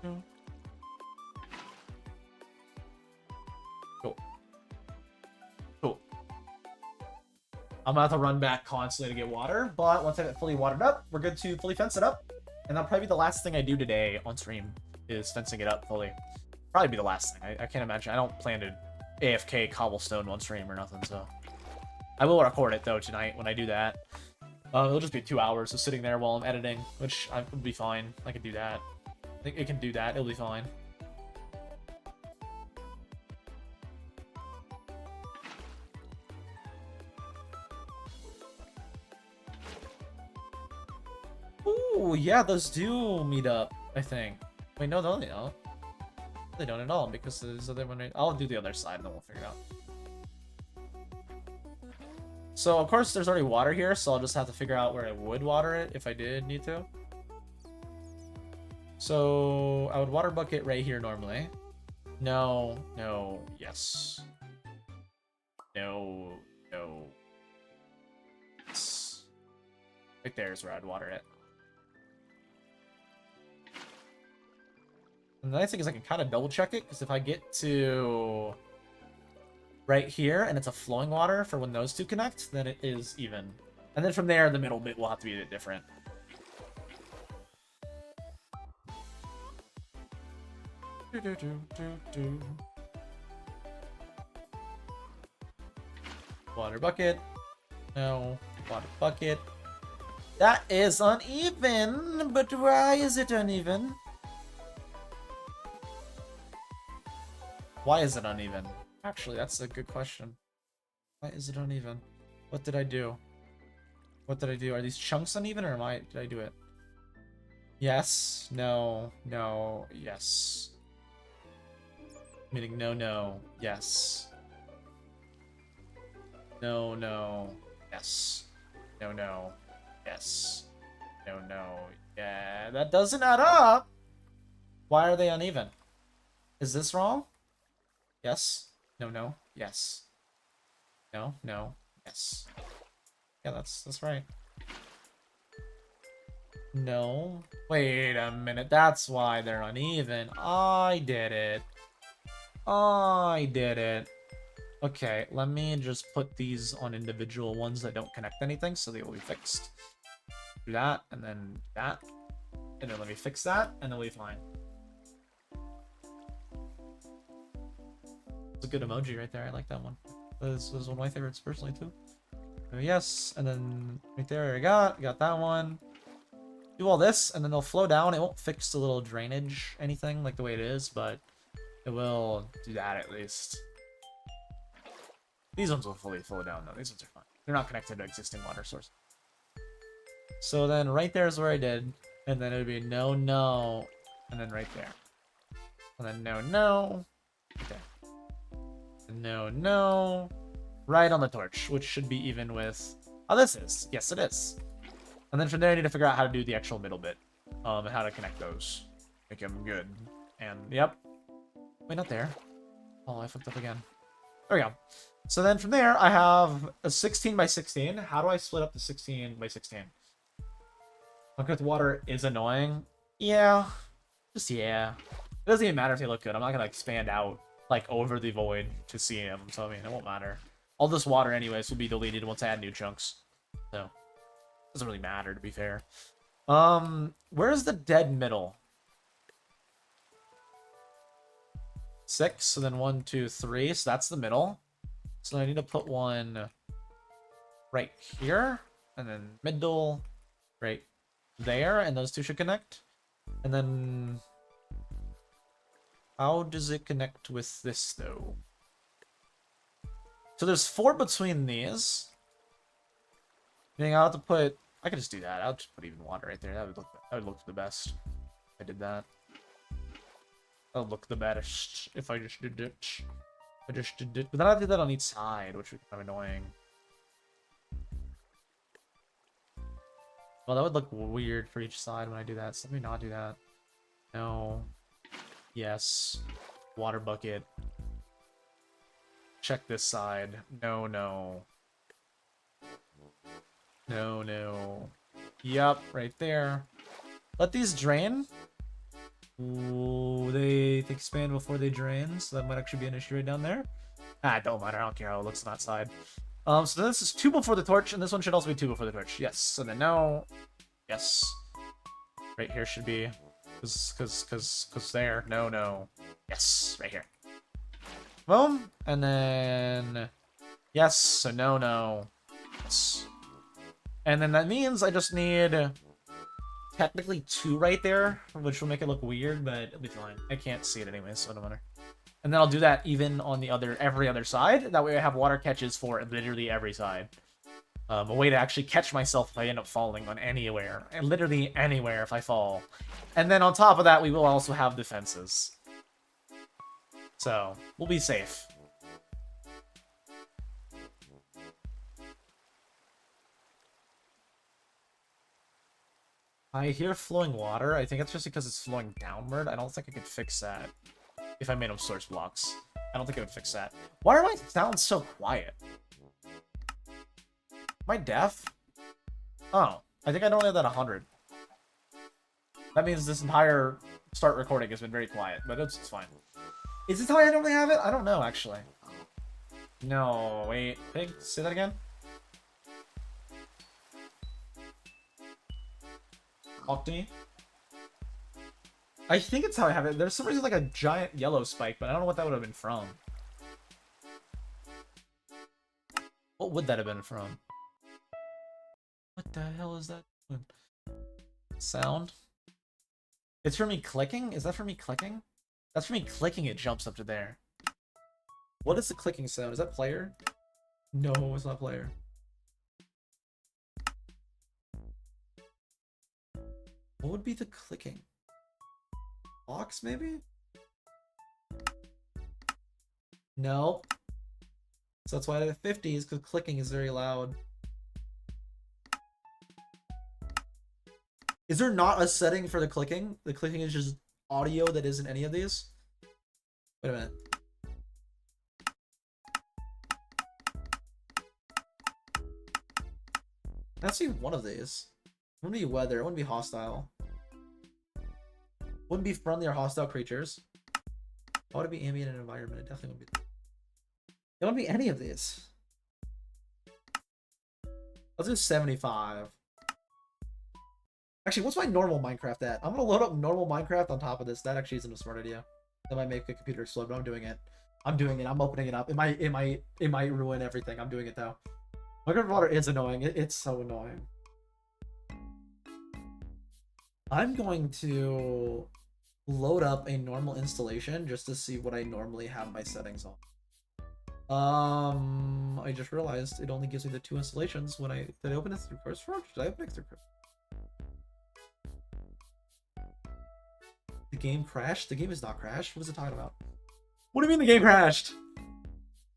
Cool. I'm gonna have to run back constantly to get water, but once I get fully watered up, we're good to fully fence it up. And that'll probably be the last thing I do today on stream, is fencing it up fully. Probably be the last thing. I can't imagine. I don't plan to AFK cobblestone one stream or nothing, so. I will record it, though, tonight when I do that. It'll just be 2 hours of sitting there while I'm editing, which would be fine. I can do that. I think it can do that. It'll be fine. Ooh, yeah, those do meet up, I think. Wait, no, they don't. They don't at all, because there's other one. I'll do the other side and then we'll figure it out. So, of course, there's already water here, so I'll just have to figure out where I would water it if I did need to. So, I would water bucket right here normally. No, yes. No. Yes. Right there is where I'd water it. And the nice thing is I can kind of double check it, because if I get to right here and it's a flowing water for when those two connect, then it is even. And then from there, the middle bit will have to be a bit different. Water bucket. No. Water bucket. That is uneven, but why is it uneven? Why is it uneven? Actually, that's a good question. Why is it uneven? What did I do? What did I do? Are these chunks uneven, or did I do it? Yes. No. No. Yes. Meaning no, no. Yes. No, no. Yes. No, no. Yes. No, no. Yeah, that doesn't add up. Why are they uneven? Is this wrong? Yes. No, no. Yes. No, no. Yes. Yeah, that's right. No. Wait a minute. That's why they're uneven. I did it. I did it. Okay, let me just put these on individual ones that don't connect anything, so they will be fixed. Do that, and then that. And then let me fix that, and then we'll be fine. It's a good emoji right there. I like that one. This was one of my favorites personally, too. Yes, and then right there I got that one. Do all this, and then they'll flow down. It won't fix the little drainage, anything, like the way it is, but it will do that at least. These ones will fully flow down, though. These ones are fine. They're not connected to existing water source. So then right there is where I did. And then it would be no, no. And then right there. And then no, no. Okay. No, no. Right on the torch, which should be even with... Oh, this is. Yes, it is. And then from there, I need to figure out how to do the actual middle bit. And how to connect those. Make them good. And, yep. Wait, not there. Oh, I fucked up again. There we go. So then from there, I have a 16 by 16. How do I split up the 16 by 16? Looking at the water is annoying. Yeah. Just yeah. It doesn't even matter if they look good. I'm not going to expand out like over the void to see them. So, I mean, it won't matter. All this water anyways will be deleted once I add new chunks. So, it doesn't really matter, to be fair. Where's the dead middle? 6, so then 1, 2, 3, so that's the middle. So I need to put one right here, and then middle right there, and those two should connect. And then how does it connect with this though? So there's 4 between these. Meaning I'll have to put, I could just do that. I'll just put even water right there. That would look the best. If I did that. That would look the best if I just did it. I just did it. But then I did that on each side, which would be kind of annoying. Well, that would look weird for each side when I do that. So let me not do that. No. Yes. Water bucket. Check this side. No, no. No, no. Yup, right there. Let these drain. Ooh, they expand before they drain, so that might actually be an issue right down there. Ah, it don't matter. I don't care how it looks on that side. So this is 2 before the torch, and this one should also be 2 before the torch. Yes. So then now, yes. Right here should be, cause there. No, no. Yes, right here. Boom, and then yes. So no, no. Yes. And then that means I just need technically 2 right there, which will make it look weird, but it'll be fine. I can't see it anyway, so it don't matter. And then I'll do that even on the every other side. That way I have water catches for literally every side. A way to actually catch myself if I end up falling on anywhere. And literally anywhere if I fall. And then on top of that, we will also have defenses. So, we'll be safe. I hear flowing water. I think it's just because it's flowing downward. I don't think I could fix that if I made them source blocks. I don't think I would fix that. Why are my sounds so quiet? Am I deaf? Oh, I think I only have that 100. That means this entire start recording has been very quiet, but it's fine. Is this how I normally have it? I don't know, actually. No, wait. Pig, say that again? Talk to me. I think it's how I have it. There's some reason like a giant yellow spike, but I don't know what that would have been from. What would that have been from? What the hell is that? Sound? It's for me clicking? Is that for me clicking? That's for me clicking, it jumps up to there. What is the clicking sound? Is that player? No, it's not player. What would be the clicking? Box, maybe? No. So that's why I have 50 is because clicking is very loud. Is there not a setting for the clicking? The clicking is just audio that isn't any of these? Wait a minute. I've seen one of these. It wouldn't be weather, it wouldn't be hostile. Wouldn't be friendly or hostile creatures. Why would it be ambient and environment? It definitely wouldn't be. It wouldn't be any of these. Let's do 75. Actually, what's my normal Minecraft at? I'm gonna load up normal Minecraft on top of this. That actually isn't a smart idea. That might make the computer explode, but I'm doing it. I'm doing it. I'm opening it up. It might ruin everything. I'm doing it though. Minecraft water is annoying. It's so annoying. I'm going to load up a normal installation just to see what I normally have my settings on. I just realized it only gives me the 2 installations when did I open it through CurseForge? Did I open it through CurseForge? The game crashed? The game is not crashed. What is it talking about? What do you mean the game crashed?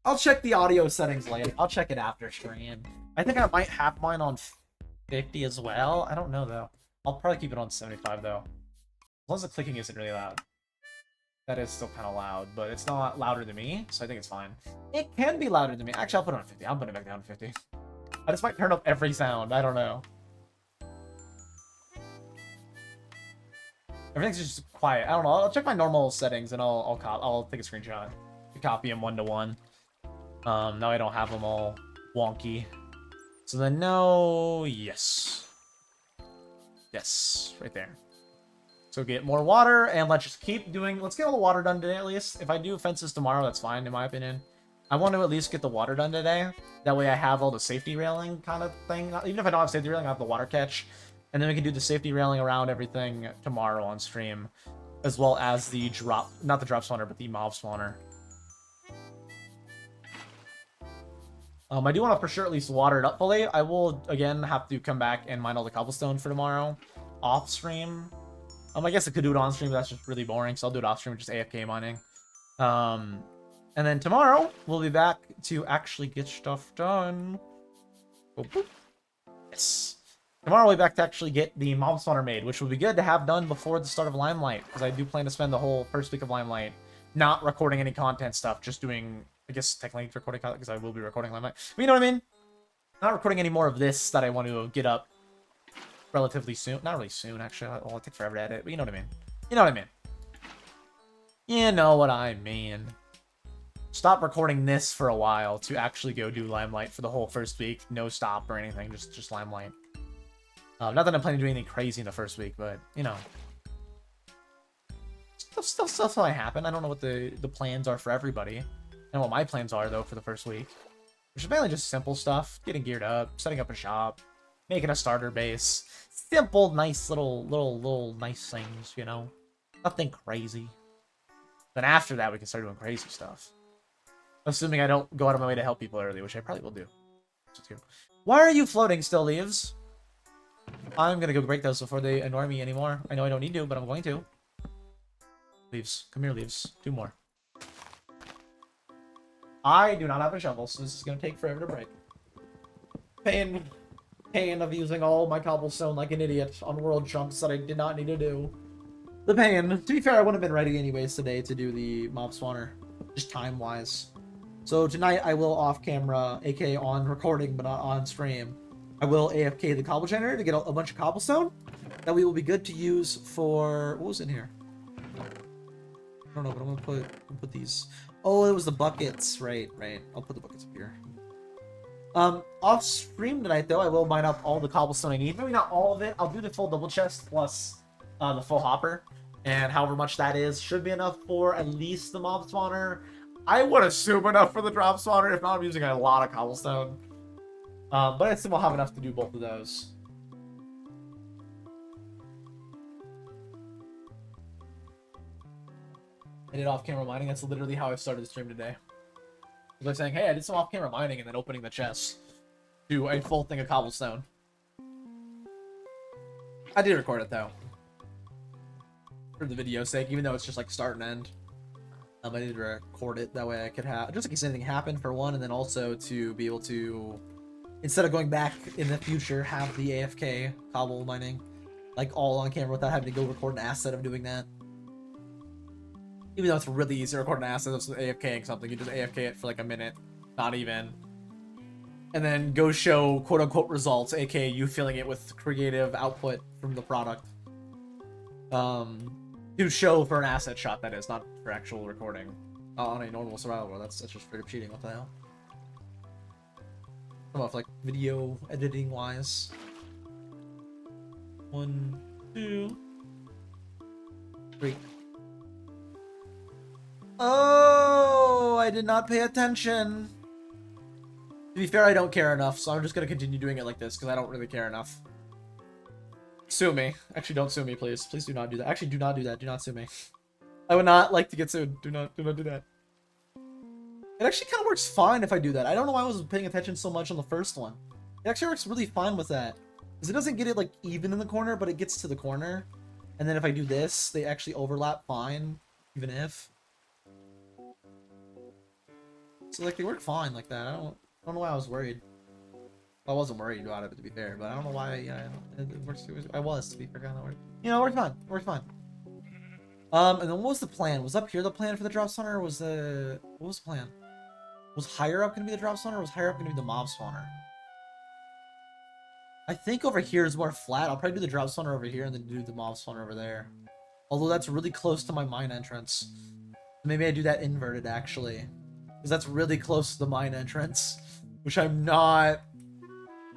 I'll check the audio settings later. I'll check it after stream. I think I might have mine on 50 as well. I don't know though. I'll probably keep it on 75 though. As long as the clicking isn't really loud. That is still kind of loud, but it's not louder than me, so I think it's fine. It can be louder than me. Actually, I'll put it on 50. I'm putting it back down to 50. I just might turn up every sound. I don't know. Everything's just quiet. I don't know. I'll check my normal settings and I'll take a screenshot. Copy them 1-to-1. Now I don't have them all wonky. So then no, yes. Yes, right there. So get more water, and let's just keep doing... Let's get all the water done today, at least. If I do fences tomorrow, that's fine, in my opinion. I want to at least get the water done today. That way I have all the safety railing kind of thing. Even if I don't have safety railing, I have the water catch. And then we can do the safety railing around everything tomorrow on stream. As well as the drop... Not the drop spawner, but the mob spawner. I do want to for sure at least water it up fully. I will, again, have to come back and mine all the cobblestone for tomorrow. Off stream. I guess I could do it on stream, but that's just really boring, so I'll do it off stream, just AFK mining. And then tomorrow, we'll be back to actually get stuff done. Boop, boop. Yes. Tomorrow we'll be back to actually get the mob spawner made, which would be good to have done before the start of Limelight, because I do plan to spend the whole first week of Limelight not recording any content stuff, just doing, I guess, technically recording content, because I will be recording Limelight. But you know what I mean? Not recording any more of this that I want to get up relatively soon. Not really soon, actually. It'll take forever to edit, but you know what I mean. You know what I mean. You know what I mean. Stop recording this for a while to actually go do Limelight for the whole first week. No stop or anything, just Limelight. Not that I'm planning to do anything crazy in the first week, but, you know. Stuff might happen. I don't know what the plans are for everybody. I know what my plans are, though, for the first week. Which is mainly just simple stuff. Getting geared up, setting up a shop, making a starter base. Simple, nice little nice things, you know? Nothing crazy. Then after that, we can start doing crazy stuff. Assuming I don't go out of my way to help people early, which I probably will do. Why are you floating still, Leaves? I'm gonna go break those before they annoy me anymore. I know I don't need to, but I'm going to. Leaves. Come here, Leaves. 2 more. I do not have a shovel, so this is gonna take forever to break. Pain of using all my cobblestone like an idiot on world chunks that I did not need to do. The pain. To be fair, I would have been ready anyways today to do the mob spawner. Just time-wise. So tonight I will off-camera, aka on recording, but not on stream. I will AFK the cobble generator to get a bunch of cobblestone that we will be good to use for... What was in here? I don't know, but I'm gonna put these. Oh, it was the buckets. Right. I'll put the buckets up here. Off stream tonight though, I will mine up all the cobblestone I need. Maybe not all of it. I'll do the full double chest plus the full hopper, and however much that is should be enough for at least the mob spawner. I would assume enough for the drop spawner. If not, I'm using a lot of cobblestone. But I still will have enough to do both of those. I did off-camera mining. That's literally how I started the stream today. By saying, hey, I did some off-camera mining, and then opening the chest to a full thing of cobblestone. I did record it, though. For the video's sake, even though it's just like start and end. I did record it, that way I could have, just in case anything happened for one, and then also to be able to, instead of going back in the future, have the AFK cobble mining, like all on camera without having to go record an asset of doing that. Even though it's really easy to record an asset of AFKing something, you just AFK it for like a minute, not even. And then go show quote-unquote results, aka you filling it with creative output from the product. To show for an asset shot, that is, not for actual recording. On a normal survival world, that's just straight up cheating, what the hell? I don't know if, like, video editing-wise. 1, 2, 3. Oh, I did not pay attention. To be fair, I don't care enough, so I'm just gonna continue doing it like this, because I don't really care enough. Sue me. Actually, don't sue me, please. Please do not do that. Actually, do not do that. Do not sue me. I would not like to get sued. Do not do that. It actually kind of works fine if I do that. I don't know why I was paying attention so much on the first one. It actually works really fine with that. Because it doesn't get it, like, even in the corner, but it gets to the corner. And then if I do this, they actually overlap fine, even if. So, like, they work fine like that. I don't know why I was worried. I wasn't worried about it, to be fair, but I don't know why. Yeah, it works. I was, to be fair, kind of worried. You know, it worked fine. It worked fine. And then what was the plan? Was up here the plan for the drop spawner, or was the what was the plan? Was higher up gonna be the drop spawner, or was higher up gonna be the mob spawner? I think over here is more flat. I'll probably do the drop spawner over here and then do the mob spawner over there. Although that's really close to my mine entrance. Maybe I do that inverted actually, because that's really close to the mine entrance, which I'm not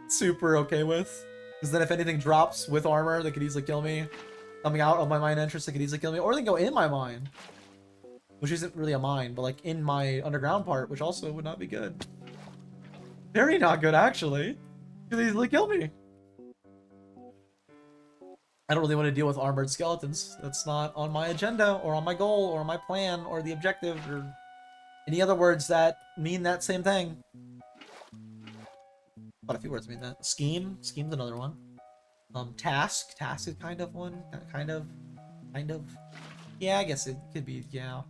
super okay with, because then if anything drops with armor, they could easily kill me. Coming out of my mine entrance, they could easily kill me, or they can go in my mine, which isn't really a mine, but like in my underground part, which also would not be good. Very not good, actually. Could easily kill me. I don't really want to deal with armored skeletons. That's not on my agenda, or on my goal, or my plan, or the objective, or any other words that mean that same thing. But a few words mean that. Scheme's another one. Task is kind of one. Kind of. Yeah, I guess it could be, yeah.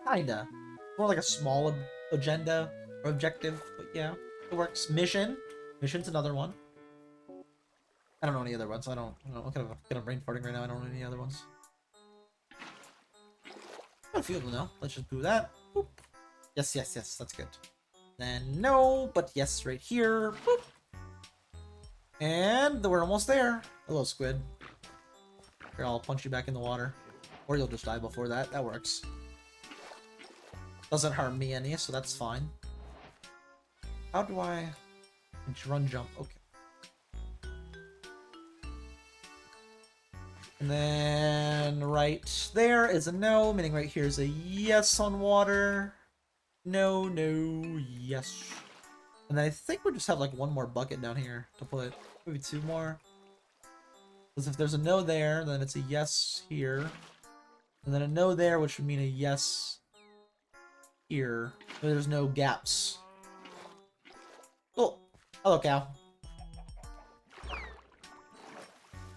Kinda. More like a small agenda or objective, but yeah, it works. Mission's another one. I don't know any other ones. I don't know. I'm kind of brain farting right now. I don't know any other ones. A few of them though. Let's just do that. Boop. Yes, that's good. Then no, but yes, right here. Boop. And we're almost there. Hello, squid. Here, I'll punch you back in the water. Or you'll just die before that. That works. Doesn't harm me any, so that's fine. How do I run jump? Okay. And then right there is a no, meaning right here is a yes on water. No, yes. And then I think we just have like one more bucket down here to put. Maybe two more. Because if there's a no there, then it's a yes here. And then a no there, which would mean a yes here. There's no gaps. Oh, hello, cow.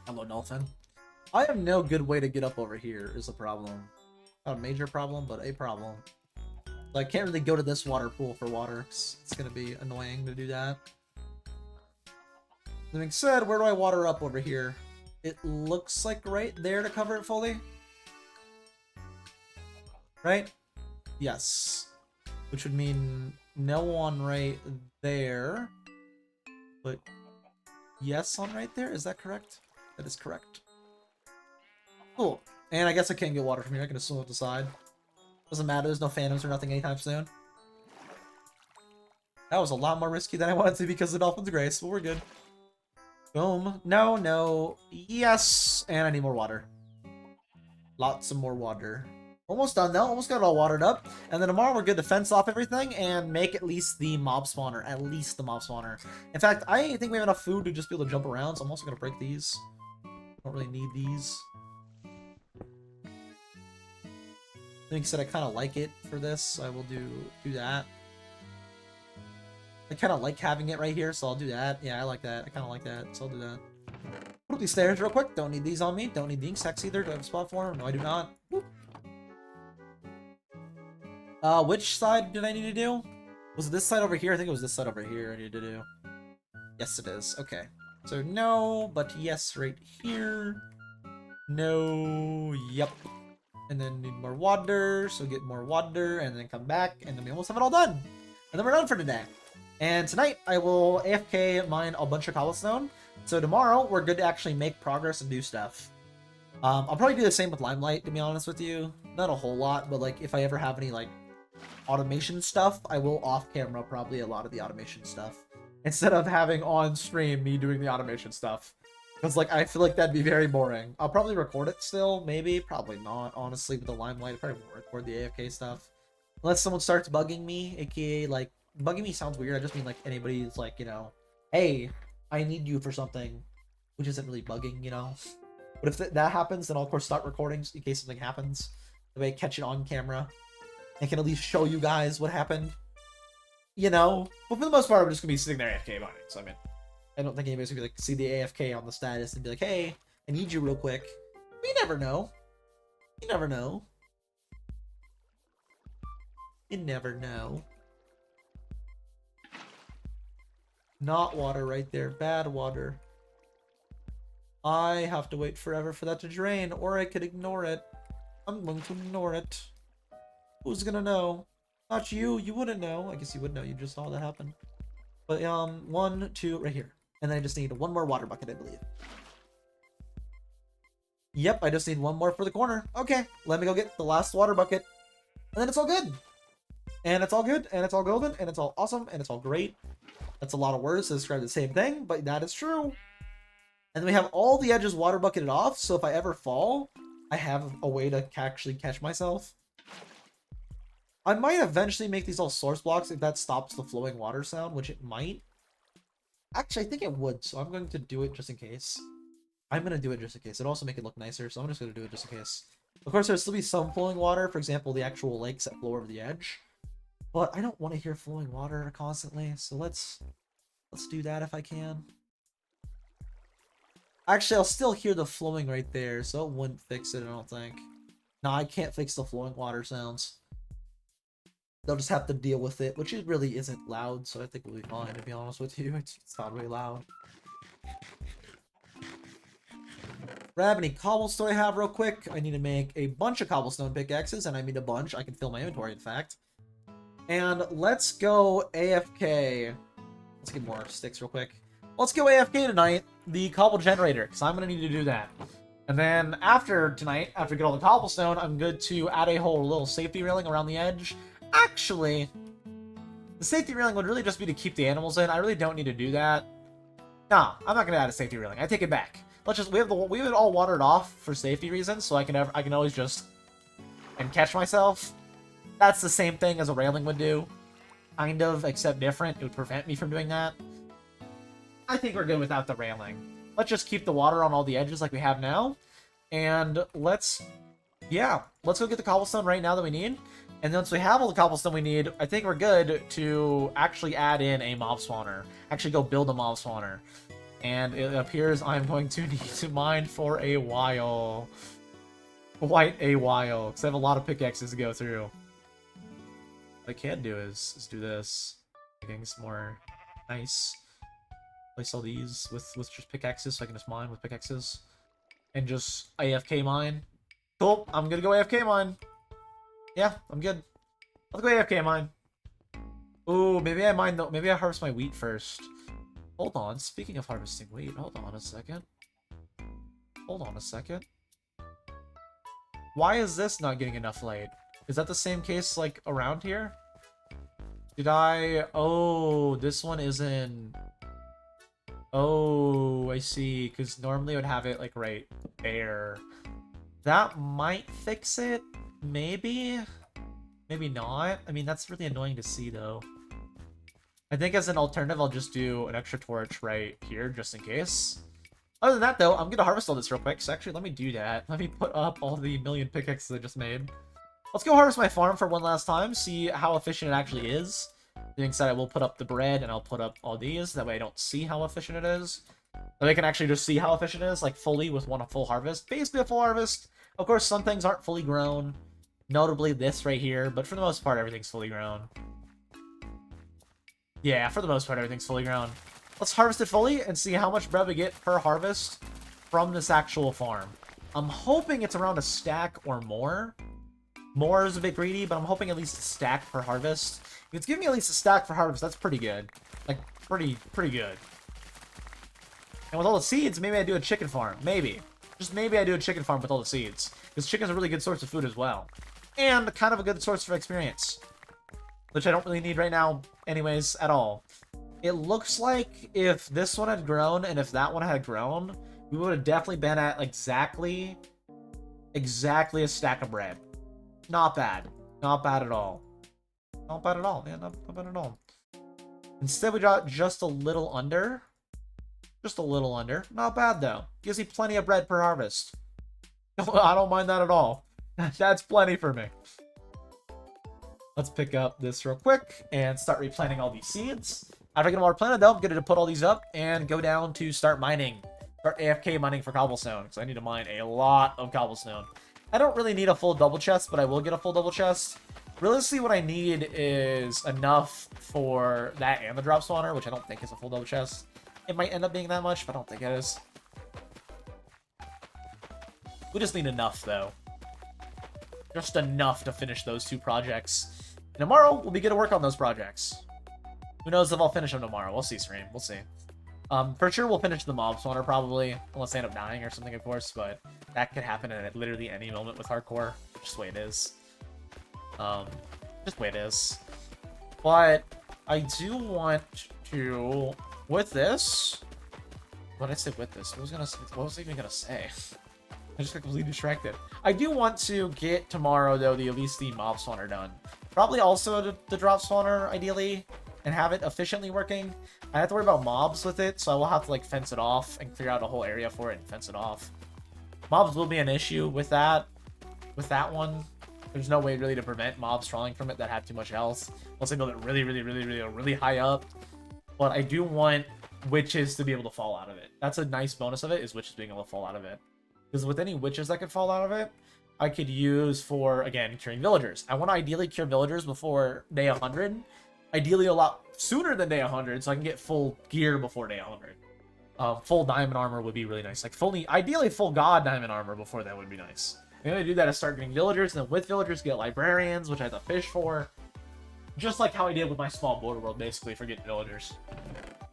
Hello, dolphin. I have no good way to get up over here is the problem. Not a major problem, but a problem. So I can't really go to this water pool for water. It's going to be annoying to do that. That being said, where do I water up over here? It looks like right there to cover it fully. Right? Yes. Which would mean no on right there. But yes on right there? Is that correct? That is correct. Cool. And I guess I can't get water from here. I can just swim up the side. Doesn't matter. There's no phantoms or nothing anytime soon. That was a lot more risky than I wanted to because of the Dolphin's Grace, but we're good. Boom. No, no. Yes. And I need more water. Lots of more water. Almost done though. Almost got it all watered up. And then tomorrow we're good to fence off everything and make at least the mob spawner. At least the mob spawner. In fact, I think we have enough food to just be able to jump around, so I'm also going to break these. Don't really need these. Like I said, I kind of like it for this. I will do that. I kind of like having it right here, so I'll do that. Yeah, I like that. I kind of like that, so I'll do that. Put up these stairs real quick. Don't need these on me. Don't need the ink sacks either. Do I have a spot for them? No, I do not. Whoop. Which side did I need to do? Was it this side over here? I think it was this side over here I needed to do. Yes, it is. Okay. So no, but yes right here. No, yep. And then need more water, so get more water, and then come back, and then we almost have it all done. And then we're done for today. And tonight, I will AFK mine a bunch of cobblestone. So tomorrow, we're good to actually make progress and do stuff. I'll probably do the same with Limelight, to be honest with you. Not a whole lot, but like if I ever have any like automation stuff, I will off-camera probably a lot of the automation stuff. Instead of having on stream me doing the automation stuff. Because, like, I feel like that'd be very boring. I'll probably record it still, maybe. Probably not, honestly, with the Limelight. I probably won't record the AFK stuff. Unless someone starts bugging me, aka, like, bugging me sounds weird. I just mean, like, anybody's like, you know, hey, I need you for something. Which isn't really bugging, you know? But if that happens, then I'll, of course, start recording in case something happens. That way I catch it on camera. I can at least show you guys what happened. You know? But for the most part, I'm just gonna be sitting there AFK mining, so I mean... I don't think anybody's gonna be like see the AFK on the status and be like, hey, I need you real quick. But you never know. You never know. You never know. Not water right there. Bad water. I have to wait forever for that to drain, or I could ignore it. I'm going to ignore it. Who's gonna know? Not you. You wouldn't know. I guess you would know. You just saw that happen. But 1, 2, right here. And then I just need one more water bucket, I believe. Yep, I just need one more for the corner. Okay, let me go get the last water bucket. And then it's all good. And it's all good, and it's all golden, and it's all awesome, and it's all great. That's a lot of words to describe the same thing, but that is true. And then we have all the edges water bucketed off, so if I ever fall, I have a way to actually catch myself. I might eventually make these all source blocks if that stops the flowing water sound, which it might. Actually, I think it would, so I'm going to do it just in case. I'm going to do it just in case. It'll also make it look nicer, so I'm just going to do it just in case. Of course, there'll still be some flowing water, for example, the actual lakes that flow over the edge. But I don't want to hear flowing water constantly, so let's do that if I can. Actually, I'll still hear the flowing right there, so it wouldn't fix it, I don't think. No, I can't fix the flowing water sounds. They'll just have to deal with it, which it really isn't loud, so I think we'll be fine, to be honest with you. It's not really loud. Grab any cobblestone I have real quick. I need to make a bunch of cobblestone pickaxes, and I mean a bunch. I can fill my inventory, in fact. And let's go AFK. Let's get more sticks real quick. Let's go AFK tonight, the cobble generator, because I'm going to need to do that. And then after tonight, after we get all the cobblestone, I'm good to add a whole little safety railing around the edge. Actually, the safety railing would really just be to keep the animals in. I really don't need to do that. Nah, I'm not gonna add a safety railing. I take it back. Let's just we have it all watered off for safety reasons, so I can always just catch myself. That's the same thing as a railing would do, kind of, except different. It would prevent me from doing that. I think we're good without the railing. Let's just keep the water on all the edges like we have now, and let's go get the cobblestone right now that we need. And then once we have all the cobblestone we need, I think we're good to actually add in a mob spawner. Actually go build a mob spawner. And it appears I'm going to need to mine for a while. Quite a while. Because I have a lot of pickaxes to go through. What I can do is do this. Making some more nice. Place all these with just pickaxes so I can just mine with pickaxes. And just AFK mine. Cool, I'm gonna go AFK mine. Yeah, I'm good. Let's go AFK mine. Ooh, maybe I mine though. Maybe I harvest my wheat first. Hold on. Speaking of harvesting wheat, hold on a second. Hold on a second. Why is this not getting enough light? Is that the same case, like, around here? Did I... Oh, this one isn't... Oh, I see. Because normally I would have it, like, right there. That might fix it. Maybe? Maybe not. I mean, that's really annoying to see, though. I think as an alternative, I'll just do an extra torch right here, just in case. Other than that, though, I'm going to harvest all this real quick. So actually, let me do that. Let me put up all the million pickaxes I just made. Let's go harvest my farm for one last time, see how efficient it actually is. Being said, I will put up the bread, and I'll put up all these. That way I don't see how efficient it is. That way I can actually just see how efficient it is, like, fully with one full harvest. Basically a full harvest. Of course, some things aren't fully grown. Notably this right here, but for the most part, everything's fully grown. Yeah, for the most part, everything's fully grown. Let's harvest it fully and see how much bread we get per harvest from this actual farm. I'm hoping it's around a stack or more. More is a bit greedy, but I'm hoping at least a stack per harvest. If it's giving me at least a stack per harvest, that's pretty good. Like, pretty good. And with all the seeds, maybe I do a chicken farm. Maybe. Just maybe I do a chicken farm with all the seeds. Because chicken's a really good source of food as well. And kind of a good source of experience. Which I don't really need right now anyways at all. It looks like if this one had grown and if that one had grown, we would have definitely been at exactly a stack of bread. Not bad. Not bad at all. Not bad at all, man. Not bad at all. Instead, we got just a little under. Just a little under. Not bad, though. Gives me plenty of bread per harvest. I don't mind that at all. That's plenty for me. Let's pick up this real quick and start replanting all these seeds. After I get them all planted, though, I'm going to put all these up and go down to start mining. Start AFK mining for cobblestone, because I need to mine a lot of cobblestone. I don't really need a full double chest, but I will get a full double chest. Realistically, what I need is enough for that and the drop spawner, which I don't think is a full double chest. It might end up being that much, but I don't think it is. We just need enough, though. Just enough to finish those two projects. And tomorrow, we'll be good to work on those projects. Who knows if I'll finish them tomorrow. We'll see, stream. We'll see. For sure, we'll finish the mob spawner, probably. Unless I end up dying or something, of course. But that could happen at literally any moment with hardcore. Just the way it is. Just the way it is. But I do want to... With this... What did I say with this? What was I even gonna say? I just got completely distracted. I do want to get tomorrow, though, at least the mob spawner done. Probably also the drop spawner, ideally, and have it efficiently working. I have to worry about mobs with it, so I will have to, like, fence it off and clear out a whole area for it and fence it off. Mobs will be an issue with that one. There's no way, really, to prevent mobs crawling from it that have too much health. Unless they build it really high up. But I do want witches to be able to fall out of it. That's a nice bonus of it, is witches being able to fall out of it. Because with any witches that could fall out of it, I could use for, again, curing villagers. I want to ideally cure villagers before day 100. Ideally a lot sooner than day 100, so I can get full gear before day 100. Full diamond armor would be really nice. Like, ideally full god diamond armor before that would be nice. The only way to do that is start getting villagers, and then with villagers get librarians, which I have to fish for. Just like how I did with my small border world, basically, for getting villagers.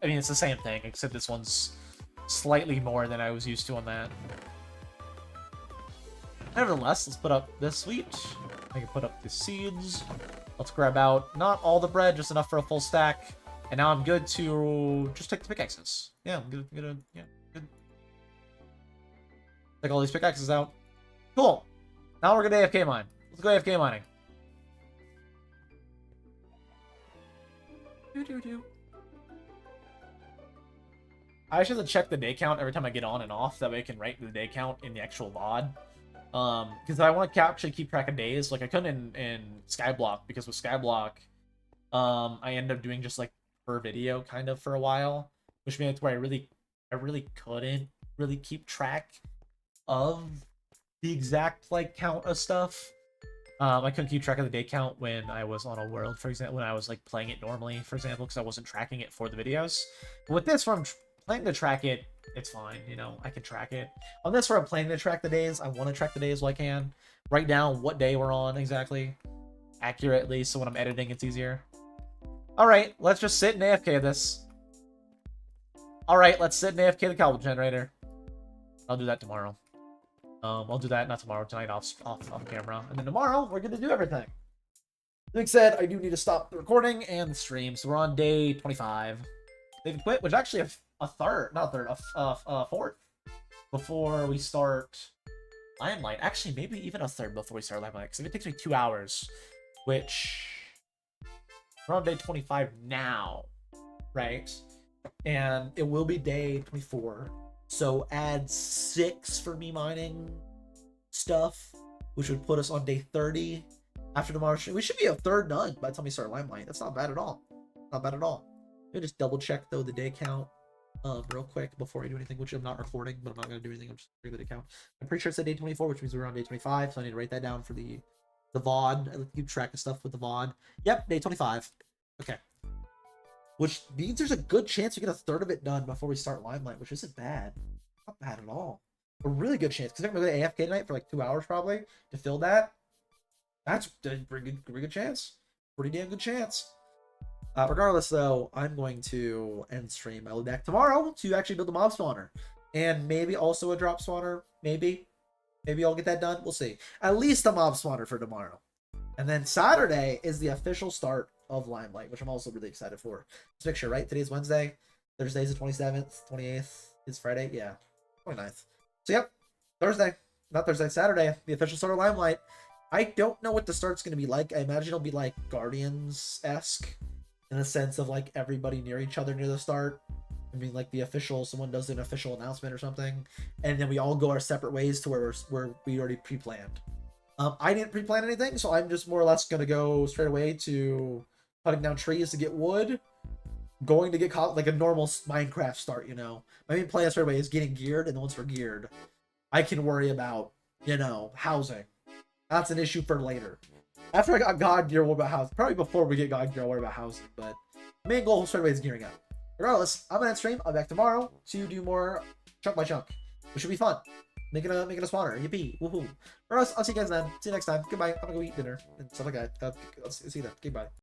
I mean, it's the same thing, except this one's slightly more than I was used to on that. Nevertheless, let's put up this wheat. I can put up the seeds. Let's grab out not all the bread, just enough for a full stack. And now I'm good to just take the pickaxes. Yeah, I'm good. Yeah, good. Take all these pickaxes out. Cool. Now we're gonna AFK mine. Let's go AFK mining. I actually have to check the day count every time I get on and off. That way I can write the day count in the actual VOD. Because I want to actually keep track of days. Like, I couldn't in Skyblock, because with Skyblock, I ended up doing just, like, per video, kind of, for a while. Which made it to where I really couldn't really keep track of the exact, like, count of stuff. I couldn't keep track of the day count when I was on a world, for example, when I was, like, playing it normally, for example, because I wasn't tracking it for the videos. But with this, where I'm planning to track it, it's fine, you know, I can track it. On this, where I'm planning to track the days, I want to track the days while I can. Write down what day we're on exactly, accurately, so when I'm editing, it's easier. Alright, let's just sit and AFK this. Alright, let's sit and AFK the cobble generator. I'll do that tomorrow. I'll do that not tomorrow, tonight off camera, and then tomorrow we're gonna do everything. Like I said, I do need to stop the recording and the stream, so we're on day 25. They've quit, which actually a third, not a third, a fourth before we start Limelight. Actually, maybe even a third before we start Limelight, because if it takes me 2 hours, which we're on day 25 now, right? And it will be day 24. So add 6 for me mining stuff, which would put us on day 30 after tomorrow. We should be a third done by the time we start Limelight. That's not bad at all. Not bad at all. Let me just double check though the day count real quick before I do anything, which I'm not recording, but I'm not gonna do anything. I'm just gonna the day count. I'm pretty sure it said day 24, which means we're on day 25, so I need to write that down for the VOD. I like to keep track of stuff with the VOD. Yep, day 25. Okay. Which means there's a good chance we get a third of it done before we start Limelight, which isn't bad. Not bad at all. A really good chance, because I'm going to go to AFK tonight for like 2 hours probably to fill that. That's a pretty good chance. Pretty damn good chance. Regardless, though, I'm going to end stream. I'll be back tomorrow to actually build a mob spawner. And maybe also a drop spawner. Maybe. Maybe I'll get that done. We'll see. At least a mob spawner for tomorrow. And then Saturday is the official start of Limelight, which I'm also really excited for. Let's make sure, right? Today's Wednesday. Thursday's the 27th. 28th is Friday. Yeah. 29th. So, yep. Thursday. Not Thursday. Saturday. The official start of Limelight. I don't know what the start's going to be like. I imagine it'll be like Guardians-esque in the sense of like everybody near each other near the start. I mean, like the official, someone does an official announcement or something, and then we all go our separate ways to where we already pre-planned. I didn't pre-plan anything, so I'm just more or less going to go straight away to cutting down trees to get wood, going to get like a normal Minecraft start, you know. My main plan straight away is getting geared, and then once we're geared, I can worry about, you know, housing. That's an issue for later. After I got God gear, what about housing? Probably before we get God gear, I'll worry about housing, but the main goal straight away is gearing up. Regardless, I'm gonna stream. I'll be back tomorrow to do more chunk by chunk, which should be fun. Making a spawner. Yippee. Woohoo. Or else, I'll see you guys then. See you next time. Goodbye. I'm gonna go eat dinner and stuff like that. I'll see you then. Goodbye.